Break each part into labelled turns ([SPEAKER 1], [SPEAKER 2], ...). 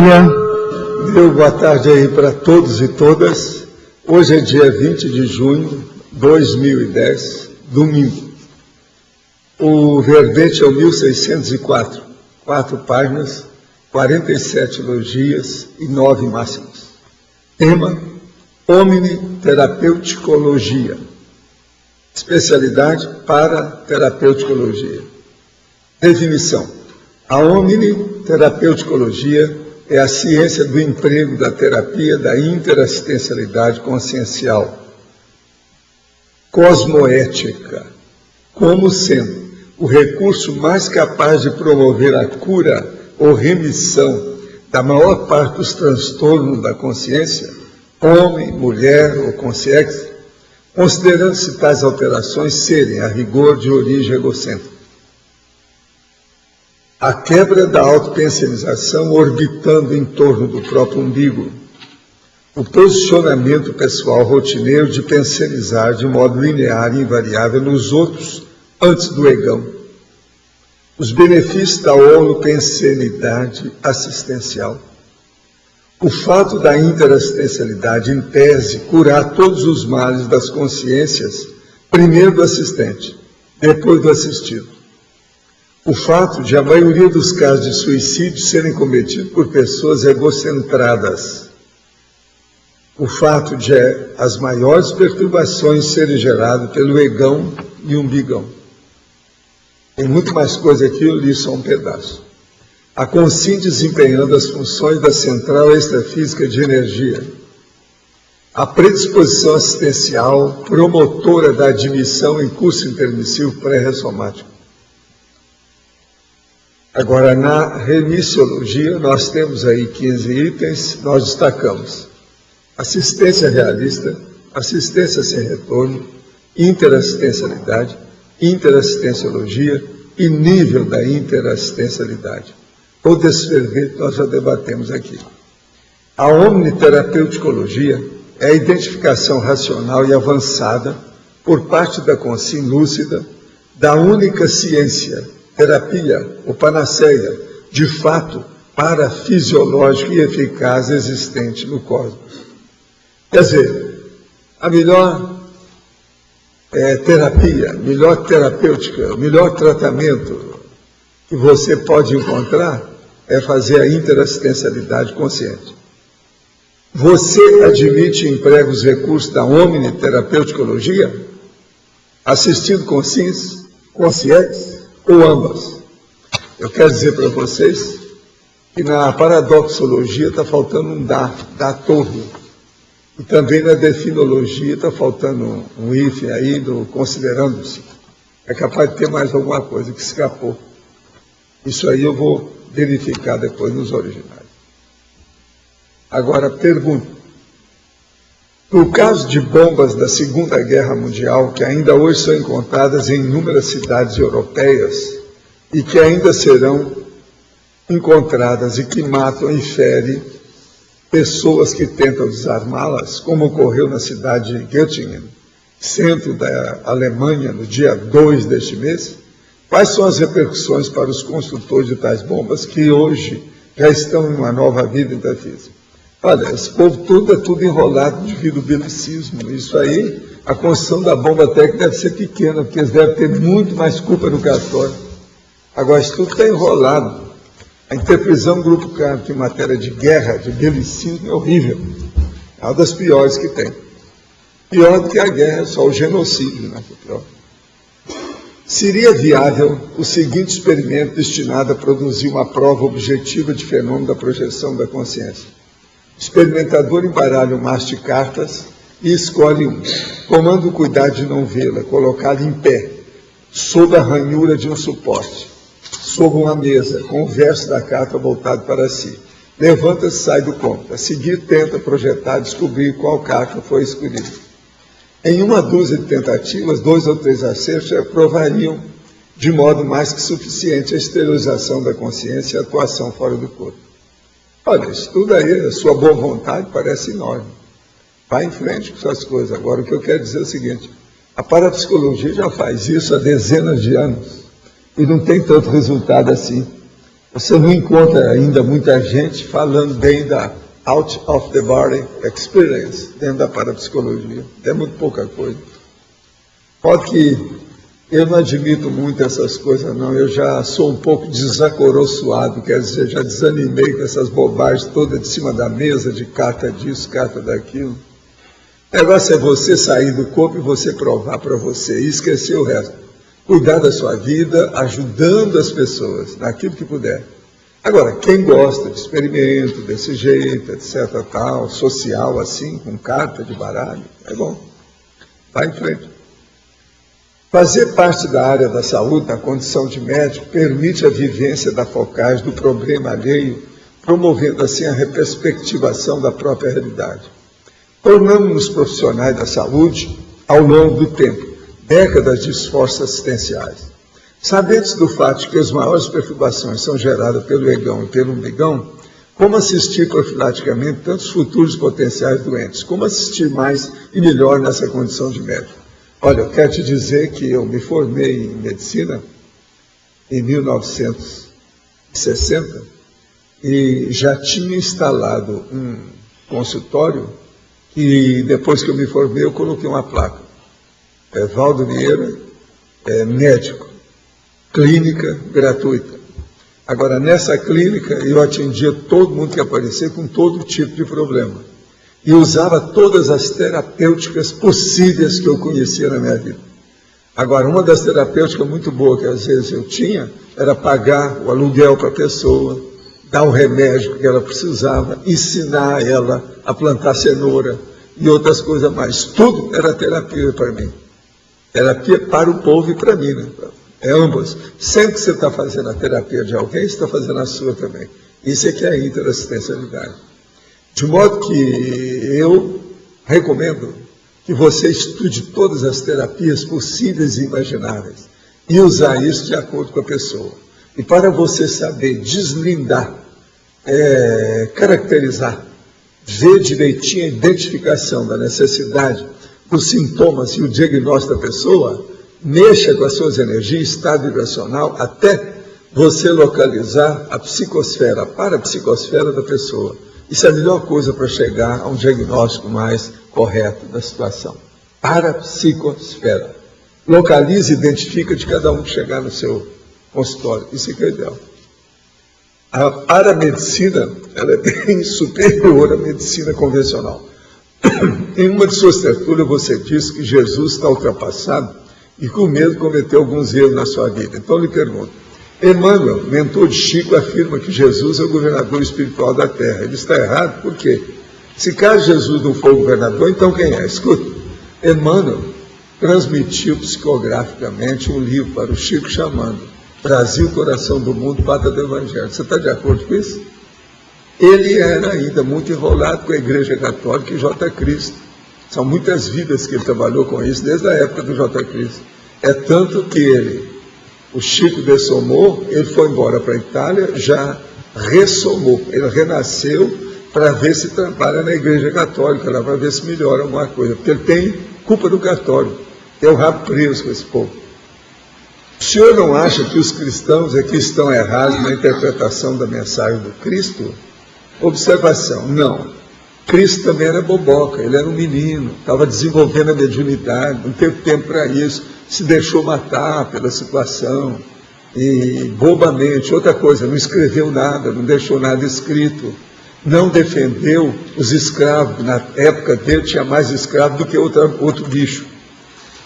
[SPEAKER 1] Brasília.
[SPEAKER 2] Boa tarde aí para todos e todas. Hoje é dia 20 de junho de 2010, domingo. O verbete é o 1604, 4 páginas, 47 elogias e 9 máximas. Tema: Omniterapeuticologia. Especialidade: paraterapeuticologia. Definição: a omniterapeuticologia é a ciência do emprego da terapia da interassistencialidade consciencial cosmoética, como sendo o recurso mais capaz de promover a cura ou remissão da maior parte dos transtornos da consciência, homem, mulher ou consciência, considerando-se tais alterações serem, a rigor, de origem egocêntrica. A quebra da autopensionização orbitando em torno do próprio umbigo. O posicionamento pessoal rotineiro de pensionizar de modo linear e invariável nos outros antes do egão. Os benefícios da holopensenidade assistencial. O fato da interassistencialidade, em tese, curar todos os males das consciências, primeiro do assistente, depois do assistido. O fato de a maioria dos casos de suicídio serem cometidos por pessoas egocentradas. O fato de as maiores perturbações serem geradas pelo egão e umbigão. Tem muito mais coisa aqui, eu li só um pedaço. A consciência desempenhando as funções da central extrafísica de energia. A predisposição assistencial promotora da admissão em curso intermissivo pré-ressomático. Agora, na remissiologia, nós temos aí 15 itens, nós destacamos assistência realista, assistência sem retorno, interassistencialidade, interassistenciologia e nível da interassistencialidade. Todo esse verbete nós já debatemos aqui. A omniterapeuticologia é a identificação racional e avançada por parte da consciência lúcida da única ciência, terapia ou panaceia, de fato, parafisiológica e eficaz existente no cosmos. Quer dizer, a melhor terapia, melhor terapêutica, o melhor tratamento que você pode encontrar é fazer a interassistencialidade consciente. Você admite e emprega os recursos da omniterapeuticologia, assistindo conscientes, ou ambas? Eu quero dizer para vocês que na paradoxologia está faltando um da torre. E também na definologia está faltando um hífen aí do considerando-se. É capaz de ter mais alguma coisa que escapou. Isso aí eu vou verificar depois nos originais. Agora, pergunto. No caso de bombas da Segunda Guerra Mundial, que ainda hoje são encontradas em inúmeras cidades europeias e que ainda serão encontradas e que matam e ferem pessoas que tentam desarmá-las, como ocorreu na cidade de Göttingen, centro da Alemanha, no dia 2 deste mês, quais são as repercussões para os construtores de tais bombas que hoje já estão em uma nova vida intrafísica? Olha, esse povo tudo é tudo enrolado devido ao belicismo. Isso aí, a construção da bomba técnica deve ser pequena, porque eles devem ter muito mais culpa no cartório. Agora, isso tudo está enrolado. A interprisão do grupo Carnot em matéria de guerra, de belicismo, é horrível. É uma das piores que tem. Pior do que a guerra é só o genocídio, né? Que é pior. Seria viável o seguinte experimento destinado a produzir uma prova objetiva de fenômeno da projeção da consciência. O experimentador embaralha um maço de cartas e escolhe um, tomando o cuidado de não vê-la, colocá-la em pé, sob a ranhura de um suporte, sob uma mesa, com o verso da carta voltado para si. Levanta-se e sai do cômodo. A seguir, tenta projetar, descobrir qual carta foi escolhida. Em uma dúzia de tentativas, 2 ou 3 acertos já provariam de modo mais que suficiente a esterilização da consciência e a atuação fora do corpo. Olha, isso tudo aí, a sua boa vontade parece enorme. Vai em frente com suas coisas. Agora, o que eu quero dizer é o seguinte, a parapsicologia já faz isso há dezenas de anos e não tem tanto resultado assim. Você não encontra ainda muita gente falando bem da out of the body experience, dentro da parapsicologia. É muito pouca coisa. Pode que eu não admito muito essas coisas, não. Eu já sou um pouco desacoroçoado, quer dizer, já desanimei com essas bobagens todas de cima da mesa, de carta disso, carta daquilo. O negócio é você sair do corpo e você provar para você e esquecer o resto. Cuidar da sua vida, ajudando as pessoas, naquilo que puder. Agora, quem gosta de experimento, desse jeito, etc., tal, social assim, com carta de baralho, é bom. Vai em frente. Fazer parte da área da saúde, na condição de médico, permite a vivência da focagem do problema alheio, promovendo assim a reperspectivação da própria realidade. Tornamos-nos profissionais da saúde ao longo do tempo, décadas de esforços assistenciais. Sabendo-se do fato de que as maiores perturbações são geradas pelo egão e pelo umbigão, como assistir profilaticamente tantos futuros potenciais doentes? Como assistir mais e melhor nessa condição de médico? Olha, eu quero te dizer que eu me formei em medicina em 1960 e já tinha instalado um consultório e depois que eu me formei eu coloquei uma placa. Valdo Vieira, médico, clínica gratuita. Agora, nessa clínica eu atendia todo mundo que aparecia com todo tipo de problema. E usava todas as terapêuticas possíveis que eu conhecia na minha vida. Agora, uma das terapêuticas muito boas que às vezes eu tinha, era pagar o aluguel para a pessoa, dar o remédio que ela precisava, ensinar ela a plantar cenoura e outras coisas mais. Tudo era terapia para mim. Terapia para o povo e para mim, né? É ambas. Sempre que você está fazendo a terapia de alguém, você está fazendo a sua também. Isso é que é a interassistencialidade. De modo que eu recomendo que você estude todas as terapias possíveis e imagináveis e usar isso de acordo com a pessoa. E para você saber deslindar, caracterizar, ver direitinho a identificação da necessidade dos sintomas e o diagnóstico da pessoa, mexa com as suas energias, estado vibracional, até você localizar a psicosfera, a parapsicosfera da pessoa. Isso é a melhor coisa para chegar a um diagnóstico mais correto da situação. Parapsicosfera. Localize e identifica de cada um que chegar no seu consultório. Isso é que é ideal. A paramedicina, ela é bem superior à medicina convencional. Em uma de suas tertulias você disse que Jesus está ultrapassado e com medo cometeu alguns erros na sua vida. Então lhe pergunto, Emmanuel, mentor de Chico, afirma que Jesus é o governador espiritual da Terra. Ele está errado, por quê? Se caso Jesus não for o governador, então quem é? Escuta, Emmanuel transmitiu psicograficamente um livro para o Chico chamando Brasil, Coração do Mundo, Pátria do Evangelho. Você está de acordo com isso? Ele era ainda muito enrolado com a Igreja Católica e J. Cristo. São muitas vidas que ele trabalhou com isso desde a época do J. Cristo. É tanto que o Chico dessomou, ele foi embora para a Itália, já ressomou. Ele renasceu para ver se trabalha na Igreja Católica, lá para ver se melhora alguma coisa. Porque ele tem culpa do católico, tem o rabo preso com esse povo. O senhor não acha que os cristãos aqui estão errados na interpretação da mensagem do Cristo? Observação, não. Cristo também era boboca, ele era um menino, estava desenvolvendo a mediunidade, não teve tempo para isso, se deixou matar pela situação, e bobamente, outra coisa, não escreveu nada, não deixou nada escrito, não defendeu os escravos, na época dele tinha mais escravos do que outro bicho.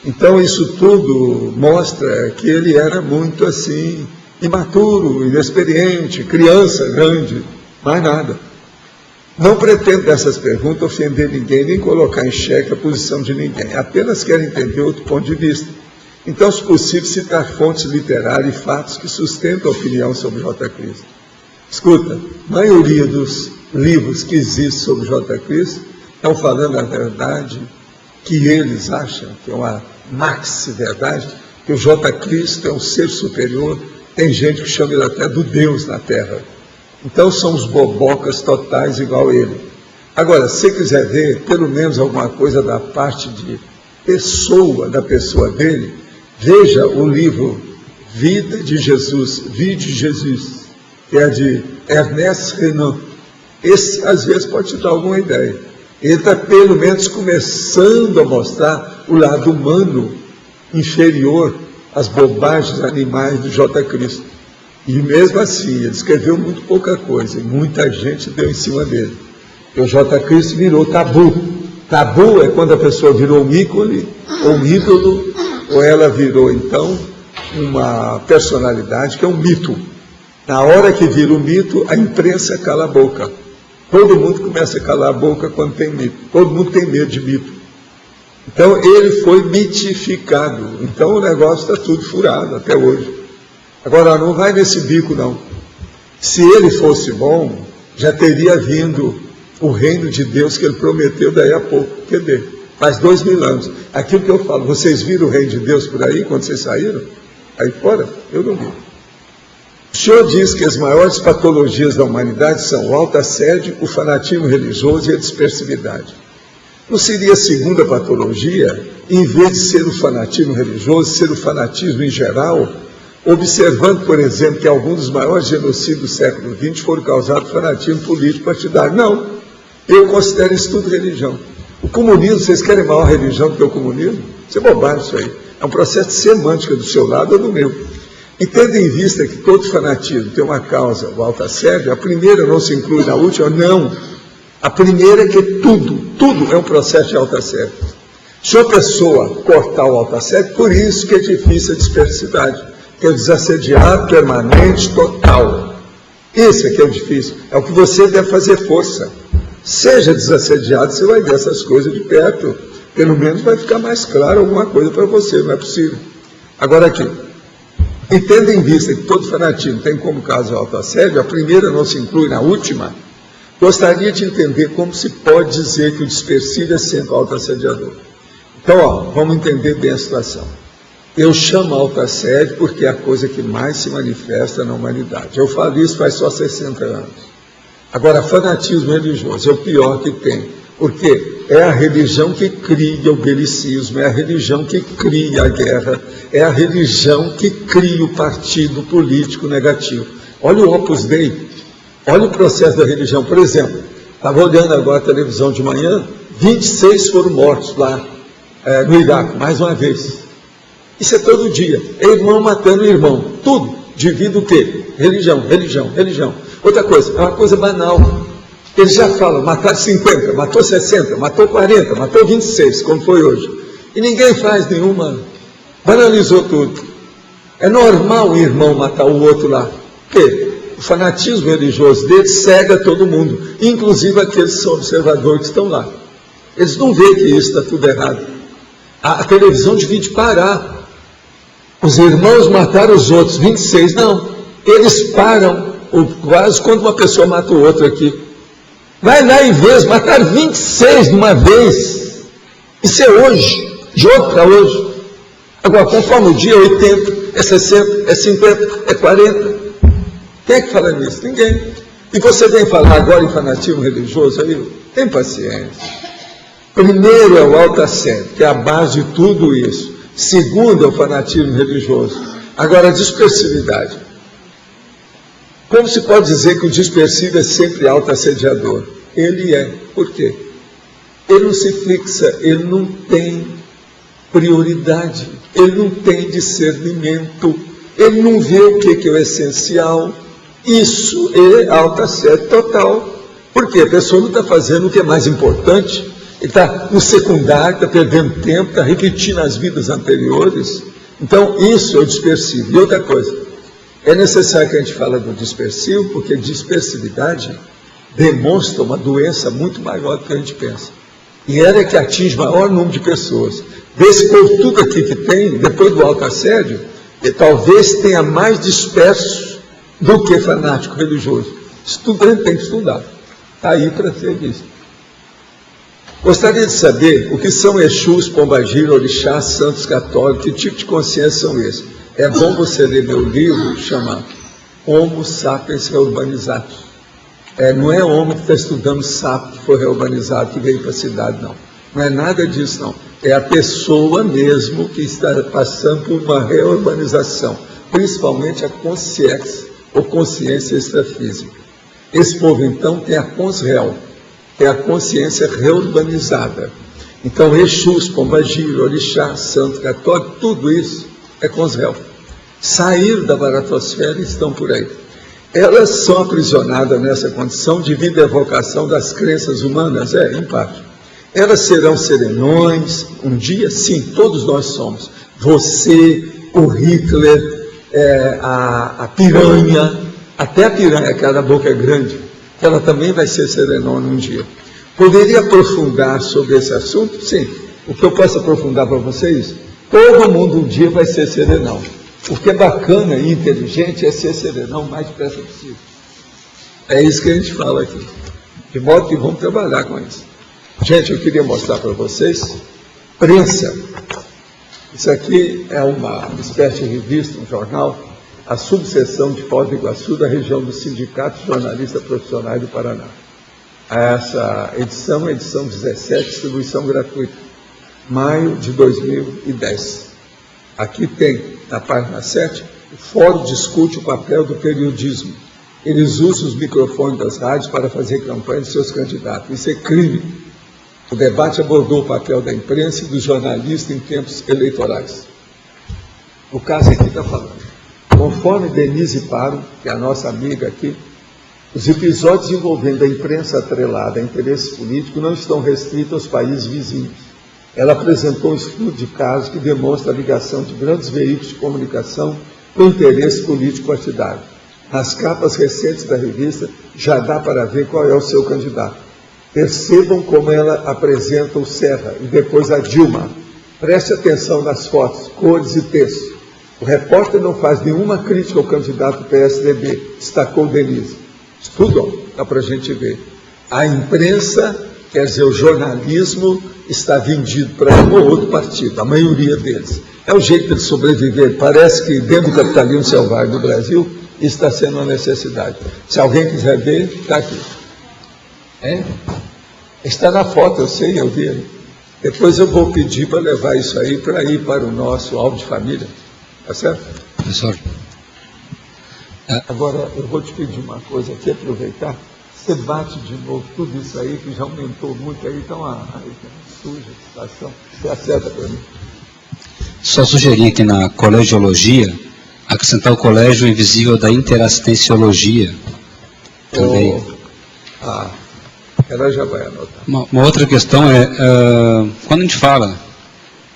[SPEAKER 2] Então isso tudo mostra que ele era muito assim, imaturo, inexperiente, criança grande, mais nada. Não pretendo dessas perguntas ofender ninguém, nem colocar em xeque a posição de ninguém. Apenas quero entender outro ponto de vista. Então, se possível, citar fontes literárias e fatos que sustentam a opinião sobre J. Cristo. Escuta, a maioria dos livros que existem sobre J. Cristo estão falando a verdade que eles acham que é uma maxi-verdade, que o J. Cristo é um ser superior. Tem gente que chama ele até do Deus na Terra. Então são os bobocas totais igual ele. Agora, se você quiser ver pelo menos alguma coisa da parte de pessoa, da pessoa dele, veja o livro Vida de Jesus, Vide Jesus, que é de Ernest Renan. Esse, às vezes, pode te dar alguma ideia. Ele está, pelo menos, começando a mostrar o lado humano inferior às bobagens animais do J. Cristo. E mesmo assim, ele escreveu muito pouca coisa, e muita gente deu em cima dele. E o J. Cristo virou tabu. Tabu é quando a pessoa virou um ícone, ou um ídolo, ou ela virou, então, uma personalidade que é um mito. Na hora que vira o mito, a imprensa cala a boca. Todo mundo começa a calar a boca quando tem mito. Todo mundo tem medo de mito. Então, ele foi mitificado. Então, o negócio está tudo furado até hoje. Agora, não vai nesse bico, não. Se ele fosse bom, já teria vindo o reino de Deus que ele prometeu daí a pouco. Quer dizer, faz 2000 anos. Aquilo que eu falo, vocês viram o reino de Deus por aí, quando vocês saíram? Aí fora? Eu não vi. O senhor diz que as maiores patologias da humanidade são o autoassédio, o fanatismo religioso e a dispersividade. Não seria a segunda patologia, em vez de ser o fanatismo religioso, ser o fanatismo em geral, observando, por exemplo, que alguns dos maiores genocídios do século XX foram causados por fanatismo político partidário? Não, eu considero isso tudo religião. O comunismo, vocês querem maior religião do que o comunismo? Isso é bobagem isso aí. É um processo de semântica do seu lado ou do meu. E tendo em vista que todo fanatismo tem uma causa, o autoassédio, a primeira não se inclui na última, não. A primeira é que tudo é um processo de autoassédio. Se a pessoa cortar o autoassédio, por isso que é difícil a dispersidade, que é o desassediado permanente total. Esse é que é o difícil, é o que você deve fazer força. Seja desassediado, você vai ver essas coisas de perto, pelo menos vai ficar mais claro alguma coisa para você, não é possível. Agora aqui. E tendo em vista que todo fanatismo tem como caso o autoassédio, a primeira não se inclui na última, gostaria de entender como se pode dizer que o dispersivo é sempre autoassediador. Então, vamos entender bem a situação. Eu chamo autoassédio porque é a coisa que mais se manifesta na humanidade. Eu falo isso faz só 60 anos. Agora, fanatismo religioso é o pior que tem, porque é a religião que cria o belicismo, é a religião que cria a guerra, é a religião que cria o partido político negativo. Olha o Opus Dei, olha o processo da religião. Por exemplo, estava olhando agora a televisão de manhã, 26 foram mortos lá no Iraque, mais uma vez. Isso é todo dia, é irmão matando irmão, tudo, devido o quê? Religião. Outra coisa, é uma coisa banal. Eles já falam, matar 50, matou 60, matou 40, matou 26, como foi hoje. E ninguém faz nenhuma, banalizou tudo. É normal o irmão matar o outro lá. Por quê? O fanatismo religioso deles cega todo mundo, inclusive aqueles que são observadores que estão lá. Eles não veem que isso está tudo errado. A televisão devia parar. Os irmãos mataram os outros, 26, não. Eles param quase quando uma pessoa mata o outro aqui. Vai lá e vê, mataram 26 de uma vez. Isso é hoje, de hoje para hoje. Agora, conforme o dia, é 80, é 60, é 50, é 40. Quem é que fala nisso? Ninguém. E você vem falar agora em fanatismo religioso aí? Tem paciência. Primeiro é o autoassédio, que é a base de tudo isso. Segundo é o fanatismo religioso. Agora, a dispersividade. Como se pode dizer que o dispersivo é sempre autoassediador? Ele é. Por quê? Ele não se fixa, ele não tem prioridade, ele não tem discernimento, ele não vê o que é o essencial. Isso é autoassédio total. Por quê? A pessoa não está fazendo o que é mais importante, ele está no secundário, está perdendo tempo, está repetindo as vidas anteriores. Então, isso é o dispersivo. E outra coisa, é necessário que a gente fale do dispersivo, porque dispersividade demonstra uma doença muito maior do que a gente pensa. E ela é que atinge o maior número de pessoas. Desse povo tudo aqui que tem, depois do autoassédio, talvez tenha mais disperso do que fanático religioso. Estudante tem que estudar. Está aí para ser visto. Gostaria de saber o que são Exus, Pombagira, Orixás, santos católicos, que tipo de consciência são esses? É bom você ler meu livro, chama Homo Sapiens Reurbanizado. Não é homem que está estudando sapo que foi reurbanizado, que veio para a cidade, não. Não é nada disso, não. É a pessoa mesmo que está passando por uma reurbanização, principalmente a consciência ou consciência extrafísica. Esse povo, então, tem a consreal, que é a consciência reurbanizada. Então, Exus, Pombagira, Orixá, Santo Católico, tudo isso é consreal. Saíram da baratosfera e estão por aí. Elas são aprisionadas nessa condição devido à evocação das crenças humanas, em parte. Elas serão serenões, um dia, sim, todos nós somos. Você, o Hitler, a piranha, até a piranha, aquela boca grande, ela também vai ser serenona um dia. Poderia aprofundar sobre esse assunto? Sim. O que eu posso aprofundar para vocês? Todo mundo um dia vai ser serenão. O que é bacana e inteligente é ser serenão o mais depressa possível. É isso que a gente fala aqui. De modo que vamos trabalhar com isso. Gente, eu queria mostrar para vocês prensa. Isso aqui é uma espécie de revista, um jornal, a subseção de Foz do Iguaçu, da região do Sindicato de Jornalistas Profissionais do Paraná. Essa edição é a edição 17, distribuição gratuita, maio de 2010. Aqui tem, na página 7, o Fórum discute o papel do periodismo. Eles usam os microfones das rádios para fazer campanha de seus candidatos. Isso é crime. O debate abordou o papel da imprensa e do jornalista em tempos eleitorais. O caso aqui está falando. Conforme Denise Paro, que é a nossa amiga aqui, os episódios envolvendo a imprensa atrelada a interesses políticos não estão restritos aos países vizinhos. Ela apresentou um estudo de casos que demonstra a ligação de grandes veículos de comunicação com interesse político partidário. Nas capas recentes da revista, já dá para ver qual é o seu candidato. Percebam como ela apresenta o Serra e depois a Dilma. Preste atenção nas fotos, cores e texto. O repórter não faz nenhuma crítica ao candidato do PSDB, destacou Denise. Estudam, dá para a gente ver. A imprensa, quer dizer, o jornalismo, está vendido para um ou outro partido, a maioria deles. É o jeito de sobreviver. Parece que dentro do capitalismo selvagem do Brasil, isso está sendo uma necessidade. Se alguém quiser ver, está aqui. Está na foto, eu sei, eu vi aí. Depois eu vou pedir para levar isso aí para ir para o nosso álbum de família. Tá certo?
[SPEAKER 1] Professor.
[SPEAKER 2] Agora, eu vou te pedir uma coisa aqui, aproveitar. Você bate de novo tudo isso aí, que já aumentou muito aí, então suja a situação. Você acerta para mim.
[SPEAKER 1] Só sugerir que na colegiologia, acrescentar o colégio invisível da interassistenciologia. Também.
[SPEAKER 2] Ela já vai anotar.
[SPEAKER 1] Uma outra questão quando a gente fala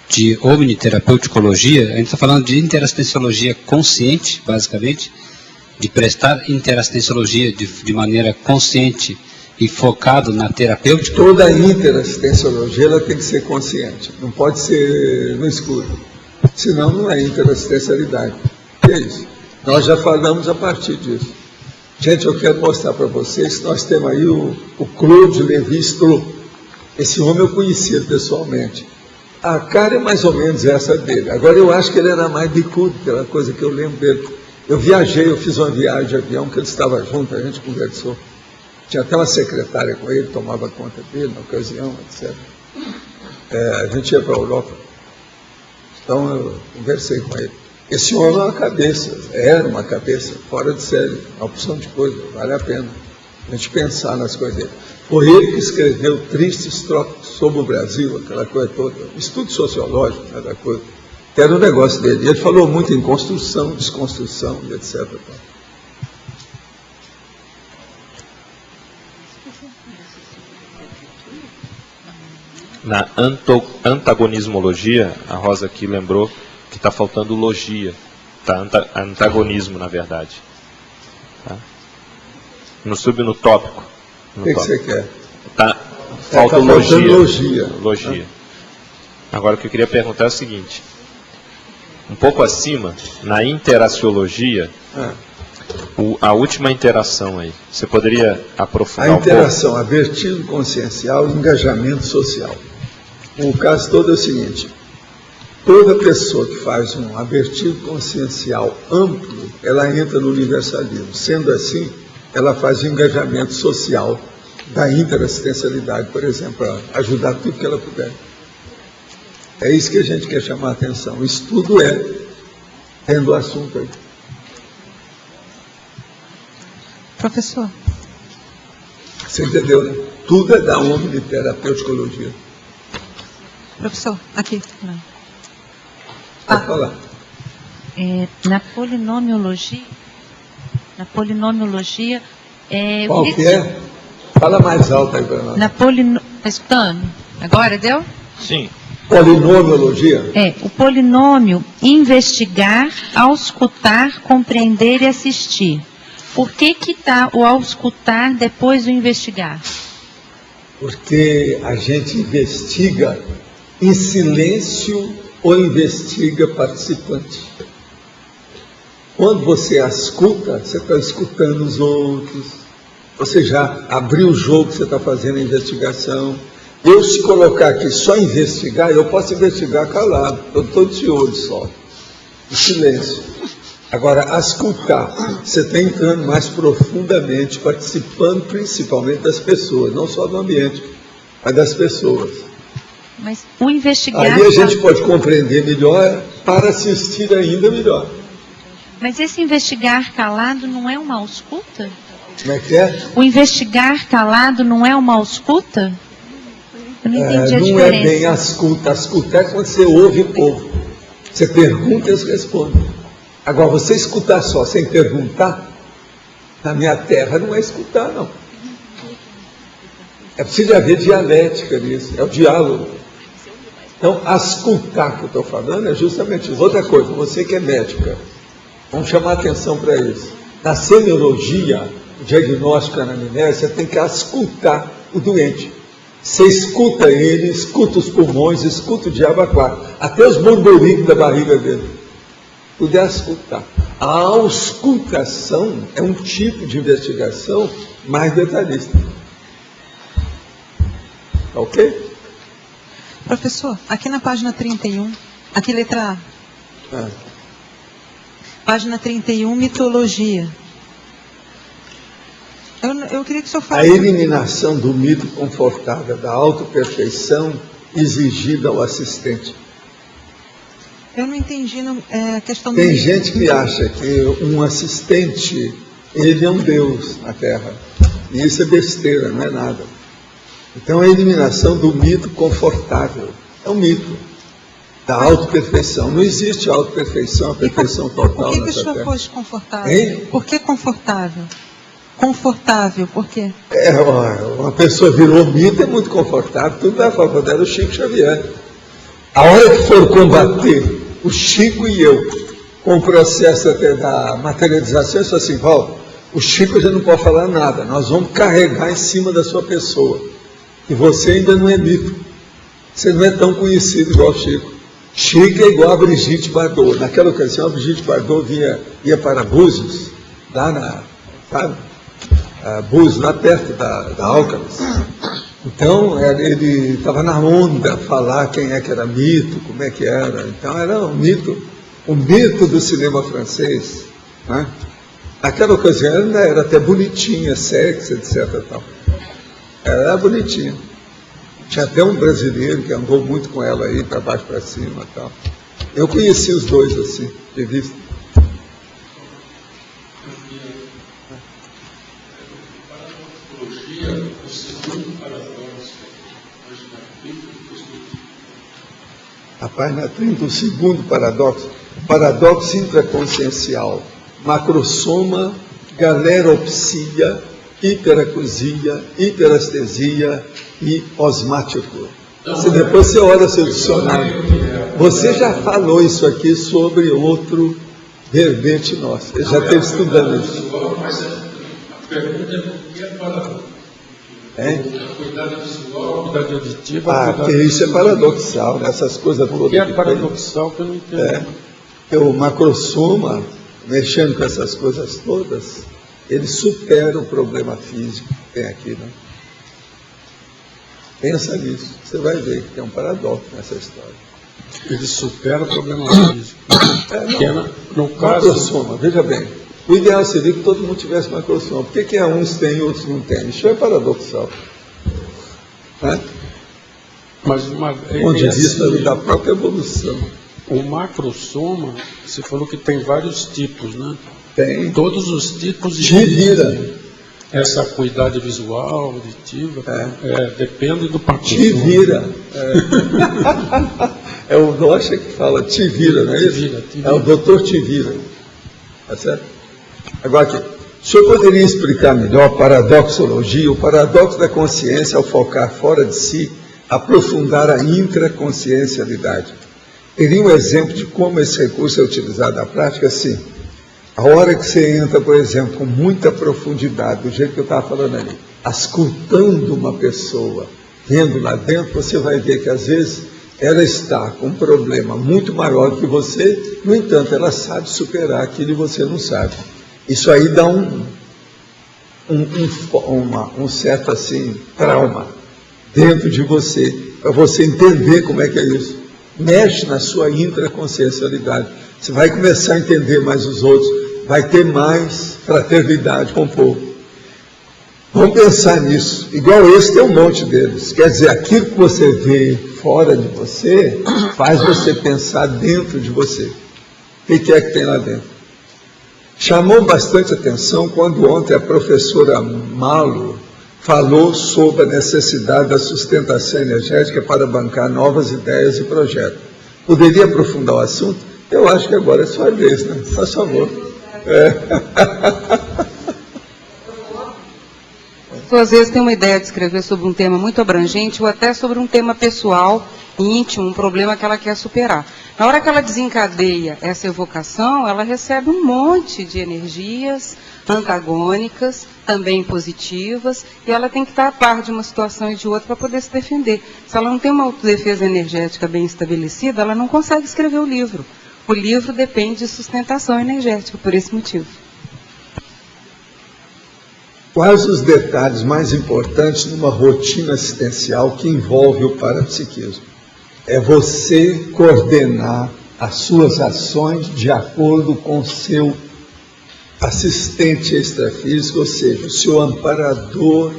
[SPEAKER 1] de omniterapeuticologia, a gente está falando de interassistenciologia consciente, basicamente, de prestar interassistenciologia de maneira consciente e focado na terapêutica.
[SPEAKER 2] Toda a interassistenciologia ela tem que ser consciente, não pode ser no escuro, senão não é interassistencialidade. Que é isso? Nós já falamos a partir disso. Gente, eu quero mostrar para vocês que nós temos aí o Claude Lévi-Strauss. Esse homem eu conhecia pessoalmente. A cara é mais ou menos essa dele. Agora eu acho que ele era mais bicudo, aquela coisa que eu lembro dele. Eu viajei, eu fiz uma viagem de avião, que ele estava junto, a gente conversou. Tinha até uma secretária com ele, tomava conta dele na ocasião, etc. A gente ia para a Europa. Então eu conversei com ele. Esse homem é uma cabeça, era uma cabeça fora de série, uma opção de coisa, vale a pena a gente pensar nas coisas dele. Foi ele que escreveu Tristes Trópicos sobre o Brasil, aquela coisa toda, estudo sociológico, cada coisa, que era o negócio dele. Ele falou muito em construção, desconstrução, etc.
[SPEAKER 3] Na antagonismologia, a Rosa aqui lembrou que está faltando logia, tá? Antagonismo, na verdade. Tá? No tópico.
[SPEAKER 2] O que você quer?
[SPEAKER 3] Falta logia.
[SPEAKER 2] Logia.
[SPEAKER 3] Agora, o que eu queria perguntar é o seguinte. Um pouco acima, na interaciologia, a última interação aí, você poderia aprofundar um pouco?
[SPEAKER 2] A interação, avertido consciencial e engajamento social. O caso todo é o seguinte: toda pessoa que faz um avertido consciencial amplo, ela entra no universalismo. Sendo assim, ela faz o engajamento social da interassistencialidade, por exemplo, para ajudar tudo que ela puder. É isso que a gente quer chamar a atenção. O estudo tendo o assunto aí.
[SPEAKER 4] Professor.
[SPEAKER 2] Você entendeu, né? Tudo é da omniterapeuticologia.
[SPEAKER 4] Professor, aqui.
[SPEAKER 2] Pode falar.
[SPEAKER 4] Na polinomiologia,
[SPEAKER 2] Qual que é? Fala mais alto aí para nós.
[SPEAKER 4] Está escutando? Agora deu?
[SPEAKER 3] Sim.
[SPEAKER 2] Polinomiologia?
[SPEAKER 4] O polinômio, investigar, auscultar, compreender e assistir. Por que está o auscultar depois do investigar?
[SPEAKER 2] Porque a gente investiga em silêncio ou investiga participante. Quando você escuta, você está escutando os outros, você já abriu o jogo, você está fazendo a investigação. Eu, se colocar aqui só investigar, eu posso investigar calado, eu estou de olho só, em silêncio. Agora, escutar, você está entrando mais profundamente, participando principalmente das pessoas, não só do ambiente, mas das pessoas.
[SPEAKER 4] Mas o investigar...
[SPEAKER 2] Aí a gente pode compreender melhor para assistir ainda melhor.
[SPEAKER 4] Mas esse investigar calado não é uma ausculta?
[SPEAKER 2] Como é que é?
[SPEAKER 4] O investigar calado não é uma ausculta? Eu não entendi a
[SPEAKER 2] não
[SPEAKER 4] diferença.
[SPEAKER 2] É bem a escuta. A escuta é quando você ouve o povo. Você pergunta e eles respondem. Agora, você escutar só sem perguntar, na minha terra não é escutar, não. É preciso haver dialética nisso, é o diálogo. Então, a escutar que eu estou falando é justamente isso. Outra coisa, você que é médica, vamos chamar atenção para isso. Na semiologia, o diagnóstico e a anamnese, você tem que escutar o doente. Você escuta ele, escuta os pulmões, escuta o diabo a quatro, até os borboricos da barriga dele. Tudo é escutar. A auscultação é um tipo de investigação mais detalhista. Ok?
[SPEAKER 4] Professor, aqui na página 31, aqui letra A. Página 31, mitologia. Eu queria que o senhor falasse...
[SPEAKER 2] A eliminação do mito confortável, da autoperfeição exigida ao assistente.
[SPEAKER 4] Eu não entendi a questão do...
[SPEAKER 2] Tem gente que acha que um assistente, ele é um Deus na Terra. E isso é besteira, não é nada. Então, a eliminação do mito confortável. É um mito da autoperfeição. Não existe autoperfeição, a perfeição total nessa Terra.
[SPEAKER 4] Por que o senhor pôs confortável?
[SPEAKER 2] Hein?
[SPEAKER 4] Por que confortável? Confortável, por quê?
[SPEAKER 2] Uma pessoa virou mito, é muito confortável. Tudo vai a favor dela, o Chico Xavier. A hora que for combater o Chico e eu, com o processo até da materialização, eu sou assim, Paulo, o Chico já não pode falar nada, nós vamos carregar em cima da sua pessoa. E você ainda não é mito. Você não é tão conhecido igual o Chico. Chico é igual a Brigitte Bardot. Naquela ocasião, a Brigitte Bardot ia para Búzios, lá sabe? Búzios, lá perto da Alcamis. Então, ele estava na onda falar quem é que era mito, como é que era. Então, era um mito do cinema francês. Né? Naquela ocasião, ela era até bonitinha, sexy, etc. Tal. Ela era bonitinha. Tinha até um brasileiro que andou muito com ela aí, para baixo, para cima. Tal. Eu conheci os dois, assim, de vista. A página 30, o segundo paradoxo, paradoxo intraconsciencial, macrosoma, galeropsia, hiperacusia, hiperestesia e osmático. Se depois você olha seu dicionário, você já falou isso aqui sobre outro verbete nosso, ele já esteve estudando isso.
[SPEAKER 5] Mas a pergunta é por que é paradoxo? A cuidade visual, a cuidade auditiva...
[SPEAKER 2] Porque isso é paradoxal, né? Essas coisas todas.
[SPEAKER 5] O que é paradoxal que eu não entendo?
[SPEAKER 2] Porque o macrosoma, mexendo com essas coisas todas, ele supera o problema físico que tem aqui, né? Pensa nisso, você vai ver que tem um paradoxo nessa história.
[SPEAKER 5] Ele supera o problema físico. No caso...
[SPEAKER 2] Macrosoma, veja bem. O ideal seria que todo mundo tivesse macrosoma. Por que uns têm e outros não têm? Isso é paradoxal. Né?
[SPEAKER 5] Mas
[SPEAKER 2] ponto de vista da própria evolução.
[SPEAKER 5] O macrosoma, você falou que tem vários tipos, né?
[SPEAKER 2] Tem.
[SPEAKER 5] Todos os tipos...
[SPEAKER 2] Divira.
[SPEAKER 5] essa acuidade visual, auditiva, depende do pacote.
[SPEAKER 2] Te vira. É o Rocha que fala te vira, não é isso?
[SPEAKER 5] Te vira.
[SPEAKER 2] É o doutor te vira. Tá certo? Agora aqui, o senhor poderia explicar melhor a paradoxologia, o paradoxo da consciência ao focar fora de si, aprofundar a intraconsciencialidade. Teria um exemplo de como esse recurso é utilizado na prática? Sim. A hora que você entra, por exemplo, com muita profundidade, do jeito que eu estava falando ali, auscultando uma pessoa, vendo lá dentro, você vai ver que às vezes ela está com um problema muito maior que você, no entanto, ela sabe superar aquilo e você não sabe. Isso aí dá um certo assim, trauma dentro de você, para você entender como é que é isso. Mexe na sua intraconsciencialidade. Você vai começar a entender mais os outros, vai ter mais fraternidade com o povo. Vamos pensar nisso. Igual esse tem um monte deles. Quer dizer, aquilo que você vê fora de você, faz você pensar dentro de você. O que é que tem lá dentro? Chamou bastante atenção quando ontem a professora Malo falou sobre a necessidade da sustentação energética para bancar novas ideias e projetos. Poderia aprofundar o assunto? Eu acho que agora é sua vez, né? Faz favor.
[SPEAKER 6] Às vezes tem uma ideia de escrever sobre um tema muito abrangente ou até sobre um tema pessoal, íntimo, um problema que ela quer superar. Na hora que ela desencadeia essa evocação, ela recebe um monte de energias antagônicas, também positivas, e ela tem que estar a par de uma situação e de outra para poder se defender. Se ela não tem uma autodefesa energética bem estabelecida, ela não consegue escrever o livro. O livro depende de sustentação energética, por esse motivo.
[SPEAKER 2] Quais os detalhes mais importantes numa rotina assistencial que envolve o parapsiquismo? É você coordenar as suas ações de acordo com o seu assistente extrafísico, ou seja, o seu amparador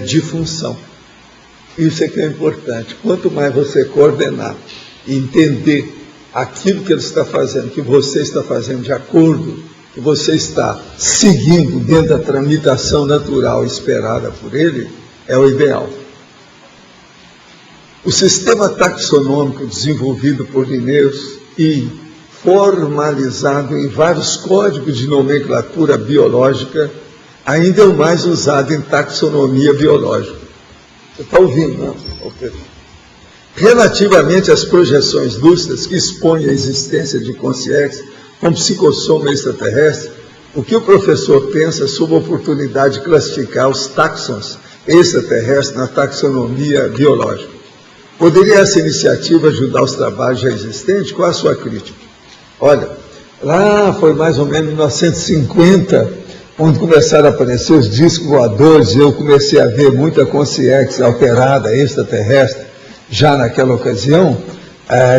[SPEAKER 2] de função. Isso é que é importante. Quanto mais você coordenar e entender aquilo que ele está fazendo, que você está fazendo de acordo, que você está seguindo dentro da tramitação natural esperada por ele, é o ideal. O sistema taxonômico desenvolvido por Linnaeus e formalizado em vários códigos de nomenclatura biológica, ainda é o mais usado em taxonomia biológica. Você está ouvindo, não? Relativamente às projeções lúcidas que expõem a existência de consciência com psicossoma extraterrestre, o que o professor pensa sobre a oportunidade de classificar os táxons extraterrestres na taxonomia biológica? Poderia essa iniciativa ajudar os trabalhos já existentes? Qual a sua crítica? Olha, lá foi mais ou menos em 1950, quando começaram a aparecer os discos voadores, e eu comecei a ver muita consciência alterada, extraterrestre, já naquela ocasião,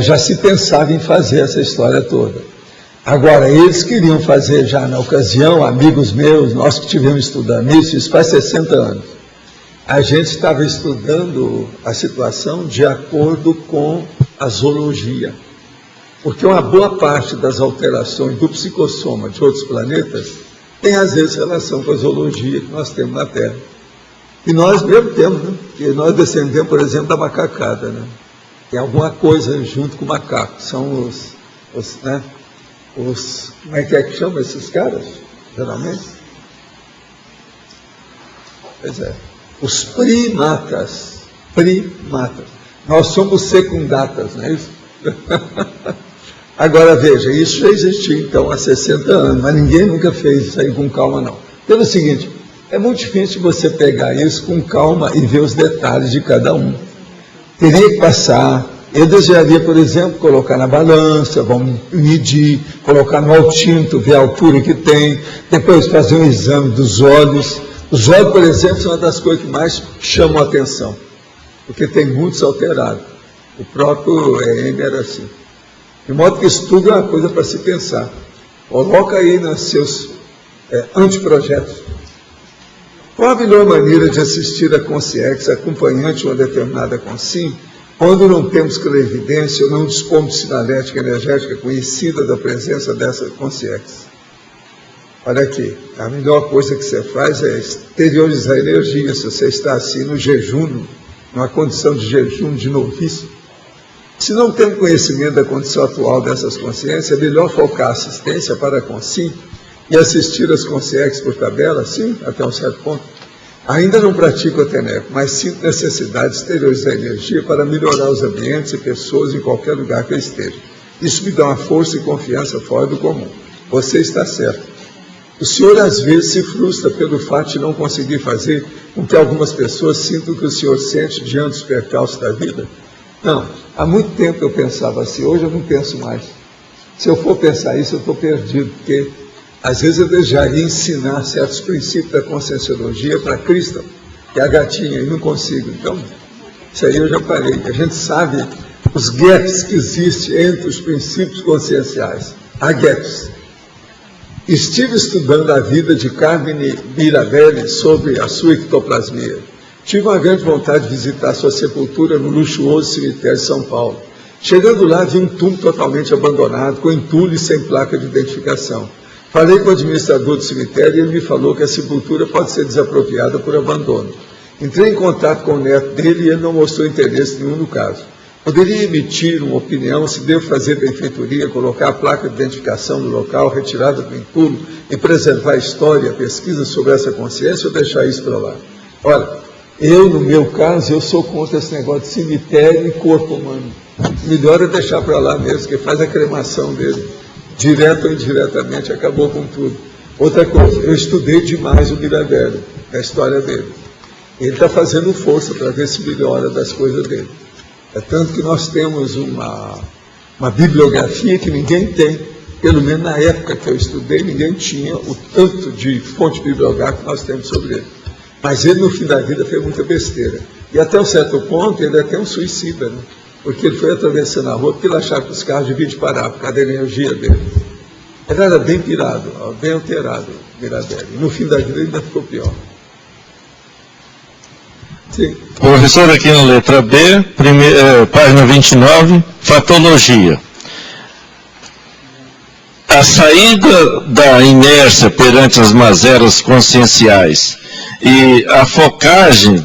[SPEAKER 2] já se pensava em fazer essa história toda. Agora, eles queriam fazer já na ocasião, amigos meus, nós que estivemos estudando isso faz 60 anos. A gente estava estudando a situação de acordo com a zoologia. Porque uma boa parte das alterações do psicossoma de outros planetas tem, às vezes, relação com a zoologia que nós temos na Terra. E nós mesmo temos, né? Porque nós descendemos, por exemplo, da macacada, né? Tem alguma coisa junto com o macaco. São os como é que chamam esses caras, geralmente? Pois é. Os primatas. Nós somos secundatas, não é isso? Agora veja, isso já existiu então há 60 anos, mas ninguém nunca fez isso aí com calma não. Pelo seguinte, é muito difícil você pegar isso com calma e ver os detalhes de cada um. Teria que passar, eu desejaria, por exemplo, colocar na balança, vamos medir, colocar no altímetro, ver a altura que tem, depois fazer um exame dos olhos. Os olhos, por exemplo, são uma das coisas que mais chamam a atenção, porque tem muitos alterados. O próprio EM era assim. De modo que isso tudo é uma coisa para se pensar. Coloca aí nos seus anteprojetos. Qual a melhor maneira de assistir a consciência acompanhante uma determinada consim, quando não temos clarividência ou não dispomos de sinalética energética conhecida da presença dessa consciência? Olha aqui, a melhor coisa que você faz é exteriorizar a energia. Se você está assim no jejum, numa condição de jejum de noviço, se não tem conhecimento da condição atual dessas consciências, é melhor focar a assistência para consigo e assistir as consciências por tabela, sim, até um certo ponto. Ainda não pratico a TENEP, mas sinto necessidade de exteriorizar a energia para melhorar os ambientes e pessoas em qualquer lugar que eu esteja. Isso me dá uma força e confiança fora do comum. Você está certo. O senhor às vezes se frustra pelo fato de não conseguir fazer com que algumas pessoas sintam o que o senhor sente diante dos percalços da vida? Não, há muito tempo eu pensava assim, hoje eu não penso mais. Se eu for pensar isso, eu estou perdido, porque às vezes eu desejaria ensinar certos princípios da conscienciologia para Krishna, que é a gatinha, e não consigo. Então, isso aí eu já parei. A gente sabe os gaps que existem entre os princípios conscienciais. Há gaps. Estive estudando a vida de Carmine Mirabelli sobre a sua ectoplasmia. Tive uma grande vontade de visitar sua sepultura no luxuoso cemitério de São Paulo. Chegando lá, vi um túmulo totalmente abandonado, com entulho e sem placa de identificação. Falei com o administrador do cemitério e ele me falou que a sepultura pode ser desapropriada por abandono. Entrei em contato com o neto dele e ele não mostrou interesse nenhum no caso. Poderia emitir uma opinião se devo fazer benfeitoria, colocar a placa de identificação no local, retirada do entulho e preservar a história, a pesquisa sobre essa consciência ou deixar isso para lá? Olha, eu, no meu caso, eu sou contra esse negócio de cemitério e corpo humano. Melhor é deixar para lá mesmo, que faz a cremação dele. Direto ou indiretamente, acabou com tudo. Outra coisa, eu estudei demais o Mirabelli, a história dele. Ele está fazendo força para ver se melhora das coisas dele. É tanto que nós temos uma bibliografia que ninguém tem, pelo menos na época que eu estudei, ninguém tinha o tanto de fonte bibliográfica que nós temos sobre ele. Mas ele, no fim da vida, fez muita besteira. E até um certo ponto, ele é até um suicida, né? Porque ele foi atravessando a rua, porque ele achava que os carros deviam de parar, por causa da energia dele. Ele era bem pirado, bem alterado, Mirabelli. E no fim da vida, ele ainda ficou pior. Sim.
[SPEAKER 7] Professor, aqui na letra B, página 29, fatologia. A saída da inércia perante as mazelas conscienciais e a focagem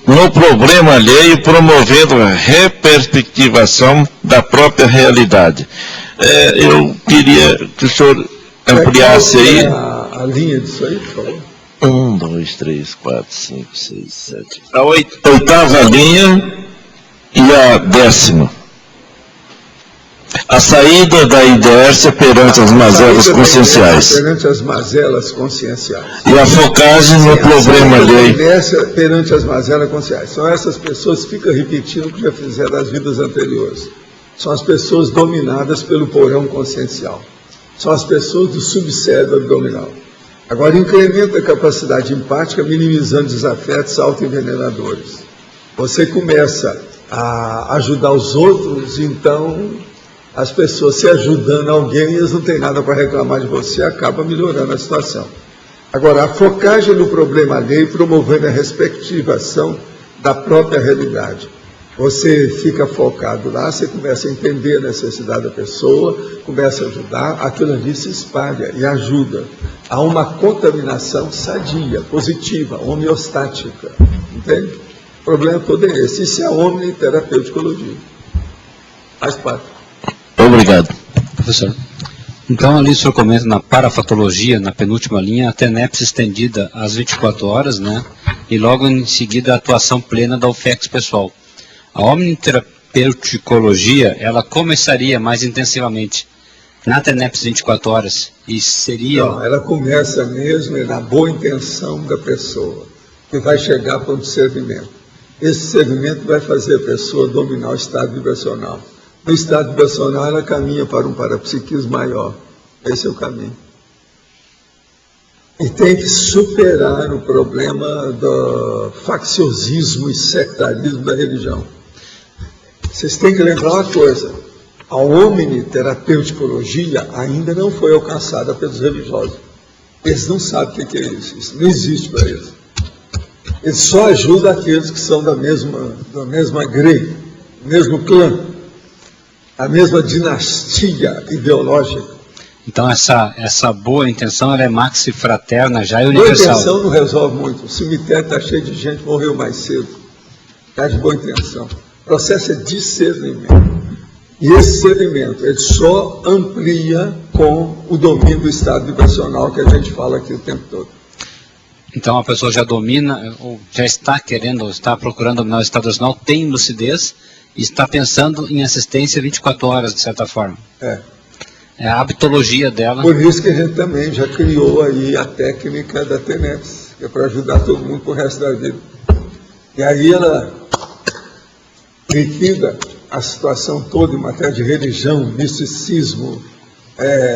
[SPEAKER 7] no problema alheio, promovendo a reperspectivação da própria realidade. Eu queria que o senhor ampliasse aí.
[SPEAKER 2] A linha disso aí, por favor.
[SPEAKER 7] 1, 2, 3, 4, 5, 6, 7. A oitava linha e a 10ª. A saída da inércia perante as mazelas conscienciais.
[SPEAKER 2] Perante as mazelas conscienciais.
[SPEAKER 7] E a focagem no problema alheio.
[SPEAKER 2] A inércia perante as mazelas conscienciais. São essas pessoas que ficam repetindo o que já fizeram nas vidas anteriores. São as pessoas dominadas pelo porão consciencial. São as pessoas do subcérebro abdominal. Agora, incrementa a capacidade empática, minimizando desafetos autoenvenenadores. Você começa a ajudar os outros, então as pessoas se ajudando alguém e eles não têm nada para reclamar de você, acaba melhorando a situação. Agora, a focagem no problema alheio, promovendo a respectivação da própria realidade. Você fica focado lá, você começa a entender a necessidade da pessoa, começa a ajudar, aquilo ali se espalha e ajuda. Há uma contaminação sadia, positiva, homeostática, entende? O problema todo é esse. Isso é a omniterapeuticologia. Faz parte.
[SPEAKER 7] Obrigado.
[SPEAKER 1] Professor, então ali o senhor comenta na parafatologia, na penúltima linha, a TENEPS estendida às 24 horas, né? E logo em seguida a atuação plena da UFEX pessoal. A omniterapeuticologia, ela começaria mais intensivamente na TENEPS 24 horas e seria...
[SPEAKER 2] Não, ela começa mesmo na boa intenção da pessoa, que vai chegar para um discernimento. Esse discernimento vai fazer a pessoa dominar o estado vibracional. No estado vibracional, ela caminha para um parapsiquismo maior. Esse é o caminho. E tem que superar o problema do facciosismo e sectarismo da religião. Vocês têm que lembrar uma coisa. A omniterapeuticologia ainda não foi alcançada pelos religiosos. Eles não sabem o que é isso. Isso não existe para eles. Eles só ajudam aqueles que são da mesma grey, do mesmo clã, a mesma dinastia ideológica.
[SPEAKER 1] Então essa boa intenção ela é maxi fraterna já e
[SPEAKER 2] Boa
[SPEAKER 1] universal.
[SPEAKER 2] intenção não resolve muito. O cemitério está cheio de gente, morreu mais cedo. Está de boa intenção. O processo é discernimento. E esse discernimento, ele só amplia com o domínio do estado vibracional que a gente fala aqui o tempo todo.
[SPEAKER 1] Então a pessoa já domina, ou já está querendo, ou está procurando dominar o estado vibracional, tem lucidez e está pensando em assistência 24 horas, de certa forma. É a habitologia dela.
[SPEAKER 2] Por isso que a gente também já criou aí a técnica da TENEPS, que é para ajudar todo mundo pro resto da vida. E aí ela liquida a situação toda em matéria de religião, misticismo,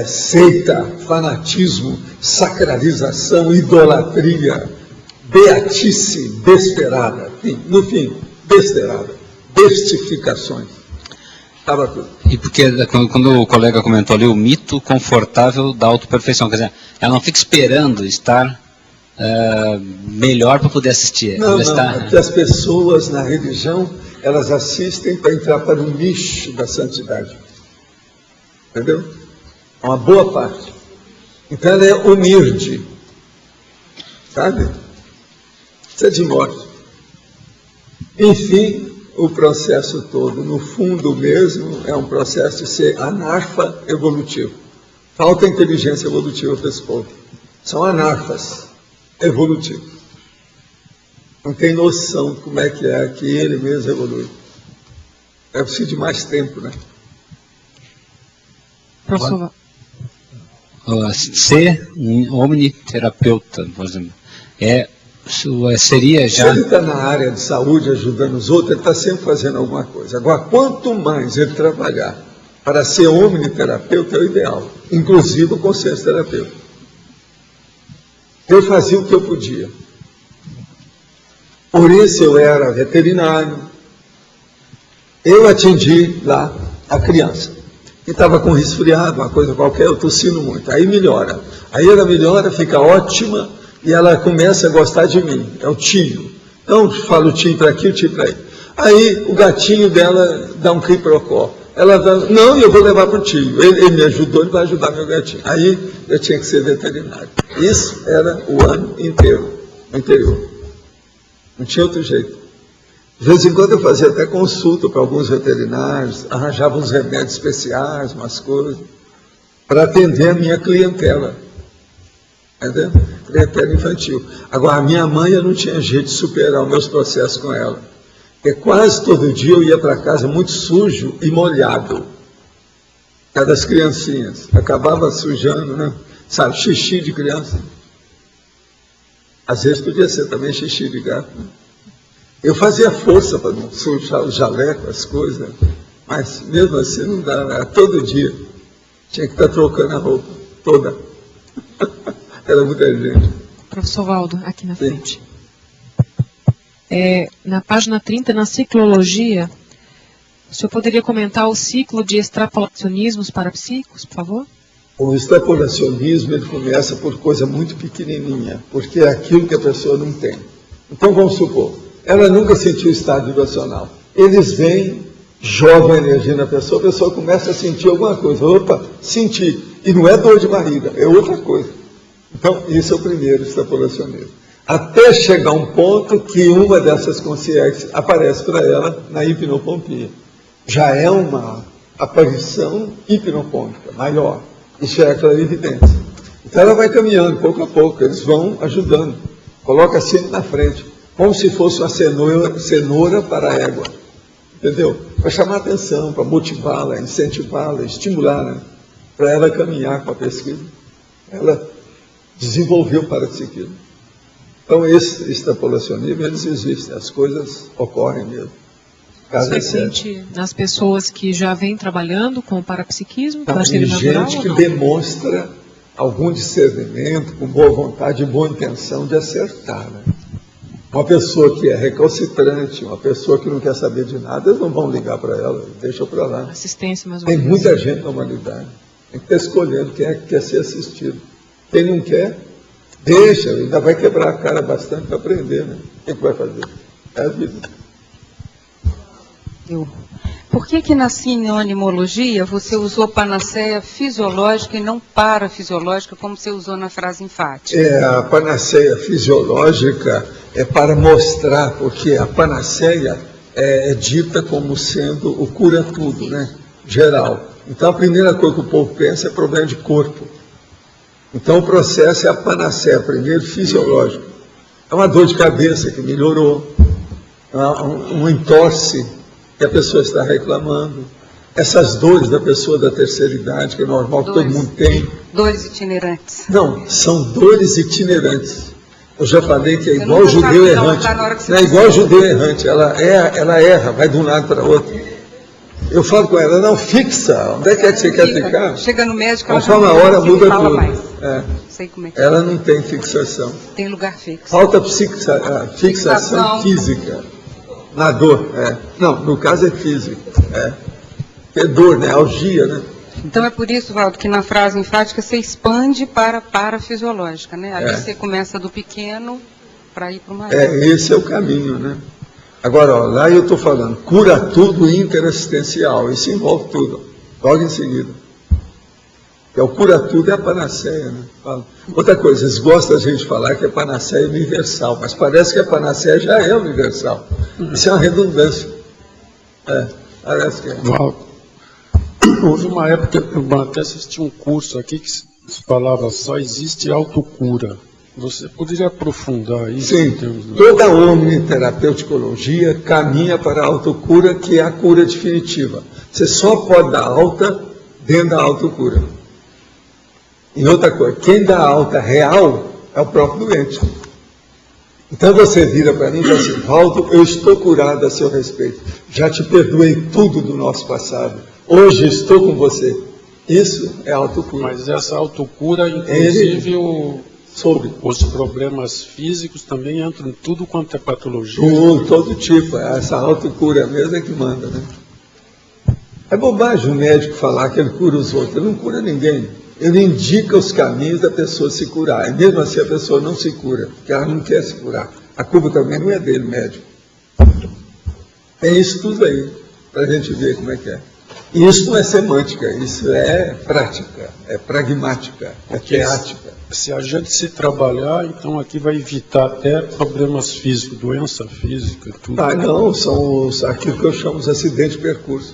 [SPEAKER 2] seita, fanatismo, sacralização, idolatria, beatice, besteirada, no fim, besteirada, bestificações. Estava tudo.
[SPEAKER 1] E porque quando o colega comentou ali, o mito confortável da autoperfeição, quer dizer, ela não fica esperando estar melhor para poder assistir.
[SPEAKER 2] Não,
[SPEAKER 1] está...
[SPEAKER 2] é que as pessoas na religião, elas assistem para entrar para o nicho da santidade. Entendeu? Uma boa parte. Então ela é humilde. Sabe? Isso é de morte. Enfim, o processo todo, no fundo mesmo, é um processo de ser anarfa evolutivo. Falta inteligência evolutiva para esse povo. São anarfas evolutivos. Não tem noção de como é que ele mesmo evolui. É preciso de mais tempo, né?
[SPEAKER 6] Professor,
[SPEAKER 1] ser um omniterapeuta, por exemplo, seria já...
[SPEAKER 2] Se ele está na área de saúde ajudando os outros, ele está sempre fazendo alguma coisa. Agora, quanto mais ele trabalhar para ser omniterapeuta, é o ideal. Inclusive o consciência terapeuta. Eu fazia o que eu podia. Por isso eu era veterinário. Eu atendi lá a criança, que estava com resfriado, uma coisa qualquer, eu tossindo muito. Aí melhora. Aí ela melhora, fica ótima, e ela começa a gostar de mim. É o tio. Então, falo o tio para aqui, o tio para aí. Aí o gatinho dela dá um quiprocó. Ela dá, não, eu vou levar para o tio. Ele me ajudou, ele vai ajudar meu gatinho. Aí eu tinha que ser veterinário. Isso era o ano inteiro, no interior. Não tinha outro jeito. De vez em quando eu fazia até consulta para alguns veterinários, arranjava uns remédios especiais, umas coisas, para atender a minha clientela. Entendeu? Clientela infantil. Agora, a minha mãe, eu não tinha jeito de superar os meus processos com ela. Porque quase todo dia eu ia para casa muito sujo e molhado. Cada das criancinhas. Acabava sujando, né? Sabe, xixi de criança. Às vezes podia ser também xixi de gato. Né? Eu fazia força para não sujar o jaleco, as coisas, mas mesmo assim não dá, era todo dia. Tinha que estar trocando a roupa toda. Era muita gente.
[SPEAKER 8] Professor Valdo, aqui na frente. Na página 30, na ciclologia, o senhor poderia comentar o ciclo de extrapolacionismos parapsíquicos, por favor?
[SPEAKER 2] O extrapolacionismo, ele começa por coisa muito pequenininha, porque é aquilo que a pessoa não tem. Então, vamos supor, ela nunca sentiu estado vibracional. Eles vêm, jogam a energia na pessoa, a pessoa começa a sentir alguma coisa. Opa, senti. E não é dor de barriga, é outra coisa. Então, isso é o primeiro extrapolacionismo. Até chegar um ponto que uma dessas consciências aparece para ela na hipnopompia. Já é uma aparição hipnopômica maior. Isso é a clarividência. Então ela vai caminhando pouco a pouco, eles vão ajudando. Coloca assim na frente, como se fosse uma cenoura para a égua. Entendeu? Para chamar a atenção, para motivá-la, incentivá-la, estimular, né? Para ela caminhar com a pesquisa. Ela desenvolveu o parapsiquismo. Então, esse extrapolacionismo, eles existem, as coisas ocorrem mesmo.
[SPEAKER 8] Você sente nas pessoas que já vêm trabalhando com o parapsiquismo?
[SPEAKER 2] Tem gente que demonstra algum discernimento, com boa vontade, boa intenção de acertar. Né? Uma pessoa que é recalcitrante, uma pessoa que não quer saber de nada, eles não vão ligar para ela, deixa para lá.
[SPEAKER 8] Assistência, mais ou
[SPEAKER 2] menos. Tem muita gente na humanidade. Tem que estar escolhendo quem é que quer ser assistido. Quem não quer, deixa, ainda vai quebrar a cara bastante para aprender. Né? O que vai fazer? É a vida.
[SPEAKER 6] por que na sinonimologia você usou panaceia fisiológica e não parafisiológica, como você usou na frase enfática?
[SPEAKER 2] A panaceia fisiológica é para mostrar, porque a panaceia é dita como sendo o cura-tudo, né? Geral. Então, a primeira coisa que o povo pensa é problema de corpo. Então, o processo é a panaceia, primeiro, fisiológico. É uma dor de cabeça que melhorou, um entorse que a pessoa está reclamando, essas dores da pessoa da terceira idade, que é normal que todo mundo tem.
[SPEAKER 6] Dores itinerantes.
[SPEAKER 2] Não, são dores itinerantes. Eu já falei que é igual o judeu errante. Não é igual o judeu errante, ela erra, vai de um lado para o outro. Eu falo com ela, não, fixa, onde é que você quer ficar?
[SPEAKER 6] Chega no médico,
[SPEAKER 2] ela fala, uma hora muda tudo.
[SPEAKER 6] Sei como é que
[SPEAKER 2] ela não tem fixação.
[SPEAKER 6] Tem lugar fixo.
[SPEAKER 2] Falta fixação física. Na dor, Não, no caso é físico. É dor, né? Algia, né?
[SPEAKER 6] Então é por isso, Valdo, que na frase enfática você expande para a parafisiológica, né? Ali você começa do pequeno para ir para o maior.
[SPEAKER 2] Esse é o caminho, né? Agora, ó, lá eu estou falando, cura tudo interassistencial, isso envolve tudo, logo em seguida. Que é o cura tudo é a panaceia, né? Outra coisa, eles gostam da gente falar que a panaceia é universal, mas parece que a panaceia já é universal. Isso é uma redundância. Parece que é.
[SPEAKER 5] Houve uma época que eu até assisti um curso aqui que se falava só existe autocura. Você poderia aprofundar isso?
[SPEAKER 2] Sim, toda a omniterapeuticologia caminha para a autocura, que é a cura definitiva. Você só pode dar alta dentro da autocura. E outra coisa, quem dá alta real é o próprio doente. Então você vira para mim e fala assim, Valdo, eu estou curado a seu respeito. Já te perdoei tudo do nosso passado. Hoje estou com você. Isso é autocura.
[SPEAKER 5] Mas essa autocura, inclusive, os problemas físicos também entram em tudo quanto é patologia.
[SPEAKER 2] Todo tipo. Essa autocura mesmo é que manda, né? É bobagem o médico falar que ele cura os outros. Ele não cura ninguém. Ele indica os caminhos da pessoa se curar. E mesmo assim a pessoa não se cura, porque ela não quer se curar. A culpa também não é dele, médico. Tem isso tudo aí, para a gente ver como é que é. E isso não é semântica, isso é prática, é pragmática, é teática.
[SPEAKER 5] Se a gente se trabalhar, então aqui vai evitar até problemas físicos, doença física, tudo.
[SPEAKER 2] Não, são aquilo que eu chamo de acidente de percurso.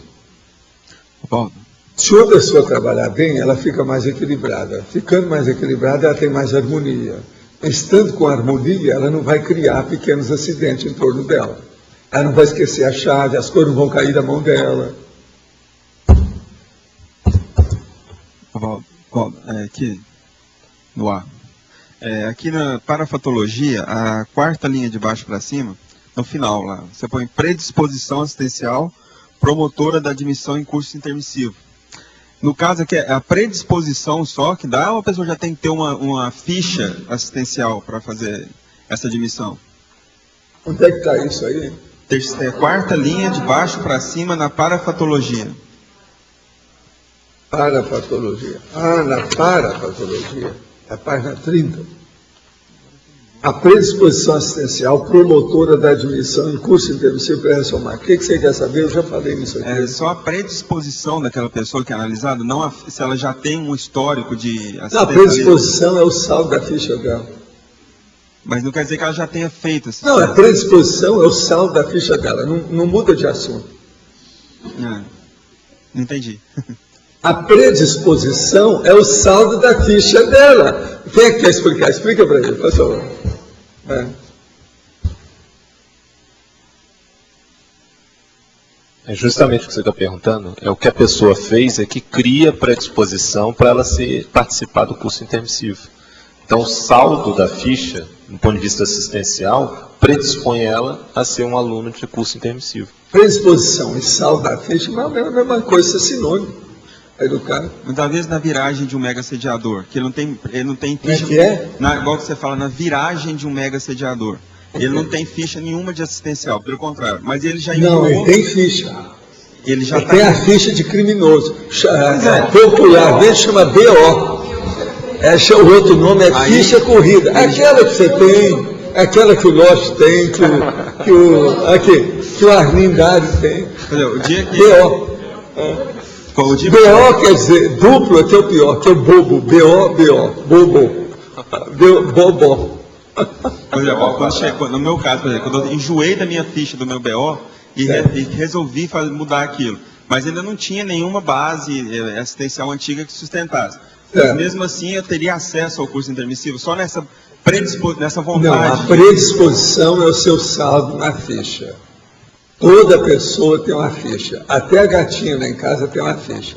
[SPEAKER 9] Bom,
[SPEAKER 2] se uma pessoa trabalhar bem, ela fica mais equilibrada. Ficando mais equilibrada, ela tem mais harmonia. Estando com harmonia, ela não vai criar pequenos acidentes em torno dela. Ela não vai esquecer a chave, as coisas não vão cair da mão dela.
[SPEAKER 9] Aqui no ar. Aqui na parafatologia, a quarta linha de baixo para cima, no final lá, você põe predisposição assistencial promotora da admissão em curso intermissivo. No caso aqui, é a predisposição só que dá, ou a pessoa já tem que ter uma ficha assistencial para fazer essa admissão?
[SPEAKER 2] Onde é que está isso aí?
[SPEAKER 9] Quarta linha de baixo para cima na parafatologia.
[SPEAKER 2] Parapatologia. Na parapatologia, é a página 30. A predisposição assistencial promotora da admissão em curso intermissivo pré-ressomar. O que você quer saber? Eu já falei nisso aqui.
[SPEAKER 9] É só a predisposição daquela pessoa que é analisada, não se ela já tem um histórico de
[SPEAKER 2] assistência. Não, a predisposição é o saldo da ficha dela.
[SPEAKER 9] Mas não quer dizer que ela já tenha feito assim.
[SPEAKER 2] Não, a predisposição é o saldo da ficha dela, não muda de assunto.
[SPEAKER 9] Não entendi.
[SPEAKER 2] A predisposição é o saldo da ficha dela. Quem é que quer explicar? Explica para ele, por favor.
[SPEAKER 3] É justamente o que você está perguntando. É o que a pessoa fez, é que cria predisposição para ela participar do curso intermissivo. Então, o saldo da ficha, do ponto de vista assistencial, predispõe ela a ser um aluno de curso intermissivo.
[SPEAKER 2] Predisposição e saldo da ficha não é a mesma coisa, isso é sinônimo. Educado.
[SPEAKER 9] Muitas vezes na viragem de um mega sediador, que ele não tem ficha.
[SPEAKER 2] Que é?
[SPEAKER 9] Igual que você fala, na viragem de um mega sediador. Ele não tem ficha nenhuma de assistencial, pelo contrário. Mas ele já
[SPEAKER 2] Não, ele tem ficha.
[SPEAKER 9] Ele já
[SPEAKER 2] tem a ficha de criminoso. Popularmente chama BO. O outro nome é ficha corrida. Aquela que você tem. aquela que o Loche tem, que o Arlindari tem.
[SPEAKER 9] O dia que...
[SPEAKER 2] B.O. B.O. quer dizer, duplo é que é o pior, que é o bobo. B.O. Bobo. Bobó.
[SPEAKER 9] Por exemplo, quando chegou, no meu caso, por exemplo, quando eu enjoei da minha ficha do meu BO e resolvi mudar aquilo, mas ainda não tinha nenhuma base assistencial antiga que sustentasse. Mas mesmo assim eu teria acesso ao curso intermissivo só nessa vontade.
[SPEAKER 2] Não, a predisposição é o seu saldo na ficha. Toda pessoa tem uma ficha. Até a gatinha lá em casa tem uma ficha.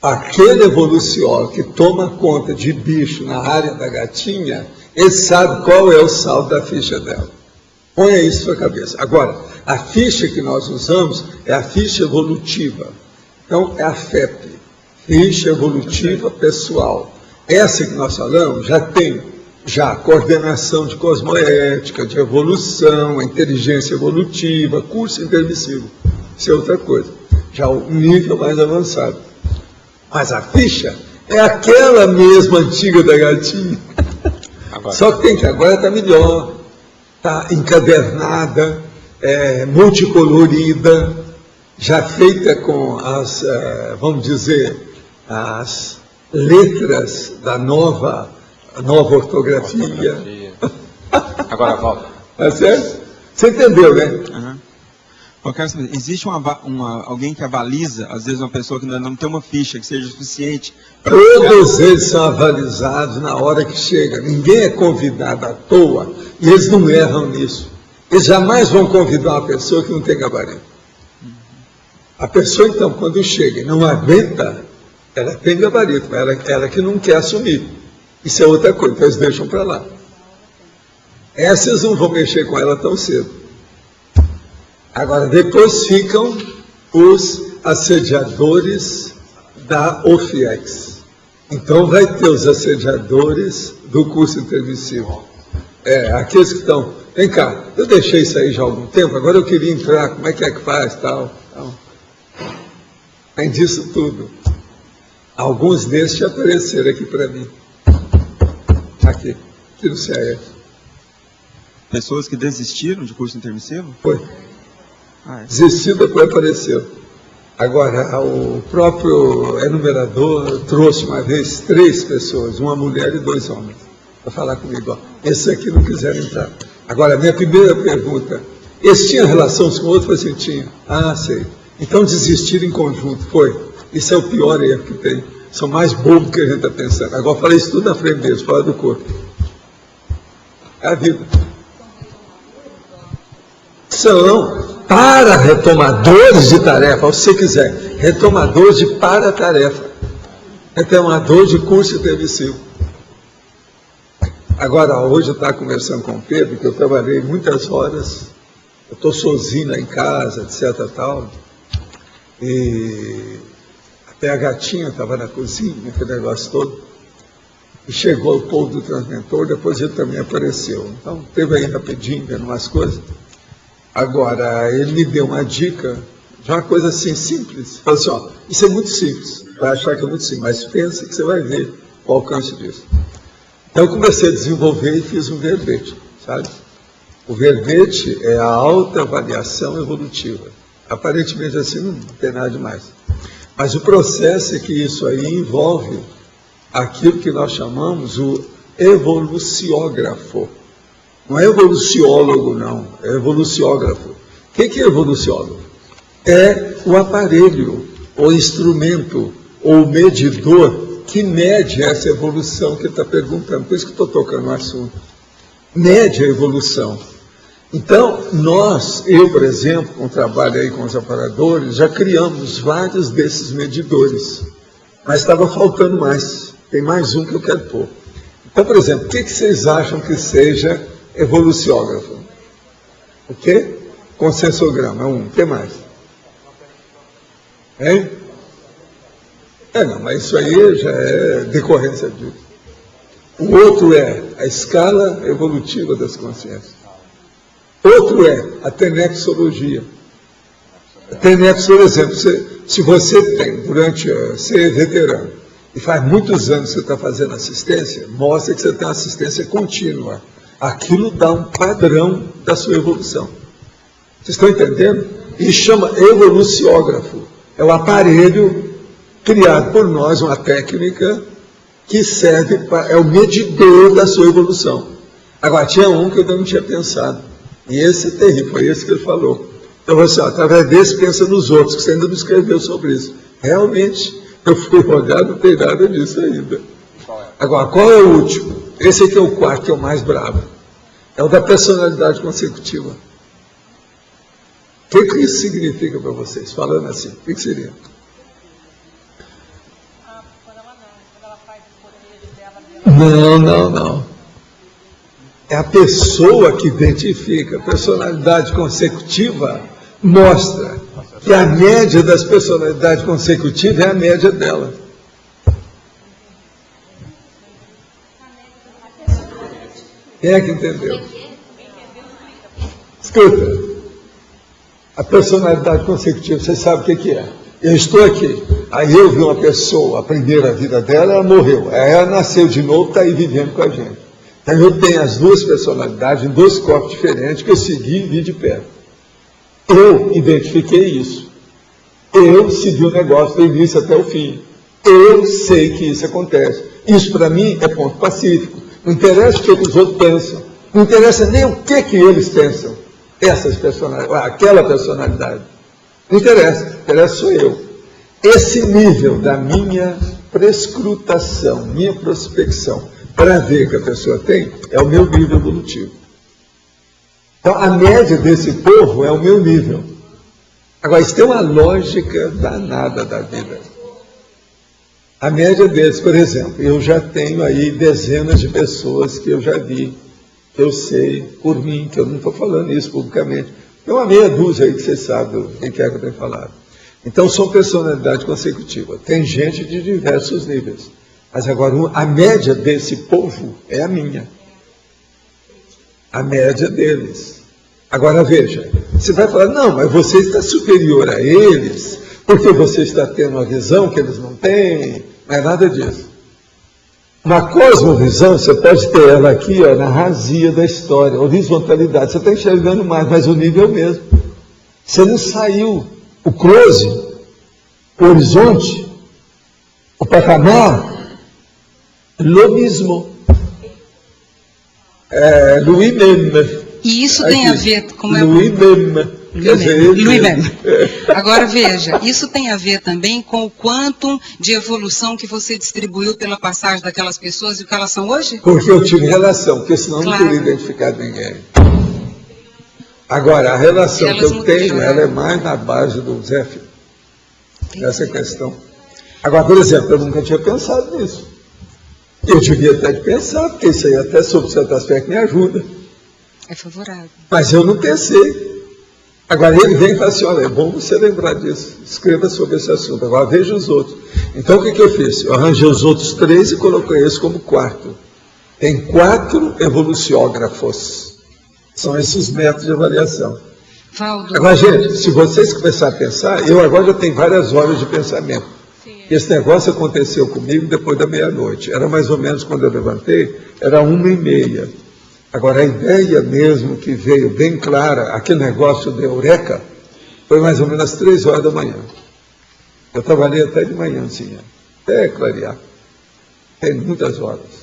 [SPEAKER 2] Aquele evoluciólogo que toma conta de bicho na área da gatinha, ele sabe qual é o saldo da ficha dela. Ponha isso na sua cabeça. Agora, a ficha que nós usamos é a ficha evolutiva. Então, é a FEP, ficha evolutiva pessoal. Essa que nós falamos já tem coordenação de cosmoética, de evolução, inteligência evolutiva, curso intermissivo. Isso é outra coisa. Já um nível mais avançado. Mas a ficha é aquela mesma antiga da gatinha. Só que agora está melhor, está encadernada, multicolorida, já feita com as, vamos dizer, as letras da nova ortografia.
[SPEAKER 3] Agora volta.
[SPEAKER 2] Tá certo? Você entendeu, né?
[SPEAKER 9] Uhum. Eu quero saber, existe alguém que avaliza, às vezes uma pessoa que não tem uma ficha que seja suficiente para...
[SPEAKER 2] Todos eles são avalizados na hora que chega. Ninguém é convidado à toa e eles não erram nisso. Eles jamais vão convidar uma pessoa que não tem gabarito. A pessoa, então, quando chega e não aguenta, ela tem gabarito, mas ela que não quer assumir. Isso é outra coisa, então eles deixam para lá. Essas não vão mexer com ela tão cedo. Agora, depois ficam os assediadores da OFIEX. Então, vai ter os assediadores do curso intermissivo. Aqueles que estão... Vem cá, eu deixei isso aí já há algum tempo, agora eu queria entrar, como é que faz, tal. Tem disso tudo. Alguns desses já apareceram aqui para mim. Aqui no CAF.
[SPEAKER 9] Pessoas que desistiram de curso intermissivo?
[SPEAKER 2] Foi. Desistiu, depois apareceu. Agora, o próprio enumerador trouxe uma vez 3 pessoas, uma mulher e 2 homens, para falar comigo. Esses aqui não quiseram entrar. Agora, a minha primeira pergunta, eles tinham relação com o outro? Eu falei assim, tinha. Sei. Então desistiram em conjunto. Foi. Isso é o pior erro que tem. São mais bobos que a gente está pensando. Agora, falei isso tudo na frente deles, fora do corpo. É a vida. São para retomadores de tarefa, se você quiser, retomadores de para-tarefa, retomador de curso intermissivo. Agora, hoje eu estava conversando com o Pedro, que eu trabalhei muitas horas, eu estou sozinho lá em casa, etc. tal, e até a gatinha estava na cozinha, aquele negócio todo, e chegou o povo do transmentor, depois ele também apareceu. Então, teve aí rapidinho, vendo umas coisas. Agora, ele me deu uma dica de uma coisa assim simples. Falou assim, isso é muito simples, vai achar que é muito simples, mas pensa que você vai ver o alcance disso. Então, eu comecei a desenvolver e fiz um verbete, sabe? O verbete é a autoavaliação evolutiva. Aparentemente assim não tem nada demais. Mas o processo é que isso aí envolve aquilo que nós chamamos o evoluciógrafo. Não é evoluciólogo, não, é evoluciógrafo. O que é evoluciógrafo? É o aparelho, o instrumento, ou medidor que mede essa evolução que ele está perguntando. Por isso que estou tocando no assunto. Mede a evolução. Então, eu, por exemplo, com o trabalho aí com os aparadores, já criamos vários desses medidores. Mas estava faltando mais. Tem mais um que eu quero pôr. Então, por exemplo, o que vocês acham que seja evoluciógrafo? O quê? Consensograma, um. O que mais? Hein? Não, mas isso aí já é decorrência disso. O outro é a escala evolutiva das consciências. Outro é a tenexologia. A tenex, por exemplo, se você tem, você é veterano, e faz muitos anos que você está fazendo assistência, mostra que você tem assistência contínua. aquilo dá um padrão da sua evolução. Vocês estão entendendo? E chama evoluciógrafo. É o aparelho criado por nós, uma técnica que serve para... é o medidor da sua evolução. Agora, tinha um que eu não tinha pensado. E esse é terrível, foi esse que ele falou. Então, você, através desse, pensa nos outros, que você ainda não escreveu sobre isso. Realmente, eu fui olhar, não tem nada disso ainda. Agora, qual é o último? Esse aqui é o quarto, que é o mais bravo. É o da personalidade consecutiva. O que isso significa para vocês? Falando assim, o que seria? Não. É a pessoa que identifica. A personalidade consecutiva mostra que a média das personalidades consecutivas é a média dela. Quem é que entendeu? Escuta. A personalidade consecutiva, você sabe o que é? Eu estou aqui, aí eu vi uma pessoa, a primeira vida dela, ela morreu, aí ela nasceu de novo, está aí vivendo com a gente. Então eu tenho as duas personalidades, em dois corpos diferentes, que eu segui e vi de perto. Eu identifiquei isso. Eu segui o negócio do início até o fim. Eu sei que isso acontece. Isso para mim é ponto pacífico. Não interessa o que os outros pensam. Não interessa nem o que eles pensam. Essas personalidades, aquela personalidade. Não interessa sou eu. Esse nível da minha prescrutação, minha prospecção, para ver que a pessoa tem, é o meu nível evolutivo. Então, a média desse povo é o meu nível. Agora, isso tem uma lógica danada da vida. A média deles, por exemplo, eu já tenho aí dezenas de pessoas que eu já vi, que eu sei por mim, que eu não estou falando isso publicamente. Tem uma meia dúzia aí que você sabe o que é que eu tenho falado. Então, são personalidade consecutiva. Tem gente de diversos níveis. Mas agora, a média desse povo é a minha. A média deles. Agora, veja, você vai falar, não, mas você está superior a eles, porque você está tendo uma visão que eles não têm. Não é nada disso. Uma cosmovisão, você pode ter ela aqui, ó, na razia da história, horizontalidade. Você está enxergando mais, mas o nível é o mesmo. Você não saiu. O close, o horizonte, o patamar, lo mesmo. Louis même.
[SPEAKER 6] E isso tem a ver com...
[SPEAKER 2] Louis même.
[SPEAKER 6] Louis même. Agora veja, isso tem a ver também com o quantum de evolução que você distribuiu pela passagem daquelas pessoas e o que elas são hoje?
[SPEAKER 2] Porque eu tive relação, porque senão
[SPEAKER 6] claro.
[SPEAKER 2] Não teria identificado ninguém. Agora, a relação que eu tenho, ela é mais na base do Zé Filho. Essa é a questão. Agora, por exemplo, eu nunca tinha pensado nisso. Eu devia até de pensar, porque isso aí até sob certo aspecto me ajuda.
[SPEAKER 6] É favorável.
[SPEAKER 2] Mas eu não pensei. Agora ele vem e fala assim, olha, é bom você lembrar disso, escreva sobre esse assunto, agora veja os outros. Então o que eu fiz? Eu arranjei os outros 3 e coloquei esse como quarto. Tem 4 evoluciógrafos. São esses métodos de avaliação.
[SPEAKER 6] Valdo.
[SPEAKER 2] Agora, gente, se vocês começarem a pensar, eu agora já tenho várias horas de pensamento. Sim. Esse negócio aconteceu comigo depois da meia-noite. Era mais ou menos quando eu levantei, era 1h30. Agora, a ideia mesmo que veio bem clara, aquele negócio de eureka, foi mais ou menos às 3 horas da manhã. Eu trabalhei até de manhãzinha, até clarear. Tem muitas horas.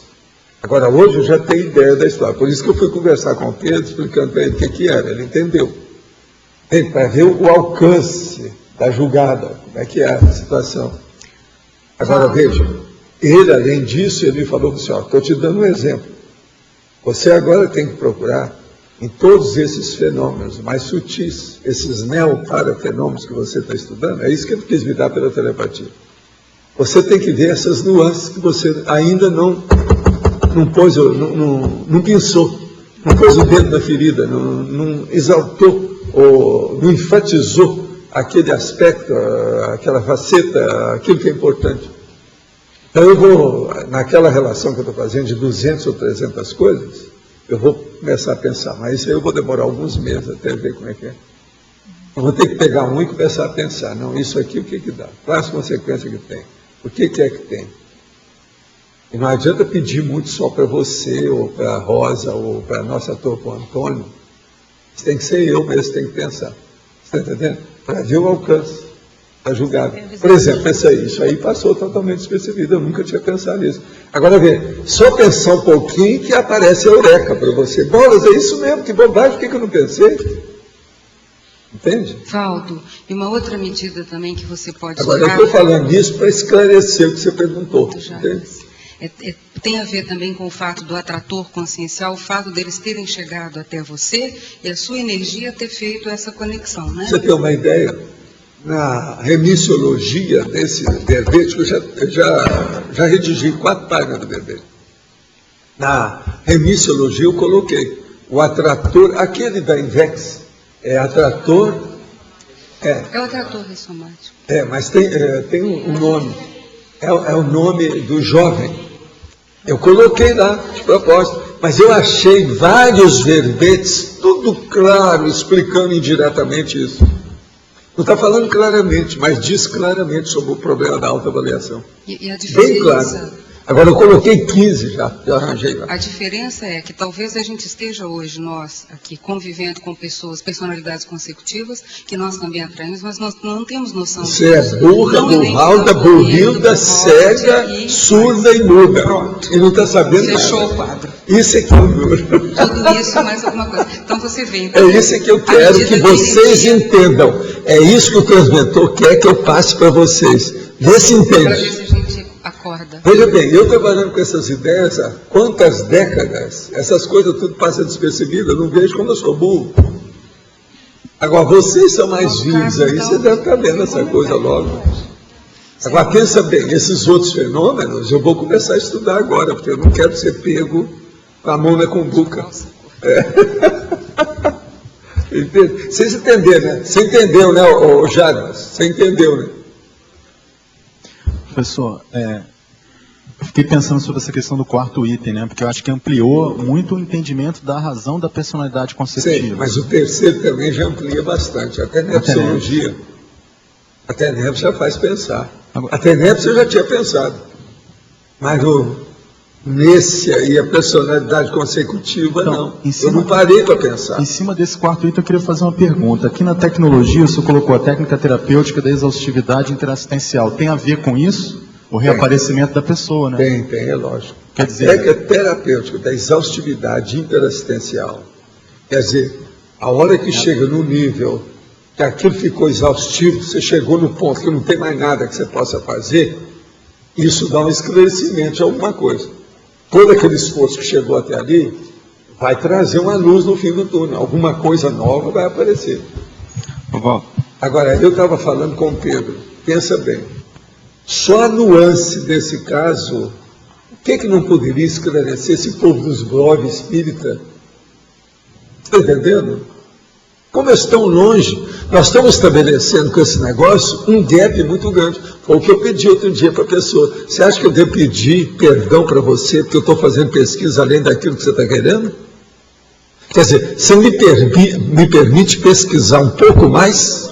[SPEAKER 2] Agora, hoje eu já tenho ideia da história. Por isso que eu fui conversar com o Pedro, explicando para ele o que era. Ele entendeu. Para ver o alcance da julgada, como é que é a situação. Agora, veja, ele, além disso, ele falou assim, ó, estou te dando um exemplo. Você agora tem que procurar em todos esses fenômenos mais sutis, esses neo-parafenômenos que você está estudando, é isso que ele quis me dar pela telepatia. Você tem que ver essas nuances que você ainda não pôs, não pensou, não pôs o dedo na ferida, não exaltou, ou não enfatizou aquele aspecto, aquela faceta, aquilo que é importante. Então eu vou, naquela relação que eu estou fazendo de 200 ou 300 coisas, eu vou começar a pensar, mas isso aí eu vou demorar alguns meses até ver como é que é. Eu vou ter que pegar um e começar a pensar, não, isso aqui o que dá? Quais as consequências que tem? O que é que tem? E não adianta pedir muito só para você, ou para a Rosa, ou para nosso ator, para o Antônio. Isso tem que ser eu mesmo, tem que pensar. Você está entendendo? Para ver o alcance, para julgar. Por exemplo, isso aí passou totalmente despercebido, eu nunca tinha pensado nisso. Agora vê, só pensar um pouquinho que aparece a eureka para você. Bolas, é isso mesmo, que bobagem, por que eu não pensei? Entende?
[SPEAKER 6] Valdo, e uma outra medida também que você pode
[SPEAKER 2] Agora, eu estou falando isso para esclarecer o que você perguntou. Entende?
[SPEAKER 6] Tem a ver também com o fato do atrator consciencial, o fato deles terem chegado até você e a sua energia ter feito essa conexão, né?
[SPEAKER 2] Você tem uma ideia? Na remissiologia desse verbete, eu já redigi 4 páginas do verbete. Na remissiologia eu coloquei o atrator, aquele da Invex, é atrator...
[SPEAKER 6] É o atrator ressomático.
[SPEAKER 2] Mas tem um nome, é o nome do jovem. Eu coloquei lá, de propósito, mas eu achei vários verbetes, tudo claro, explicando indiretamente isso. Não está falando claramente, mas diz claramente sobre o problema da autoavaliação.
[SPEAKER 6] E a diferença...
[SPEAKER 2] Bem claro. Agora eu coloquei 15 já arranjei lá.
[SPEAKER 6] A diferença é que talvez a gente esteja hoje, nós, aqui, convivendo com pessoas, personalidades consecutivas, que nós também atraímos, mas nós não temos noção disso.
[SPEAKER 2] Você é burra, burralda, burrilda, cega, surda e muda. Pronto. E não está sabendo nada.
[SPEAKER 6] Fechou o quadro.
[SPEAKER 2] Isso é que
[SPEAKER 6] Tudo isso, mais alguma coisa. Então você vê. Então,
[SPEAKER 2] é isso que eu quero que vocês entendam. É isso que o transmentor quer que eu passe para vocês. Vê se entende.
[SPEAKER 6] Para ver se a gente acorda.
[SPEAKER 2] Veja bem, eu trabalhando com essas ideias há quantas décadas, essas coisas tudo passam despercebidas, eu não vejo como eu sou burro. Agora, vocês são mais vivos aí, você deve estar vendo essa coisa logo. Agora, pensa bem, esses outros fenômenos, eu vou começar a estudar agora, porque eu não quero ser pego com a mão na cumbuca. Vocês entenderam, né? Você entendeu, né, Jadmas? Você entendeu, né?
[SPEAKER 10] Professor, eu fiquei pensando sobre essa questão do 4º item, né? Porque eu acho que ampliou muito o entendimento da razão da personalidade consecutiva.
[SPEAKER 2] Sim, mas o 3º também já amplia bastante. Até na psicologia. Até Neves já faz pensar. Até Neves eu já tinha pensado. Mas nesse aí, a personalidade consecutiva, então, não. Eu não parei para pensar.
[SPEAKER 10] Em cima desse 4º item, eu queria fazer uma pergunta. Aqui na tecnologia, o senhor colocou a técnica terapêutica da exaustividade interassistencial. Tem a ver com isso? O reaparecimento da pessoa, né?
[SPEAKER 2] Tem, é lógico.
[SPEAKER 10] Quer dizer,
[SPEAKER 2] a técnica terapêutica da exaustividade interassistencial. Quer dizer, a hora que chega no nível que aquilo ficou exaustivo, você chegou no ponto que não tem mais nada que você possa fazer, isso dá um esclarecimento de alguma coisa. Todo aquele esforço que chegou até ali vai trazer uma luz no fim do túnel. Alguma coisa nova vai aparecer. Agora, eu estava falando com o Pedro. Pensa bem. Só a nuance desse caso, o que não poderia esclarecer esse povo dos blogs espírita? Está entendendo? Como eles estão longe, nós estamos estabelecendo com esse negócio um gap muito grande. Foi o que eu pedi outro dia para a pessoa. Você acha que eu devo pedir perdão para você porque eu estou fazendo pesquisa além daquilo que você está querendo? Quer dizer, você me permite pesquisar um pouco mais?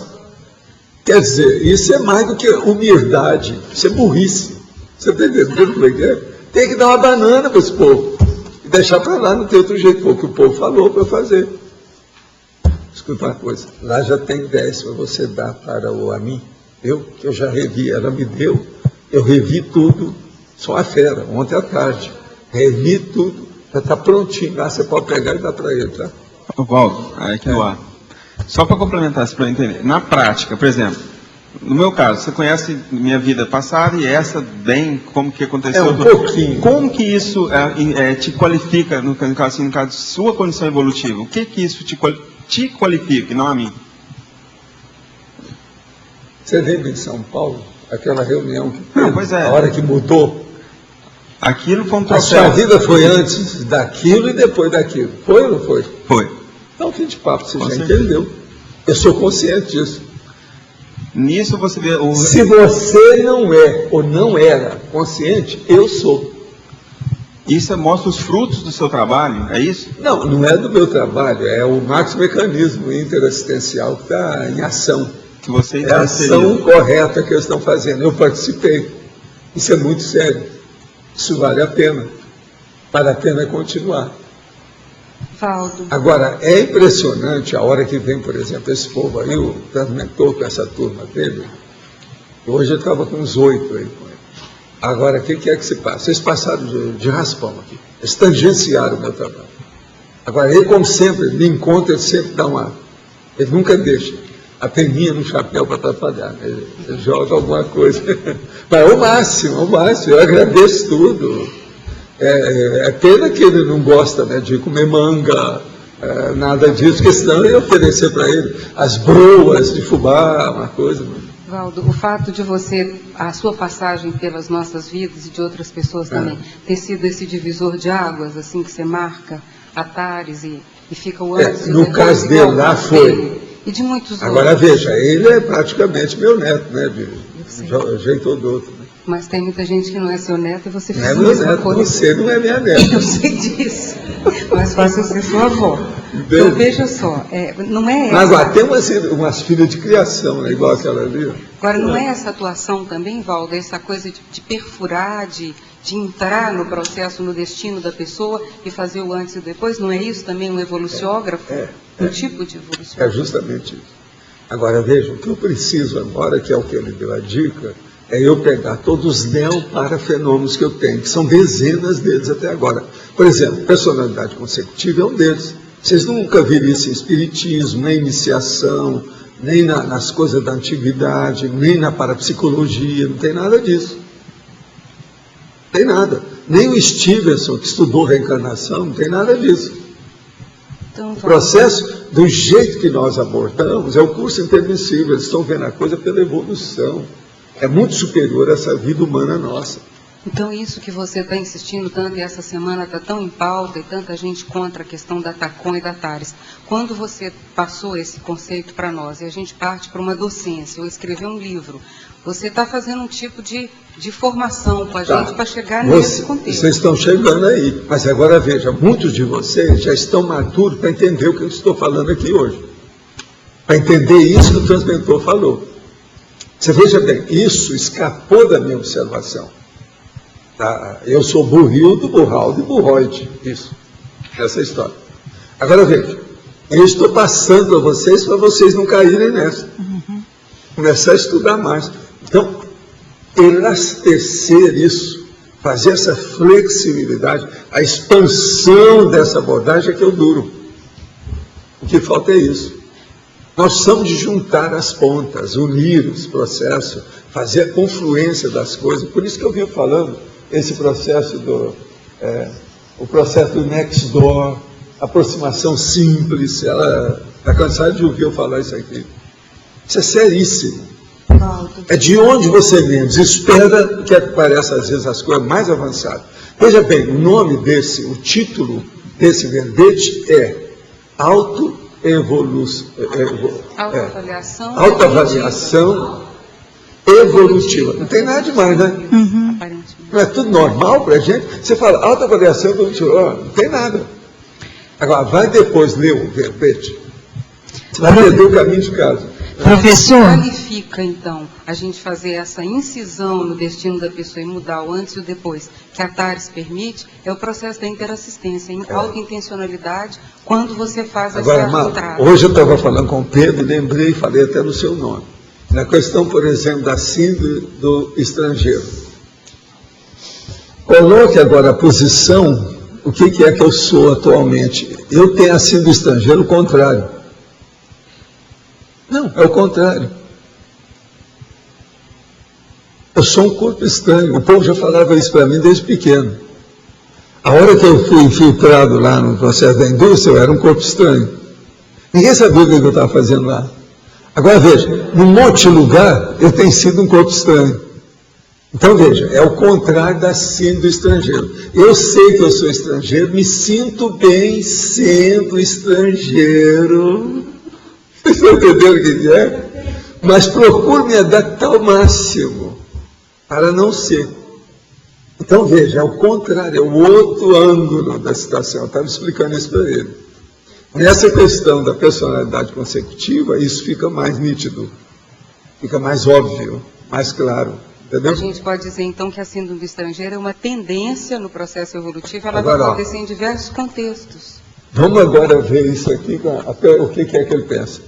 [SPEAKER 2] Quer dizer, isso é mais do que humildade, isso é burrice. Você está entendendo como é que é? Tem que dar uma banana para esse povo e deixar para lá, não tem outro jeito, foi o que o povo falou para eu fazer. Escuta uma coisa, lá já tem 10 para você dar para a mim, que eu já revi, ela me deu, eu revi tudo, sou uma fera, ontem à tarde, revi tudo, já está prontinho, lá você pode pegar e dar para ele, tá?
[SPEAKER 9] Valdo, aqui no ar. Só para complementar isso, para entender, na prática, por exemplo, no meu caso, você conhece minha vida passada e essa bem, como que aconteceu?
[SPEAKER 2] Um pouquinho.
[SPEAKER 9] Como que isso te qualifica, no caso, sua condição evolutiva? O que isso te qualifica, não a mim?
[SPEAKER 2] Você lembra em São Paulo, aquela reunião que teve,
[SPEAKER 9] pois é.
[SPEAKER 2] A hora que mudou?
[SPEAKER 9] Aquilo foi um processo.
[SPEAKER 2] A sua vida foi antes daquilo e depois daquilo. Foi ou não foi?
[SPEAKER 9] Foi.
[SPEAKER 2] Então, fim de papo, você já entendeu. Eu sou consciente disso.
[SPEAKER 9] Nisso você vê...
[SPEAKER 2] Se você não é ou não era consciente, eu sou.
[SPEAKER 9] Isso mostra os frutos do seu trabalho, é isso?
[SPEAKER 2] Não, não é do meu trabalho, é o maxi-mecanismo interassistencial que está em ação.
[SPEAKER 9] Que você
[SPEAKER 2] é a ação correta que eles estão fazendo. Eu participei. Isso é muito sério. Isso vale a pena. Vale a pena continuar.
[SPEAKER 6] Valdo.
[SPEAKER 2] Agora, é impressionante a hora que vem, por exemplo, esse povo aí, o transmentor com essa turma dele. Hoje eu estava com uns 8 aí com ele. Agora, o que é que se passa? Eles passaram de raspão aqui. Eles tangenciaram o meu trabalho. Agora, ele, como sempre, me encontra, ele sempre dá uma... Ele nunca deixa a peninha no chapéu para atrapalhar. Ele joga alguma coisa. Mas é o máximo. Eu agradeço tudo. É pena que ele não gosta, né, de comer manga, nada disso, porque senão eu ia oferecer para ele as broas de fubá, uma coisa.
[SPEAKER 6] Valdo, o fato de você, a sua passagem pelas nossas vidas e de outras pessoas também, ter sido esse divisor de águas, assim, que você marca Atares e fica o antes.
[SPEAKER 2] No caso dele lá foi.
[SPEAKER 6] E de muitos
[SPEAKER 2] Agora
[SPEAKER 6] outros.
[SPEAKER 2] veja, ele é praticamente meu neto, né, de jeito ou do outro. Né?
[SPEAKER 6] Mas tem muita gente que não é seu neto e você fez
[SPEAKER 2] não é
[SPEAKER 6] a
[SPEAKER 2] meu
[SPEAKER 6] mesma
[SPEAKER 2] neto,
[SPEAKER 6] coisa.
[SPEAKER 2] você não é minha neta.
[SPEAKER 6] Eu sei disso. Mas fácil ser sua avó. Então veja só, não é essa.
[SPEAKER 2] Mas agora tem umas filhas de criação, né, igual aquela ali.
[SPEAKER 6] Agora, não é essa atuação também, Valdo, essa coisa de perfurar, de entrar no processo, no destino da pessoa e fazer o antes e o depois? Não é isso também um evoluciógrafo? Um tipo de evoluciógrafo?
[SPEAKER 2] É justamente isso. Agora, veja, o que eu preciso agora, que é o que ele deu a dica, é eu pegar todos os neoparafenômenos que eu tenho, que são dezenas deles até agora. Por exemplo, personalidade consecutiva é um deles. Vocês nunca viram isso em espiritismo, nem iniciação, nem nas coisas da antiguidade, nem na parapsicologia, não tem nada disso. Não tem nada. Nem o Stevenson, que estudou reencarnação, não tem nada disso. Então, o processo, do jeito que nós abordamos, é o curso intermissível. Eles estão vendo a coisa pela evolução. É muito superior a essa vida humana nossa.
[SPEAKER 6] Então, isso que você está insistindo tanto, e essa semana está tão em pauta, e tanta gente contra a questão da TACOM e da TARES, quando você passou esse conceito para nós, e a gente parte para uma docência, ou escrever um livro, você está fazendo um tipo de formação com a gente para chegar nesse contexto.
[SPEAKER 2] Vocês estão chegando aí, mas agora veja, muitos de vocês já estão maduros para entender o que eu estou falando aqui hoje. Para entender isso que o transmentor falou. Você veja bem, isso escapou da minha observação. Tá? Eu sou Burrildo, Burraldo e Burroide. Isso. Essa é a história. Agora veja, eu estou passando para vocês não caírem nessa. Começar a estudar mais. Então, elastecer isso, fazer essa flexibilidade, a expansão dessa abordagem é que eu duro. O que falta é isso. Nós precisamos de juntar as pontas, unir os processos, fazer a confluência das coisas. Por isso que eu vinha falando esse processo o processo do next door, aproximação simples. Ela está cansada de ouvir eu falar isso aqui. Isso é seríssimo. É de onde você menos espera que apareça às vezes as coisas mais avançadas. Veja bem, o nome o título desse verbete é autoavaliação evolutiva. Não tem nada demais, né? Não é tudo normal para a gente? Você fala autoavaliação evolutiva, não tem nada. Agora, vai depois ler o verbete. Você vai perder o caminho de casa.
[SPEAKER 6] Professor? Qualifica, então, a gente fazer essa incisão no destino da pessoa e mudar o antes e o depois, que a TARES permite, é o processo da interassistência, em autointencionalidade, quando você faz essa entrada.
[SPEAKER 2] Hoje eu estava falando com o Pedro, lembrei e falei até no seu nome. Na questão, por exemplo, da síndrome do estrangeiro. Coloque agora a posição, o que é que eu sou atualmente. Eu tenho a síndrome do estrangeiro, o contrário. Não, é o contrário. Eu sou um corpo estranho. O povo já falava isso para mim desde pequeno. A hora que eu fui infiltrado lá no processo da indústria, eu era um corpo estranho. Ninguém sabia o que eu estava fazendo lá. Agora veja, num monte de lugar, eu tenho sido um corpo estranho. Então veja, é o contrário da síndrome do estrangeiro. Eu sei que eu sou estrangeiro, me sinto bem sendo estrangeiro. Vocês estão entendendo o que é? Mas procuro me adaptar ao máximo para não ser. Então veja, é o contrário, é o outro ângulo da situação. Eu estava explicando isso para ele. Nessa questão da personalidade consecutiva, isso fica mais nítido, fica mais óbvio, mais claro. Entendeu?
[SPEAKER 6] A gente pode dizer, então, que a síndrome do estrangeiro é uma tendência no processo evolutivo, ela
[SPEAKER 2] Agora,
[SPEAKER 6] vai acontecer em diversos contextos.
[SPEAKER 2] Vamos agora ver isso aqui, o que é que ele pensa.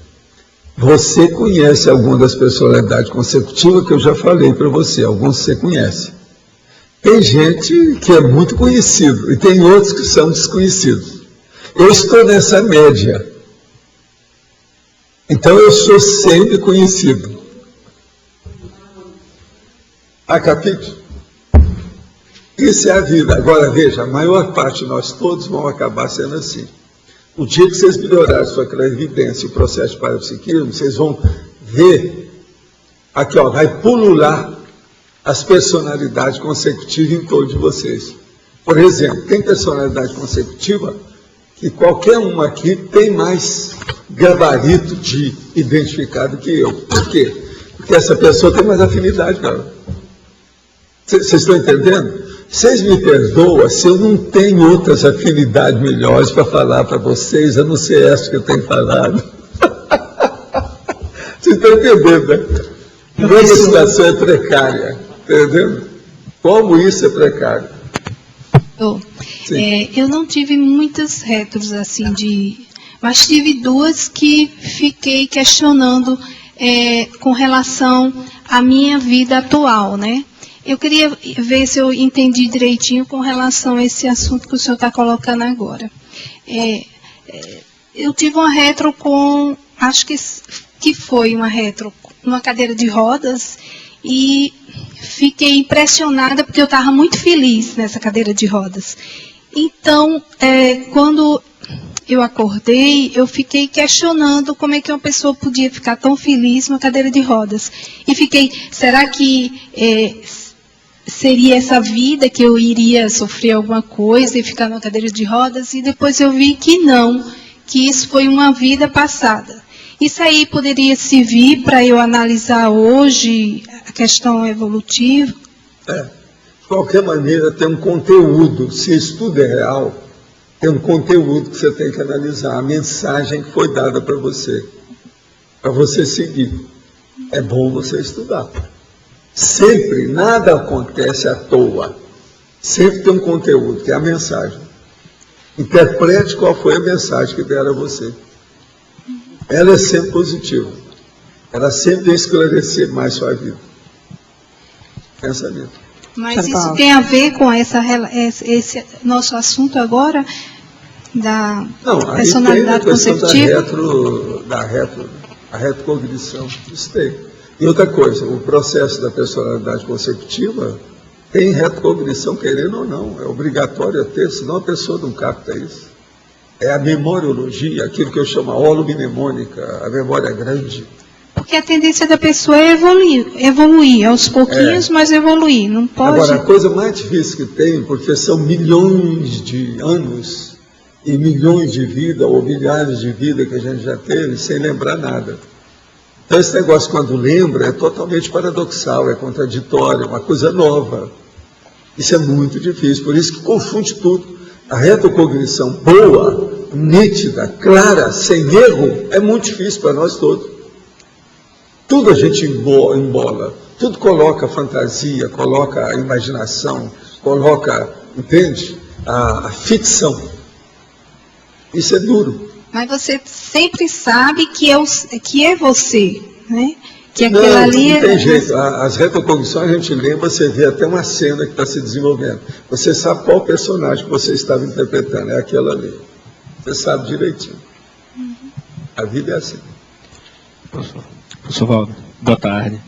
[SPEAKER 2] Você conhece alguma das personalidades consecutivas que eu já falei para você, alguns você conhece. Tem gente que é muito conhecido e tem outros que são desconhecidos. Eu estou nessa média. Então eu sou sempre conhecido. Há capítulo? Isso é a vida. Agora veja, a maior parte de nós todos vão acabar sendo assim. O dia que vocês melhorarem sua clarividência e o processo de parapsiquismo, vocês vão ver, aqui ó, vai pulular as personalidades consecutivas em torno de vocês. Por exemplo, tem personalidade consecutiva que qualquer um aqui tem mais gabarito de identificar do que eu. Por quê? Porque essa pessoa tem mais afinidade, cara. Vocês estão entendendo? Vocês me perdoam se eu não tenho outras afinidades melhores para falar para vocês, a não ser essa que eu tenho falado. Vocês estão entendendo, né? Como a situação é precária, entendendo? Como isso é precário?
[SPEAKER 11] Eu não tive muitas retros assim mas tive duas que fiquei questionando com relação à minha vida atual, né? Eu queria ver se eu entendi direitinho com relação a esse assunto que o senhor está colocando agora. Eu tive uma retro acho que foi uma retro, numa cadeira de rodas, e fiquei impressionada porque eu estava muito feliz nessa cadeira de rodas. Então, quando eu acordei, eu fiquei questionando como é que uma pessoa podia ficar tão feliz numa cadeira de rodas. E fiquei, será que seria essa vida que eu iria sofrer alguma coisa e ficar numa cadeira de rodas? E depois eu vi que não, que isso foi uma vida passada. Isso aí poderia servir para eu analisar hoje a questão evolutiva?
[SPEAKER 2] De qualquer maneira, tem um conteúdo, se isso tudo é real, tem um conteúdo que você tem que analisar, a mensagem que foi dada para você seguir. É bom você estudar. Sempre, nada acontece à toa. Sempre tem um conteúdo, que é a mensagem. Interprete qual foi a mensagem que deram a você. Ela é sempre positiva. Ela sempre vai esclarecer mais sua vida. Pensamento.
[SPEAKER 11] Mas isso tem a ver com esse nosso assunto agora, da personalidade consecutiva?
[SPEAKER 2] A retrocognição. Isso tem. E outra coisa, o processo da personalidade consecutiva tem retrocognição, querendo ou não. É obrigatório ter, senão a pessoa não capta isso. É a memoriologia, aquilo que eu chamo a holomnemônica, a memória grande.
[SPEAKER 11] Porque a tendência da pessoa é evoluir aos pouquinhos, mas evoluir, não pode...
[SPEAKER 2] Agora, a coisa mais difícil que tem, porque são milhões de anos e milhões de vidas, ou milhares de vidas que a gente já teve, sem lembrar nada. Então, esse negócio, quando lembra, é totalmente paradoxal, é contraditório, é uma coisa nova. Isso é muito difícil, por isso que confunde tudo. A retrocognição boa, nítida, clara, sem erro, é muito difícil para nós todos. Tudo a gente embola, tudo coloca fantasia, coloca a imaginação, coloca, entende? A ficção. Isso é duro.
[SPEAKER 11] Mas você sempre sabe que é você, né? Que
[SPEAKER 2] não,
[SPEAKER 11] aquilo ali
[SPEAKER 2] não tem jeito. As retrocognições a gente lembra, você vê até uma cena que está se desenvolvendo. Você sabe qual personagem que você estava interpretando, é aquela ali. Você sabe direitinho. A vida é assim.
[SPEAKER 12] Professor Valdo, boa tarde.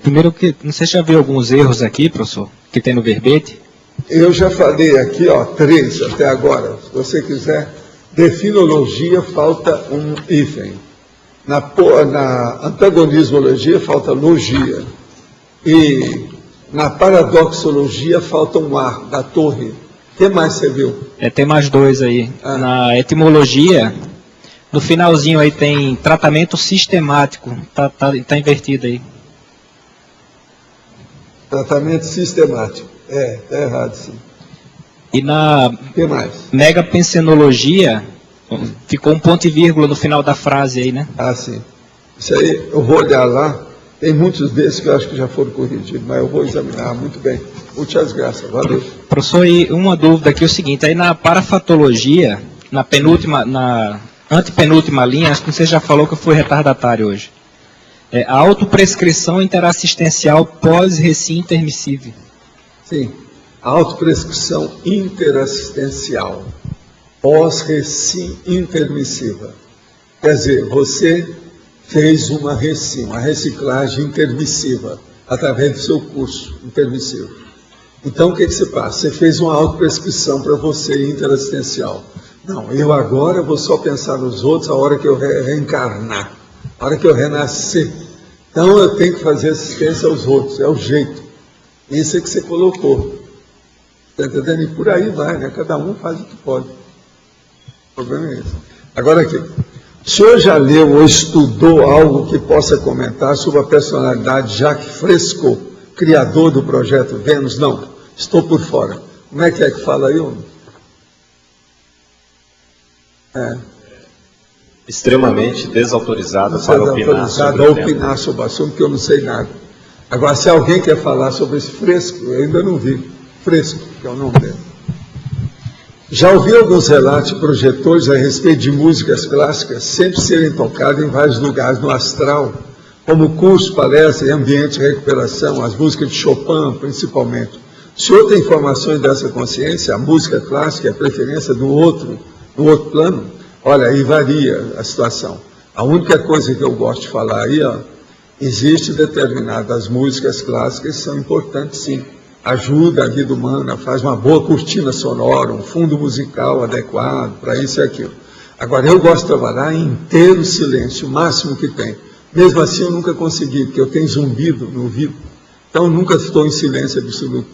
[SPEAKER 12] Primeiro, não sei se já viu alguns erros aqui, professor, que tem no verbete.
[SPEAKER 2] Eu já falei aqui, 3 até agora. Se você quiser, definologia falta um hífen. Na antagonismologia falta logia. E na paradoxologia falta um ar da torre. O que mais você viu?
[SPEAKER 12] Tem mais 2 aí. Na etimologia, no finalzinho aí tem tratamento sistemático. Tá invertido aí.
[SPEAKER 2] Tratamento sistemático. Tá errado, sim.
[SPEAKER 12] E na
[SPEAKER 2] que mais?
[SPEAKER 12] Megapensenologia, ficou um ponto e vírgula no final da frase aí, né?
[SPEAKER 2] Sim. Isso aí, eu vou olhar lá, Tem muitos desses que eu acho que já foram corrigidos, mas eu vou examinar muito bem. Muitas graças, valeu.
[SPEAKER 12] Professor, e uma dúvida aqui é o seguinte, aí na parafatologia, na antepenúltima linha, acho que você já falou que eu fui retardatário hoje. A autoprescrição interassistencial pós-recim intermissivo.
[SPEAKER 2] Sim, a autoprescrição interassistencial pós-recim intermissiva. Quer dizer, você fez uma reciclagem intermissiva, através do seu curso intermissivo. Então, o que você faz? Você fez uma autoprescrição para você interassistencial. Não, eu agora vou só pensar nos outros a hora que eu reencarnar, a hora que eu renascer. Então, eu tenho que fazer assistência aos outros, é o jeito. Isso é que você colocou. Está entendendo? E por aí vai, né? Cada um faz o que pode. O problema é esse. Agora aqui. O senhor já leu ou estudou algo que possa comentar sobre a personalidade de Jacques Fresco, criador do projeto Vênus? Não, estou por fora. Como é que fala aí, homem?
[SPEAKER 3] Extremamente desautorizada para
[SPEAKER 2] opinar sobre o assunto, que eu não sei nada. Agora, se alguém quer falar sobre esse Fresco, eu ainda não vi. Fresco, que é o nome dele. Já ouvi alguns relatos de projetores a respeito de músicas clássicas sempre serem tocadas em vários lugares no astral, como curso, palestra e ambiente de recuperação, as músicas de Chopin, principalmente. O senhor tem informações dessa consciência? A música clássica é a preferência do outro plano? Olha, aí varia a situação. A única coisa que eu gosto de falar aí, existe determinadas músicas clássicas que são importantes, sim. Ajuda a vida humana, faz uma boa cortina sonora, um fundo musical adequado para isso e aquilo. Agora, eu gosto de trabalhar em inteiro silêncio, o máximo que tem. Mesmo assim, eu nunca consegui, porque eu tenho zumbido no ouvido. Então, eu nunca estou em silêncio absoluto.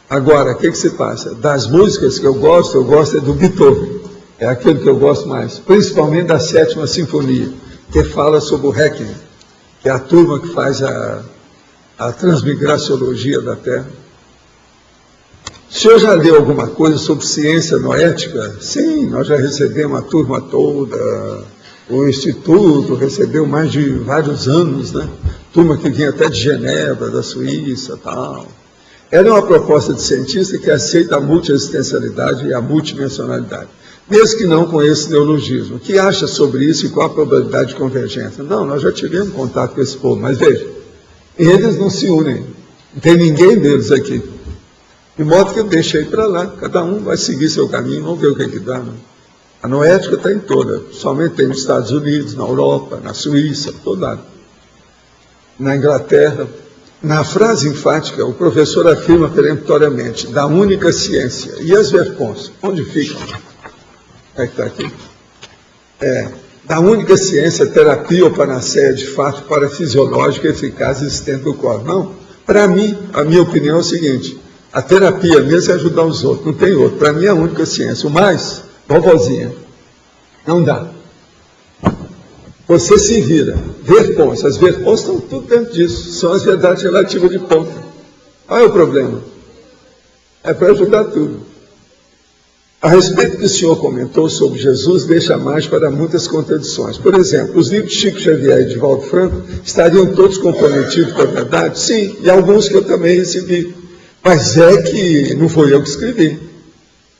[SPEAKER 2] Agora, o que se passa? Das músicas que eu gosto é do Beethoven. É aquele que eu gosto mais. Principalmente da 7ª Sinfonia, que fala sobre o Requiem, que é a turma que faz a transmigraciologia da Terra. O senhor já leu alguma coisa sobre ciência noética? Sim, nós já recebemos a turma toda, o Instituto recebeu mais de vários anos, né? Turma que vinha até de Genebra, da Suíça, tal. Era uma proposta de cientista que aceita a multiexistencialidade e a multidimensionalidade, mesmo que não com esse neologismo. O que acha sobre isso e qual a probabilidade de convergência? Não, nós já tivemos contato com esse povo, mas veja, eles não se unem, não tem ninguém deles aqui. De modo que eu deixei para lá, cada um vai seguir seu caminho, vamos ver o que dá. Né? A noética está em toda, somente tem nos Estados Unidos, na Europa, na Suíça, todo lado. Na Inglaterra. Na frase enfática, o professor afirma peremptoriamente, da única ciência. E as verpons, onde ficam? É que está aqui. Da única ciência, terapia ou panaceia de fato parafisiológica eficaz existente no corpo. Não, para mim, a minha opinião é o seguinte, a terapia mesmo é ajudar os outros, não tem outro. Para mim é a única ciência. O mais, vovozinha, não dá. Você se vira. Verpons, as verpons estão tudo dentro disso, são as verdades relativas de ponta. Qual é o problema? É para ajudar tudo. A respeito do que o senhor comentou sobre Jesus, deixa mais para muitas contradições. Por exemplo, os livros de Chico Xavier e de Divaldo Franco estariam todos comprometidos com a verdade? Sim, e alguns que eu também recebi. Mas é que não foi eu que escrevi.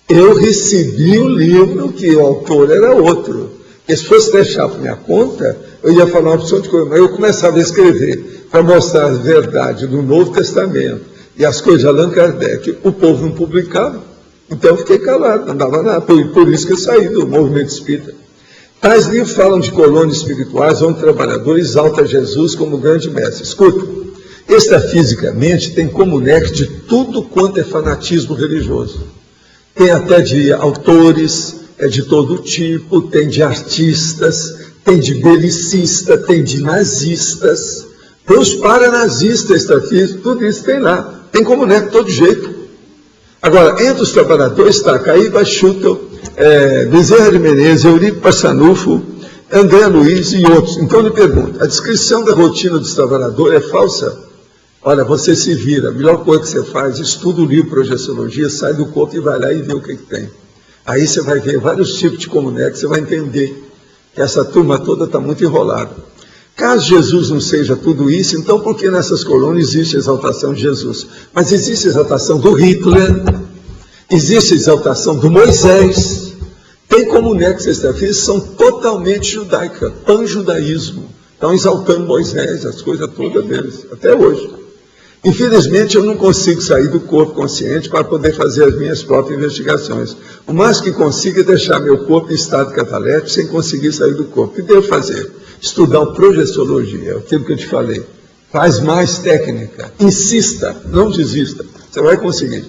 [SPEAKER 2] Eu recebi o livro que o autor era outro. E se fosse deixar por minha conta, eu ia falar uma opção de coisa, mas eu começava a escrever para mostrar a verdade do Novo Testamento e as coisas de Allan Kardec. O povo não publicava, então eu fiquei calado, não dava nada. Por isso que eu saí do movimento espírita. Tais livros falam de colônias espirituais, onde o trabalhador exalta Jesus como grande mestre. Escuta, extrafisicamente tem como nexo de tudo quanto é fanatismo religioso. Tem até de autores, de todo tipo, tem de artistas, tem de belicistas, tem de nazistas, tem os paranazistas, extrafísicos, tudo isso tem lá. Tem como nexo de todo jeito. Agora, entre os trabalhadores está Caíba Schutel, Bezerra de Menezes, Eurico Passanufo, André Luiz e outros. Então eu lhe pergunto, a descrição da rotina dos trabalhadores é falsa? Olha, você se vira, a melhor coisa que você faz, estuda o livro Projeciologia, sai do corpo e vai lá e vê o que tem. Aí você vai ver vários tipos de comunex, você vai entender que essa turma toda está muito enrolada. Caso Jesus não seja tudo isso, então por que nessas colônias existe a exaltação de Jesus? Mas existe a exaltação do Hitler, existe a exaltação do Moisés. Tem comunidades extrafísicas que são totalmente judaicas, pan-judaísmo. Estão exaltando Moisés, as coisas todas deles, até hoje. Infelizmente, eu não consigo sair do corpo consciente para poder fazer as minhas próprias investigações. O mais que consigo é deixar meu corpo em estado catalético sem conseguir sair do corpo. O que devo fazer? Estudar projeciologia, aquilo que eu te falei. Faz mais técnica, insista, não desista, você vai conseguir.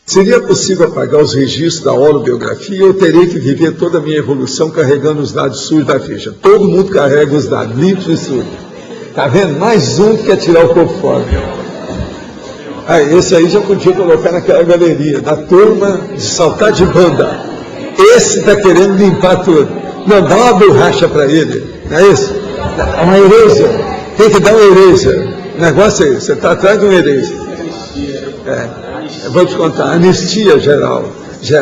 [SPEAKER 2] Seria possível apagar os registros da holobiografia ou eu teria que viver toda a minha evolução carregando os dados sujos da ficha? Todo mundo carrega os dados, limpos e sujos. Está vendo? Mais um que quer tirar o corpo fora. Esse aí já podia colocar naquela galeria, da turma de saltar de banda. Esse está querendo limpar tudo. Não, dá uma borracha para ele, não é isso? Uma eraser. Tem que dar uma eraser. O negócio é esse, você está atrás de um eraser. Eu vou te contar, anistia geral,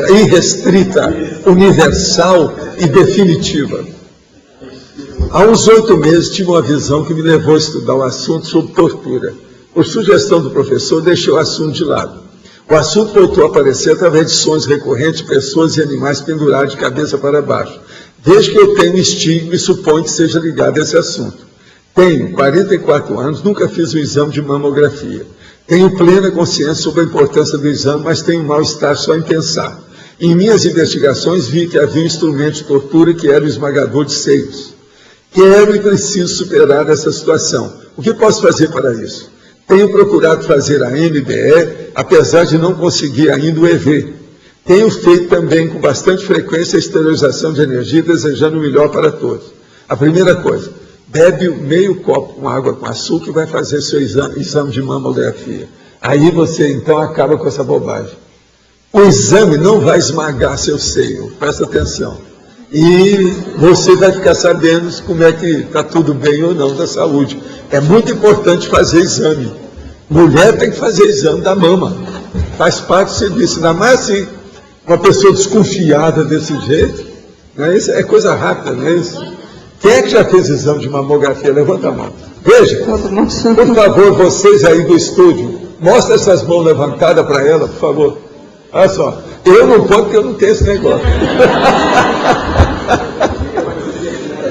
[SPEAKER 2] irrestrita, universal e definitiva. Há uns 8 meses tive uma visão que me levou a estudar um assunto sobre tortura. Por sugestão do professor, deixei o assunto de lado. O assunto voltou a aparecer através de sonhos recorrentes de pessoas e animais pendurados de cabeça para baixo. Desde que eu tenho estigma e suponho que seja ligado a esse assunto. Tenho 44 anos, nunca fiz um exame de mamografia. Tenho plena consciência sobre a importância do exame, mas tenho mal-estar só em pensar. Em minhas investigações vi que havia um instrumento de tortura que era o esmagador de seios. Quero e preciso superar essa situação. O que posso fazer para isso? Tenho procurado fazer a MBE, apesar de não conseguir ainda o EV. Tenho feito também com bastante frequência a esterilização de energia, desejando o melhor para todos. A primeira coisa, bebe meio copo com água com açúcar e vai fazer seu exame de mamografia. Aí você então acaba com essa bobagem. O exame não vai esmagar seu seio, presta atenção. E você vai ficar sabendo como é que está tudo bem ou não da saúde. É muito importante fazer exame. Mulher tem que fazer exame da mama. Faz parte do serviço. Ainda mais assim, uma pessoa desconfiada desse jeito. Não é isso? É coisa rápida, não é isso? Quem é que já fez exame de mamografia? Levanta a mão. Veja, por favor, vocês aí do estúdio, mostra essas mãos levantadas para ela, por favor. Olha só. Eu não posso porque eu não tenho esse negócio.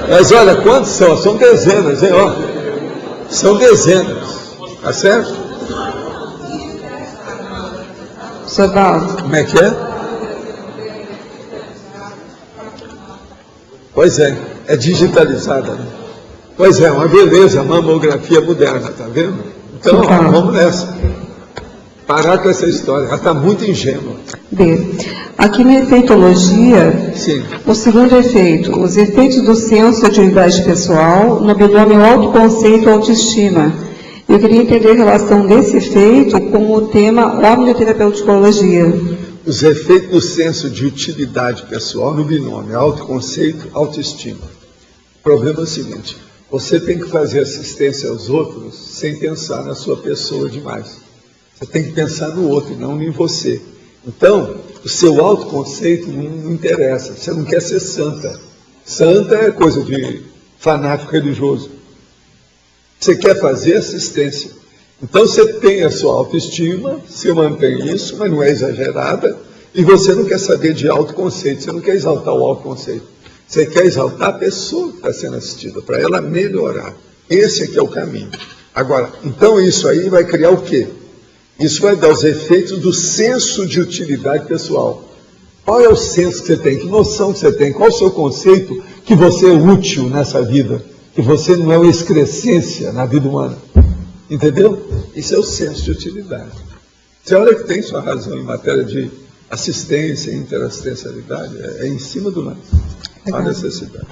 [SPEAKER 2] Mas olha, quantos são? São dezenas, hein? Ó, são dezenas. Tá certo?
[SPEAKER 6] Sr. Valdo.
[SPEAKER 2] Como é que é? Pois é digitalizada. Né? Pois é, uma beleza, mamografia moderna, tá vendo? Então, ó, vamos nessa. Parar com essa história, ela está muito ingênua.
[SPEAKER 6] B. Aqui na efeitologia,
[SPEAKER 2] sim,
[SPEAKER 6] o segundo efeito, os efeitos do senso de utilidade pessoal no binômio autoconceito e autoestima. Eu queria entender a relação desse efeito com o tema homeoterapeuticologia.
[SPEAKER 2] Os efeitos do senso de utilidade pessoal no binômio autoconceito e autoestima. O problema é o seguinte, você tem que fazer assistência aos outros sem pensar na sua pessoa demais. Você tem que pensar no outro, não em você. Então, o seu autoconceito não interessa. Você não quer ser santa. Santa é coisa de fanático religioso. Você quer fazer assistência. Então, você tem a sua autoestima, você mantém isso, mas não é exagerada, e você não quer saber de autoconceito. Você não quer exaltar o autoconceito. Você quer exaltar a pessoa que está sendo assistida, para ela melhorar. Esse aqui é o caminho. Agora, então isso aí vai criar o quê? Isso vai dar os efeitos do senso de utilidade pessoal. Qual é o senso que você tem? Que noção que você tem? Qual é o seu conceito que você é útil nessa vida? Que você não é uma excrescência na vida humana? Entendeu? Isso é o senso de utilidade. Você olha que tem sua razão em matéria de assistência e interassistencialidade, é em cima do lance. A necessidade.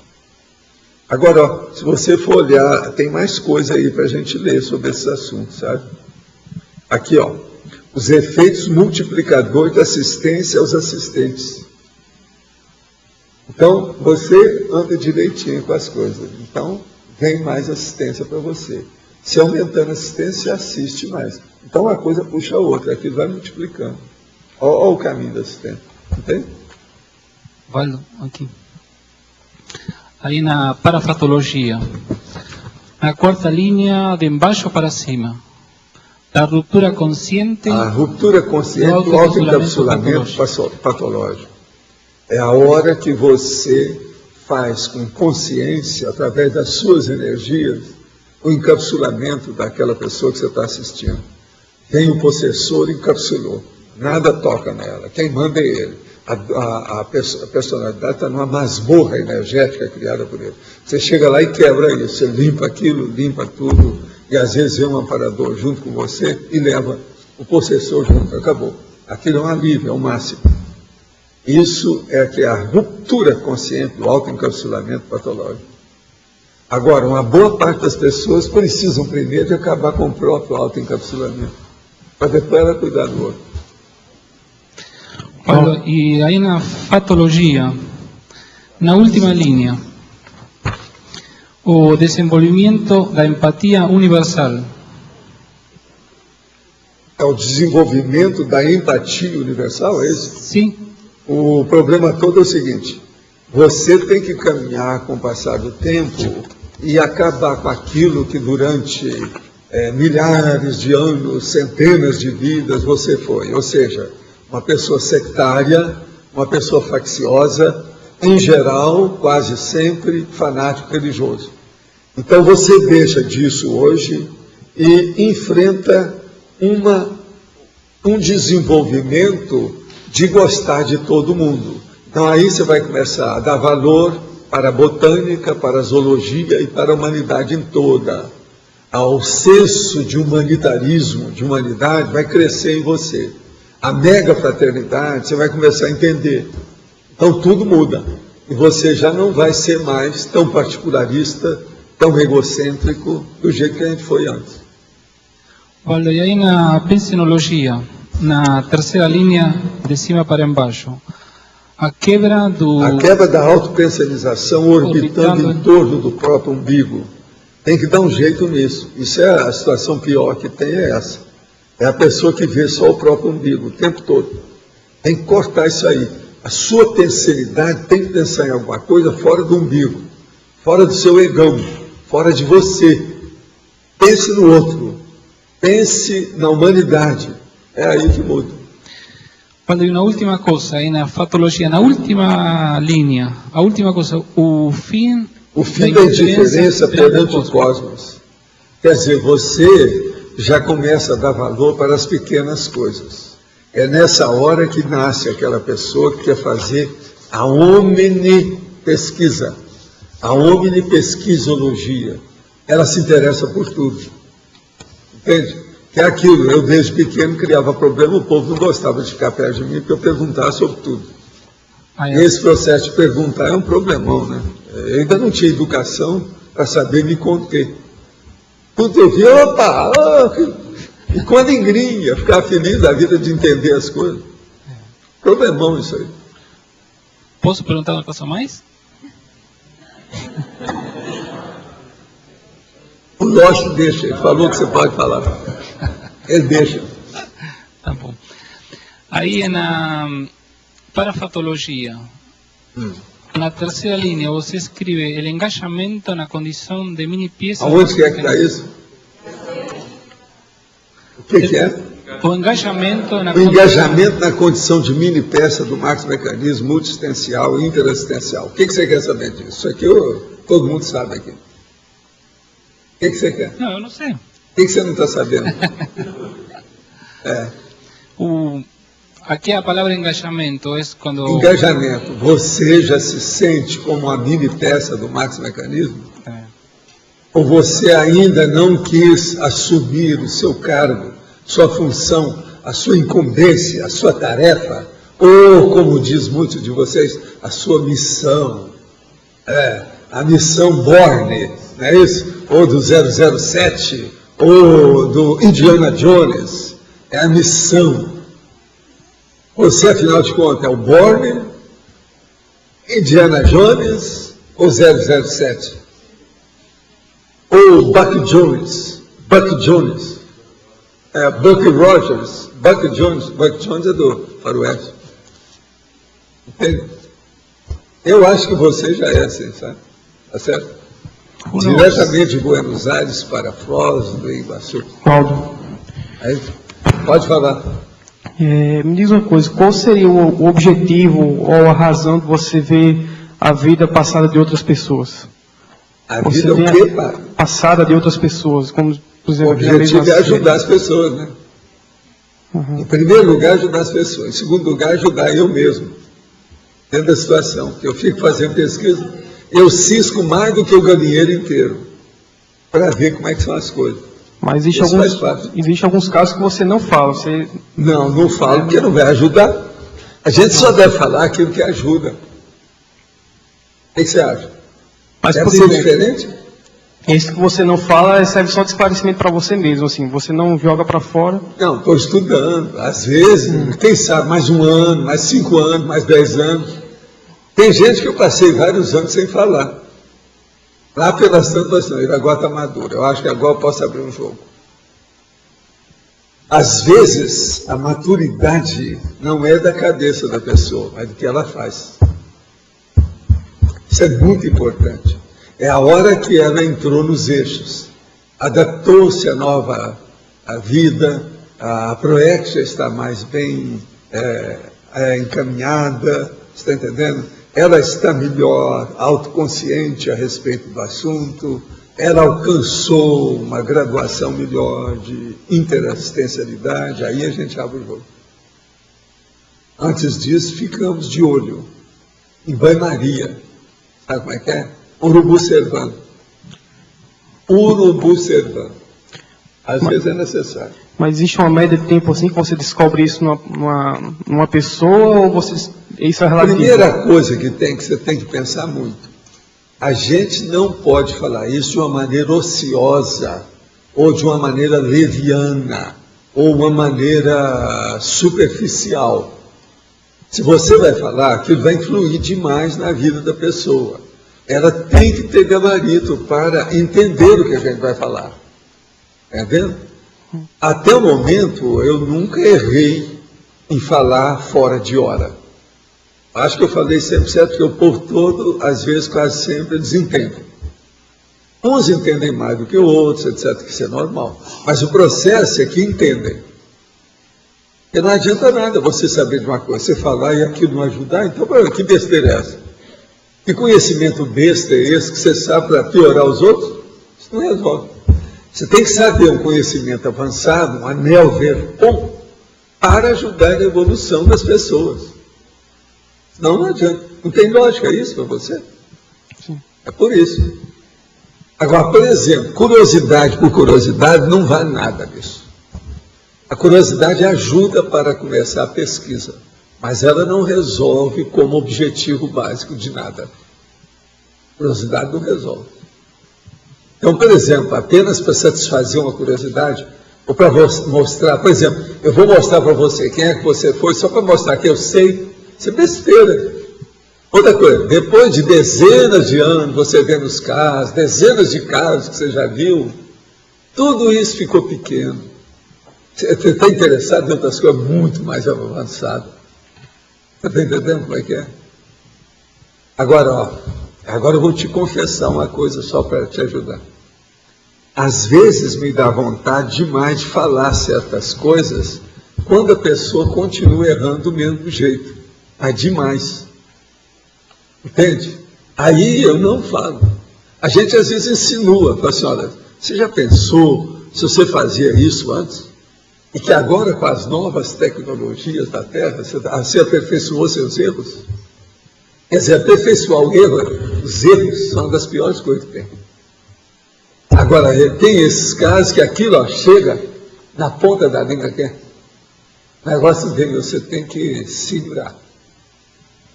[SPEAKER 2] Agora, ó, se você for olhar, tem mais coisa aí para a gente ler sobre esses assuntos, sabe? Aqui, ó, os efeitos multiplicadores da assistência aos assistentes. Então, você anda direitinho com as coisas. Então, vem mais assistência para você. Se aumentando a assistência, você assiste mais. Então, uma coisa puxa a outra. Aquilo vai multiplicando. Olha o caminho da assistência. Entende?
[SPEAKER 1] Olha, aqui. Aí na parafratologia,
[SPEAKER 13] Na quarta linha, de embaixo para cima. Da ruptura consciente.
[SPEAKER 2] A ruptura consciente do autoencapsulamento patológico. É a hora que você faz com consciência, através das suas energias, o encapsulamento daquela pessoa que você está assistindo. Vem o possessor e encapsulou. Nada toca nela. Quem manda é ele. A personalidade está numa masmorra energética criada por ele. Você chega lá e quebra isso. Você limpa aquilo, limpa tudo. E às vezes vem um amparador junto com você e leva o possessor junto. Acabou. Aquilo é um alívio, é o máximo. Isso é que é a ruptura consciente do autoencapsulamento patológico. Agora, uma boa parte das pessoas precisam primeiro de acabar com o próprio autoencapsulamento, para depois ela cuidar do outro.
[SPEAKER 13] Paulo, e aí na fatologia, na última linha, o desenvolvimento da empatia universal.
[SPEAKER 2] É o desenvolvimento da empatia universal, é isso?
[SPEAKER 13] Sim.
[SPEAKER 2] O problema todo é o seguinte: você tem que caminhar com o passar do tempo e acabar com aquilo que durante milhares de anos, centenas de vidas você foi. Ou seja, uma pessoa sectária, uma pessoa facciosa, em geral, quase sempre, fanático religioso. Então você deixa disso hoje e enfrenta um desenvolvimento de gostar de todo mundo. Então aí você vai começar a dar valor para a botânica, para a zoologia e para a humanidade em toda. O senso de humanitarismo, de humanidade, vai crescer em você. A mega fraternidade, você vai começar a entender. Então tudo muda. E você já não vai ser mais tão particularista, tão egocêntrico, do jeito que a gente foi antes.
[SPEAKER 13] Olha, e aí na pensinologia, na terceira linha, de cima para embaixo, a quebra
[SPEAKER 2] da autopensionização orbitando em torno do próprio umbigo. Tem que dar um jeito nisso. Isso é a situação pior que tem, é essa. É a pessoa que vê só o próprio umbigo o tempo todo. Tem que cortar isso aí. A sua pensenidade tem que pensar em alguma coisa fora do umbigo, fora do seu egão, fora de você. Pense no outro. Pense na humanidade. É aí que muda.
[SPEAKER 13] Quando uma última coisa, aí na fatologia, na última linha, a última coisa, o fim
[SPEAKER 2] da indiferença perante o cosmos. Quer dizer, você já começa a dar valor para as pequenas coisas. É nessa hora que nasce aquela pessoa que quer fazer a omnipesquisa, a omnipesquisologia. Ela se interessa por tudo. Entende? Que é aquilo, eu desde pequeno criava problema, o povo não gostava de ficar perto de mim porque eu perguntava sobre tudo. Esse processo de perguntar é um problemão, né? Eu ainda não tinha educação para saber me conter. Tudo eu vi, opa! E quando engrinha, ficar feliz da vida de entender as coisas. Problemão isso aí.
[SPEAKER 13] Posso perguntar uma coisa mais?
[SPEAKER 2] O Lócio deixa, ele falou que você pode falar. Ele deixa.
[SPEAKER 13] Tá bom. Aí para a fatologia, na terceira linha, você escreve o engajamento na condição de mini peça.
[SPEAKER 2] Aonde que é que está isso? O que é?
[SPEAKER 13] O engajamento
[SPEAKER 2] na condição de mini peça do maxi-mecanismo multiexistencial e interassistencial. O que você quer saber disso? Isso aqui todo mundo sabe aqui. O que você quer?
[SPEAKER 13] Não, eu não sei.
[SPEAKER 2] O que você não está sabendo?
[SPEAKER 13] Aqui a palavra engajamento é quando...
[SPEAKER 2] Engajamento. Você já se sente como a mini peça do maxi-mecanismo? Ou você ainda não quis assumir o seu cargo, sua função, a sua incumbência, a sua tarefa, ou, como diz muitos de vocês, a sua missão, a missão Bourne, não é isso? Ou do 007, ou do Indiana Jones, é a missão. Você, afinal de contas, é o Bourne, Indiana Jones ou 007? Ou Buck Jones, Buck Rogers, Buck Jones é do Faroeste. Entende? Eu acho que você já é assim, sabe? Tá certo? Diretamente de Buenos Aires para Foz do Iguaçu.
[SPEAKER 14] Cláudio.
[SPEAKER 2] Aí, pode falar.
[SPEAKER 14] Me diz uma coisa, qual seria o objetivo ou a razão de você ver a vida passada de outras pessoas?
[SPEAKER 2] A vida o quê, pai?
[SPEAKER 14] Passada de outras pessoas, como, por exemplo...
[SPEAKER 2] O objetivo é ajudar as pessoas, né? Em primeiro lugar, ajudar as pessoas. Em segundo lugar, ajudar eu mesmo. Dentro da situação. Porque eu fico fazendo pesquisa, eu cisco mais do que o galinheiro inteiro. Para ver como é que são as coisas.
[SPEAKER 14] Mas existe alguns casos que você não fala. Você...
[SPEAKER 2] Não falo, porque não vai ajudar. A gente só deve falar aquilo que ajuda. O que você acha?
[SPEAKER 14] Mas
[SPEAKER 2] deve ser diferente?
[SPEAKER 14] Esse que você não fala serve só de esclarecimento para você mesmo, assim, você não joga para fora.
[SPEAKER 2] Não, estou estudando. Às vezes, quem sabe, mais 1 ano, mais 5 anos, mais 10 anos. Tem gente que eu passei vários anos sem falar. Lá pelas tantas, não, ele agora está maduro. Eu acho que agora eu posso abrir um jogo. Às vezes, a maturidade não é da cabeça da pessoa, mas do que ela faz. Isso é muito importante. É a hora que ela entrou nos eixos, adaptou-se à nova vida, a PROEC já está mais bem encaminhada, está entendendo? Ela está melhor, autoconsciente a respeito do assunto, ela alcançou uma graduação melhor de interassistencialidade, aí a gente abre o jogo. Antes disso, ficamos de olho em banho-maria. Sabe como é que é? Urubu servando. Urubu servando. Às vezes é necessário.
[SPEAKER 14] Mas existe uma média de tempo assim que você descobre isso numa pessoa ou isso é relativo?
[SPEAKER 2] A primeira coisa que você tem que pensar muito. A gente não pode falar isso de uma maneira ociosa, ou de uma maneira leviana, ou uma maneira superficial. Se você vai falar, aquilo vai influir demais na vida da pessoa. Ela tem que ter gabarito para entender o que a gente vai falar. Está vendo? Até o momento, eu nunca errei em falar fora de hora. Acho que eu falei sempre certo, porque o povo todo, às vezes, quase sempre, desentende. Uns entendem mais do que outros, etc., que isso é normal. Mas o processo é que entendem. Porque não adianta nada você saber de uma coisa, você falar e aquilo não ajudar, então, que besteira é essa? Que conhecimento besta é esse que você sabe para piorar os outros? Isso não resolve. Você tem que saber um conhecimento avançado, um anel verde bom, para ajudar na evolução das pessoas. Senão não adianta. Não tem lógica isso para você?
[SPEAKER 14] Sim.
[SPEAKER 2] É por isso. Agora, por exemplo, curiosidade por curiosidade não vale nada disso. A curiosidade ajuda para começar a pesquisa, mas ela não resolve como objetivo básico de nada. Curiosidade não resolve. Então, por exemplo, apenas para satisfazer uma curiosidade, ou para mostrar, por exemplo, eu vou mostrar para você quem é que você foi, só para mostrar que eu sei, isso é besteira. Outra coisa, depois de dezenas de anos, você vendo os casos, dezenas de casos que você já viu, tudo isso ficou pequeno. Você está interessado em outras coisas muito mais avançadas. Você está entendendo como é que é? Agora eu vou te confessar uma coisa só para te ajudar. Às vezes me dá vontade demais de falar certas coisas quando a pessoa continua errando do mesmo jeito. Mas demais. Entende? Aí eu não falo. A gente às vezes insinua, fala assim, olha, você já pensou se você fazia isso antes? E que agora com as novas tecnologias da Terra, você aperfeiçoou seus erros? Quer dizer, aperfeiçoar o erro, os erros são uma das piores coisas que tem. Agora, tem esses casos que aquilo chega na ponta da língua, que é o negócio vem, você tem que segurar.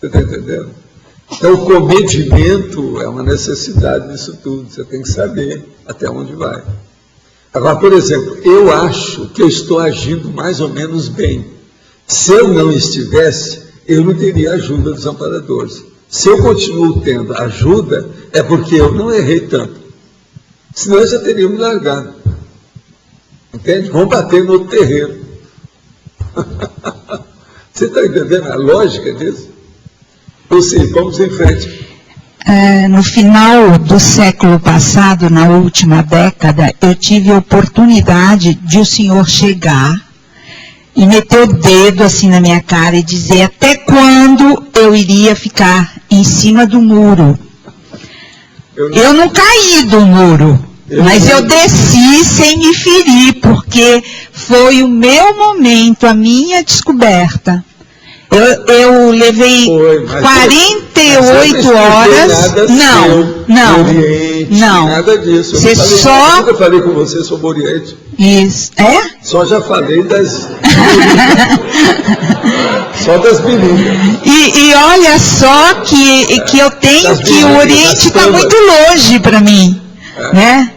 [SPEAKER 2] Você está entendendo? Então, o comedimento é uma necessidade disso tudo. Você tem que saber até onde vai. Agora, por exemplo, eu acho que eu estou agindo mais ou menos bem. Se eu não estivesse, eu não teria ajuda dos amparadores. Se eu continuo tendo ajuda, é porque eu não errei tanto. Senão eu já teria me largado. Entende? Vamos bater no outro terreiro. Você está entendendo a lógica disso? Ou seja, vamos em frente.
[SPEAKER 15] no final do século passado, na última década, eu tive a oportunidade de o senhor chegar e meter o dedo assim na minha cara e dizer até quando eu iria ficar em cima do muro. Eu não caí do muro, mas eu desci sem me ferir, porque foi o meu momento, a minha descoberta. Eu levei 48 horas. Não.
[SPEAKER 2] Nada disso.
[SPEAKER 15] Você só.
[SPEAKER 2] Eu nunca falei com você sobre o Oriente.
[SPEAKER 15] Isso. É?
[SPEAKER 2] Só já falei das. Só das meninas.
[SPEAKER 15] E olha só que eu tenho que o Oriente está muito longe para mim. Né?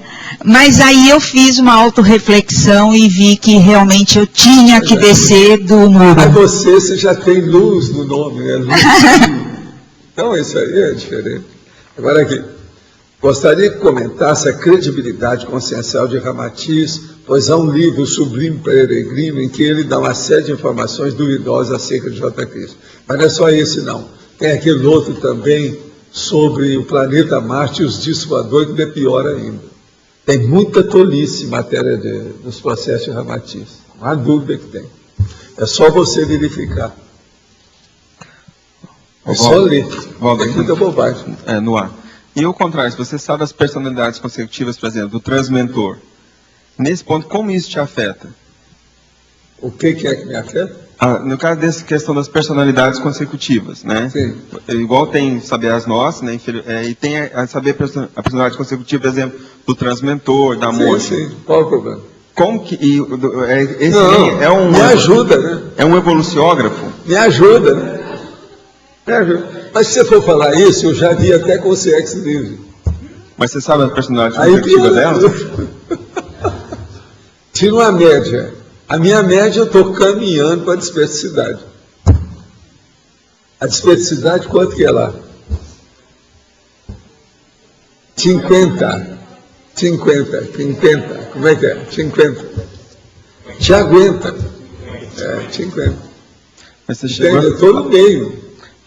[SPEAKER 15] Mas aí eu fiz uma autorreflexão e vi que realmente eu tinha que descer do muro.
[SPEAKER 2] Mas você já tem luz no nome, né? Luz. Então isso aí é diferente. Agora aqui, gostaria que comentasse a credibilidade consciencial de Ramatiz, pois há um livro, O Sublime Peregrino, em que ele dá uma série de informações duvidosas acerca de J. Cristo. Mas não é só esse não. Tem aquele outro também sobre o planeta Marte e os discos voadores, que é pior ainda. Tem muita tolice em matéria dos processos de Ramatiz. Não há dúvida que tem. É só você verificar. É só ler. Tem muita bobagem.
[SPEAKER 9] No ar. E ao contrário, se você sabe as personalidades consecutivas, por exemplo, do transmentor, nesse ponto, como isso te afeta?
[SPEAKER 2] O que é que me afeta?
[SPEAKER 9] No caso dessa questão das personalidades consecutivas, né?
[SPEAKER 2] Sim.
[SPEAKER 9] Igual tem saber as nossas, né? E tem a saber a personalidade consecutiva, por exemplo, do transmentor, da monja.
[SPEAKER 2] Sim. Qual é o problema?
[SPEAKER 9] Como que
[SPEAKER 2] me ajuda, né?
[SPEAKER 9] É um evoluciógrafo?
[SPEAKER 2] Me ajuda, né? Me ajuda. Mas se você for falar isso, eu já vi até com o CX Livre.
[SPEAKER 9] Mas você sabe a personalidade consecutiva dela?
[SPEAKER 2] Tira uma média. A minha média, eu estou caminhando para a desperticidade. A desperticidade, quanto que é lá? 50. Como é que é? 50. Te aguenta. 50.
[SPEAKER 9] Mas você chegou...
[SPEAKER 2] Eu estou no meio.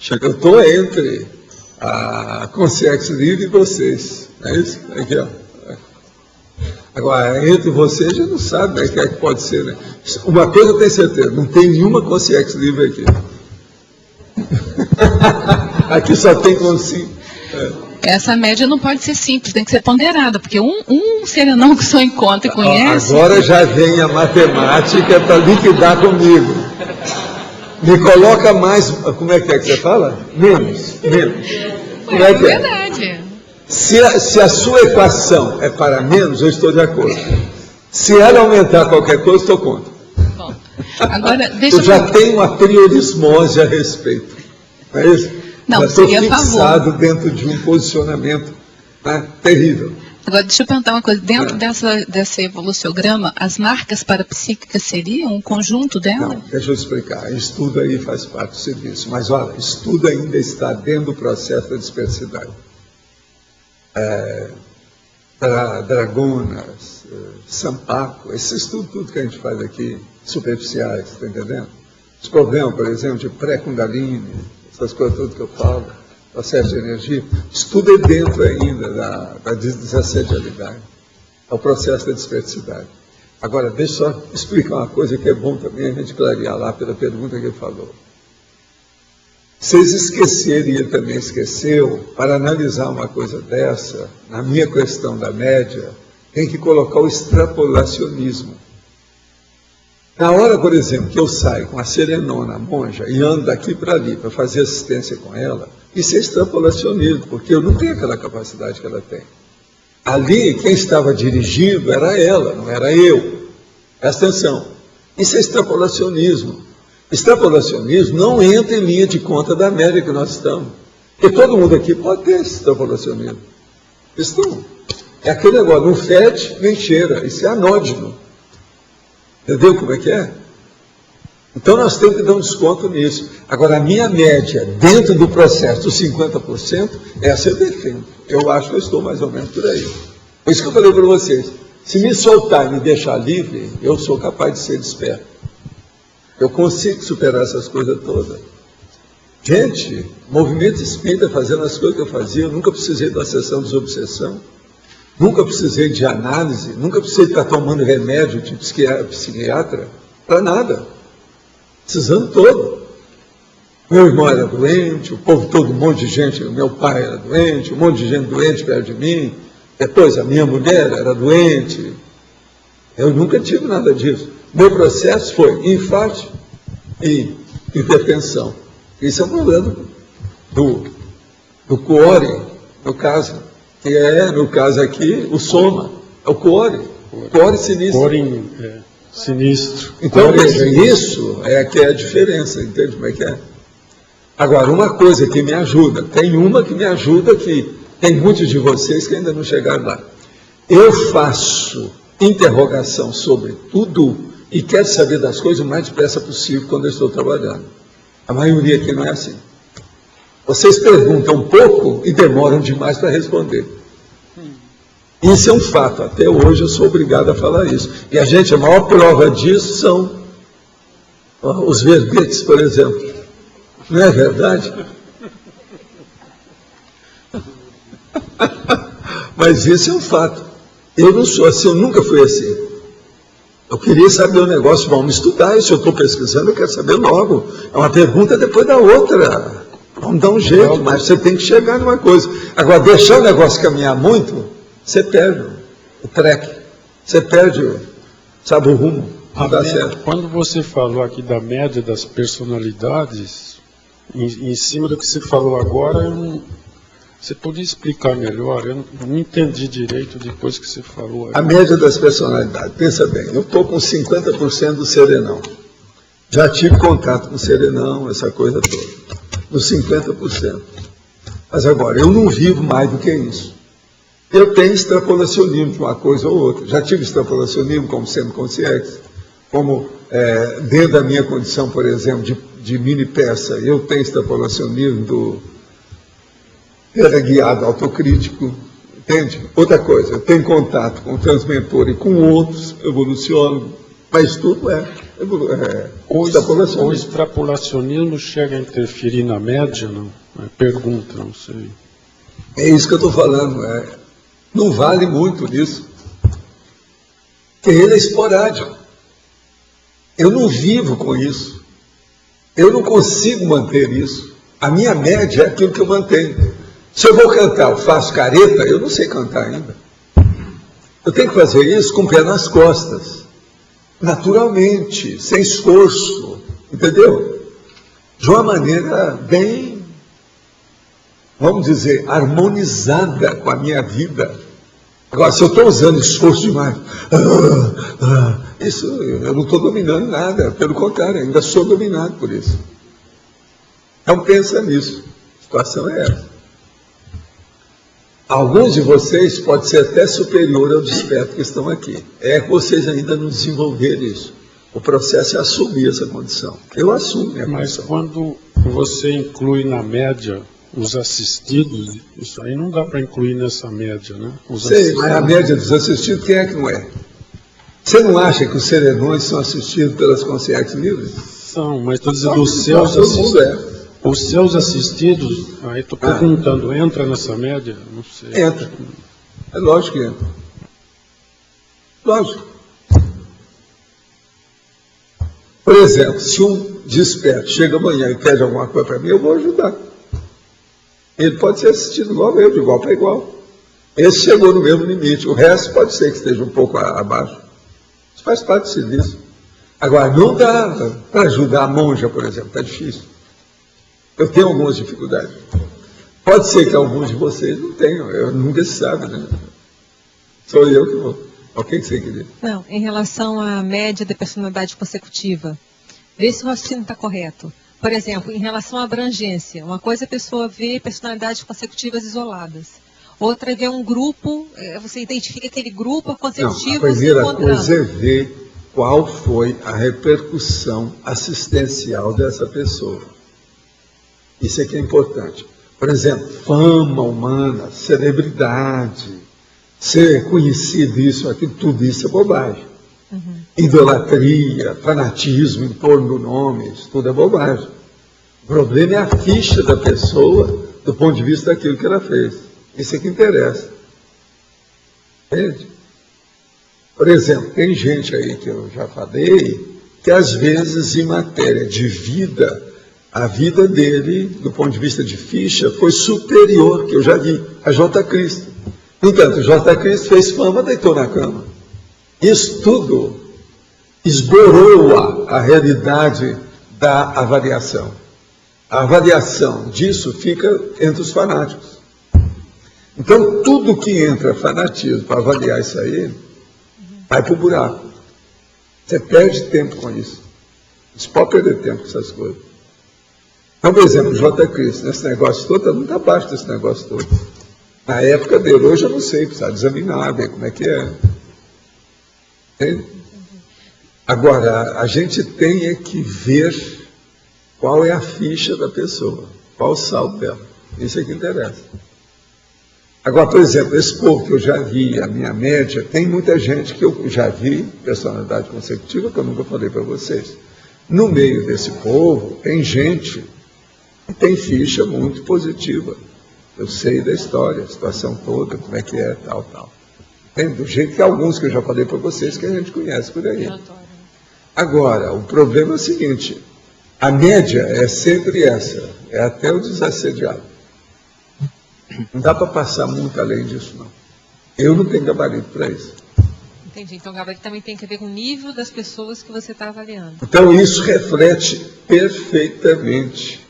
[SPEAKER 2] Eu estou entre a Consciência Livre e vocês. É isso? Aqui, ó. Agora, entre vocês, já não sabe, né, o que é que pode ser, né? Uma coisa eu tenho certeza, não tem nenhuma consciência livre aqui. Aqui só tem consciência.
[SPEAKER 16] Essa média não pode ser simples, tem que ser ponderada, porque um serenão que só encontra e conhece...
[SPEAKER 2] Agora já vem a matemática para liquidar comigo. Me coloca mais... Como é que você fala? Menos. Como é que é?
[SPEAKER 16] Verdade.
[SPEAKER 2] Se a sua equação é para menos, eu estou de acordo. Se ela aumentar qualquer coisa, estou contra.
[SPEAKER 16] Bom, agora, deixa
[SPEAKER 2] eu já tenho uma priorismose a respeito. Não é isso?
[SPEAKER 16] Não,
[SPEAKER 2] já estou
[SPEAKER 16] seria
[SPEAKER 2] fixado dentro de um posicionamento, né, terrível.
[SPEAKER 16] Agora, deixa eu perguntar uma coisa. Dentro dessa evoluciograma, as marcas parapsíquicas seriam um conjunto dela?
[SPEAKER 2] Não, deixa eu explicar. Estudo aí faz parte do serviço. Mas, olha, estudo ainda está dentro do processo da dispersidade. Dragonas, Sampaco, esse estudo tudo que a gente faz aqui, superficiais, está entendendo? Os problemas, por exemplo, de pré-kundalini, essas coisas tudo que eu falo, processo de energia, isso tudo é dentro ainda da desassedialidade, é o processo da dispersidade. Agora, deixa eu só explicar uma coisa que é bom também a gente clarear lá pela pergunta que ele falou. Vocês esqueceram, e ele também esqueceu, para analisar uma coisa dessa, na minha questão da média, tem que colocar o extrapolacionismo. Na hora, por exemplo, que eu saio com a serenona, a monja, e ando daqui para ali para fazer assistência com ela, isso é extrapolacionismo, porque eu não tenho aquela capacidade que ela tem. Ali, quem estava dirigindo era ela, não era eu. Presta atenção. Isso é extrapolacionismo. Extrapolacionismo não entra em linha de conta da média que nós estamos. Porque todo mundo aqui pode ter esse extrapolacionismo. Isso não. É aquele negócio, não fede nem cheira. Isso é anódino. Entendeu como é que é? Então nós temos que dar um desconto nisso. Agora, a minha média, dentro do processo dos 50%, essa eu defendo. Eu acho que eu estou mais ou menos por aí. Por isso que eu falei para vocês, se me soltar e me deixar livre, eu sou capaz de ser desperto. Eu consigo superar essas coisas todas. Gente, movimento espírita fazendo as coisas que eu fazia, eu nunca precisei da sessão de desobsessão, nunca precisei de análise, nunca precisei estar tomando remédio de psiquiatra, para nada. Precisando todo. Meu irmão era doente, o povo todo, um monte de gente, meu pai era doente, um monte de gente doente perto de mim, depois a minha mulher era doente. Eu nunca tive nada disso. Meu processo foi infarto e hipertensão. Isso é um problema do cuore, no caso, que é, no caso aqui, o soma, é o cuore sinistro.
[SPEAKER 5] Cuore sinistro.
[SPEAKER 2] Então, veja, isso é que é a diferença, entende como é que é? Agora, uma coisa que me ajuda, tem uma que me ajuda que tem muitos de vocês que ainda não chegaram lá. Eu faço interrogação sobre tudo e quero saber das coisas o mais depressa possível quando eu estou trabalhando. A maioria aqui não é assim. Vocês perguntam um pouco e demoram demais para responder. Isso é um fato. Até hoje eu sou obrigado a falar isso. E a maior prova disso são os verbetes, por exemplo. Não é verdade? Mas isso é um fato. Eu não sou assim, eu nunca fui assim. Eu queria saber o negócio, vamos estudar, e se eu estou pesquisando, eu quero saber logo. É uma pergunta depois da outra. Vamos dar um jeito, mas você tem que chegar numa coisa. Agora, deixar o negócio caminhar muito, você perde o track. Você perde, sabe, o rumo. Não dá certo.
[SPEAKER 5] Quando você falou aqui da média das personalidades, em cima do que você falou agora, você podia explicar melhor? Eu não entendi direito depois que você falou.
[SPEAKER 2] A média das personalidades, pensa bem, eu estou com 50% do serenão. Já tive contato com o serenão, essa coisa toda. Nos 50%. Mas agora, eu não vivo mais do que isso. Eu tenho extrapolacionismo de uma coisa ou outra. Já tive extrapolacionismo como sendo consciente, como dentro da minha condição, por exemplo, de mini peça, eu tenho extrapolacionismo do guiado autocrítico, entende? Outra coisa, eu tenho contato com o transmentor e com outros, evoluciono, mas tudo
[SPEAKER 5] o extrapolacionismo chega a interferir na média, não? Pergunta, não sei.
[SPEAKER 2] É isso que eu estou falando, não vale muito nisso, porque ele é esporádico. Eu não vivo com isso, eu não consigo manter isso. A minha média é aquilo que eu mantenho. Se eu vou cantar, eu faço careta, eu não sei cantar ainda. Eu tenho que fazer isso com o pé nas costas, naturalmente, sem esforço, entendeu? De uma maneira bem, vamos dizer, harmonizada com a minha vida. Agora, se eu estou usando esforço demais, isso eu não estou dominando nada, pelo contrário, ainda sou dominado por isso. Então pensa nisso, a situação é essa. Alguns de vocês pode ser até superior ao desperto que estão aqui. É que vocês ainda não desenvolveram isso. O processo é assumir essa condição. Eu assumo minha condição.
[SPEAKER 5] Mas quando você inclui na média os assistidos, isso aí não dá para incluir nessa média, né?
[SPEAKER 2] Sei, mas a média dos assistidos, quem é que não é? Você não acha que os serenões são assistidos pelas consciências livres?
[SPEAKER 5] São, mas estou dizendo os seus assistidos. Os seus assistidos, aí estou perguntando, entra nessa média? Não sei.
[SPEAKER 2] Entra. É lógico que entra. Lógico. Por exemplo, se um desperto chega amanhã e pede alguma coisa para mim, eu vou ajudar. Ele pode ser assistido igual eu, de igual para igual. Esse chegou no mesmo limite. O resto pode ser que esteja um pouco abaixo. Isso faz parte do serviço. Agora, não dá para ajudar a monja, por exemplo, está difícil. Eu tenho algumas dificuldades. Pode ser que alguns de vocês não tenham, eu nunca se sabe, né? Sou eu que vou. O que você queria?
[SPEAKER 8] Não, em relação à média de personalidade consecutiva, vê se o raciocínio está correto. Por exemplo, em relação à abrangência, uma coisa é a pessoa vê personalidades consecutivas isoladas. Outra é ver um grupo, você identifica aquele grupo consecutivo.
[SPEAKER 2] Não, a primeira coisa é ver qual foi a repercussão assistencial dessa pessoa. Isso é que é importante. Por exemplo, fama humana, celebridade, ser conhecido, isso, aquilo, tudo isso é bobagem. Idolatria, fanatismo em torno do nome, isso tudo é bobagem. problema é a ficha da pessoa do ponto de vista daquilo que ela fez. Isso é que interessa. Entende? Por exemplo, tem gente aí que eu já falei, que às vezes em matéria de vida, a vida dele, do ponto de vista de ficha, foi superior, que eu já vi, a J. Cristo. No entanto, J. Cristo fez fama, deitou na cama. Isso tudo esborou a realidade da avaliação. A avaliação disso fica entre os fanáticos. Então, tudo que entra fanatismo para avaliar isso aí, vai para o buraco. Você perde tempo com isso. Você pode perder tempo com essas coisas. Então, por exemplo, J. Cristo, nesse negócio todo, está muito abaixo desse negócio todo. Na época dele, hoje eu não sei, precisa examinar, ver como é que é. Entende? Agora, a gente tem que ver qual é a ficha da pessoa, qual o saldo dela. Isso é que interessa. Agora, por exemplo, esse povo que eu já vi, a minha média, tem muita gente que eu já vi, personalidade consecutiva, que eu nunca falei para vocês. No meio desse povo, tem gente que tem ficha muito positiva. Eu sei da história, a situação toda, como é que é, tal. Tem, do jeito que alguns que eu já falei para vocês, que a gente conhece por aí. Agora, o problema é o seguinte, a média é sempre essa, é até o desassediado. Não dá para passar muito além disso, não. Eu não tenho gabarito para isso.
[SPEAKER 8] Entendi. Então, o gabarito também tem que ver com o nível das pessoas que você está avaliando.
[SPEAKER 2] Então, isso reflete perfeitamente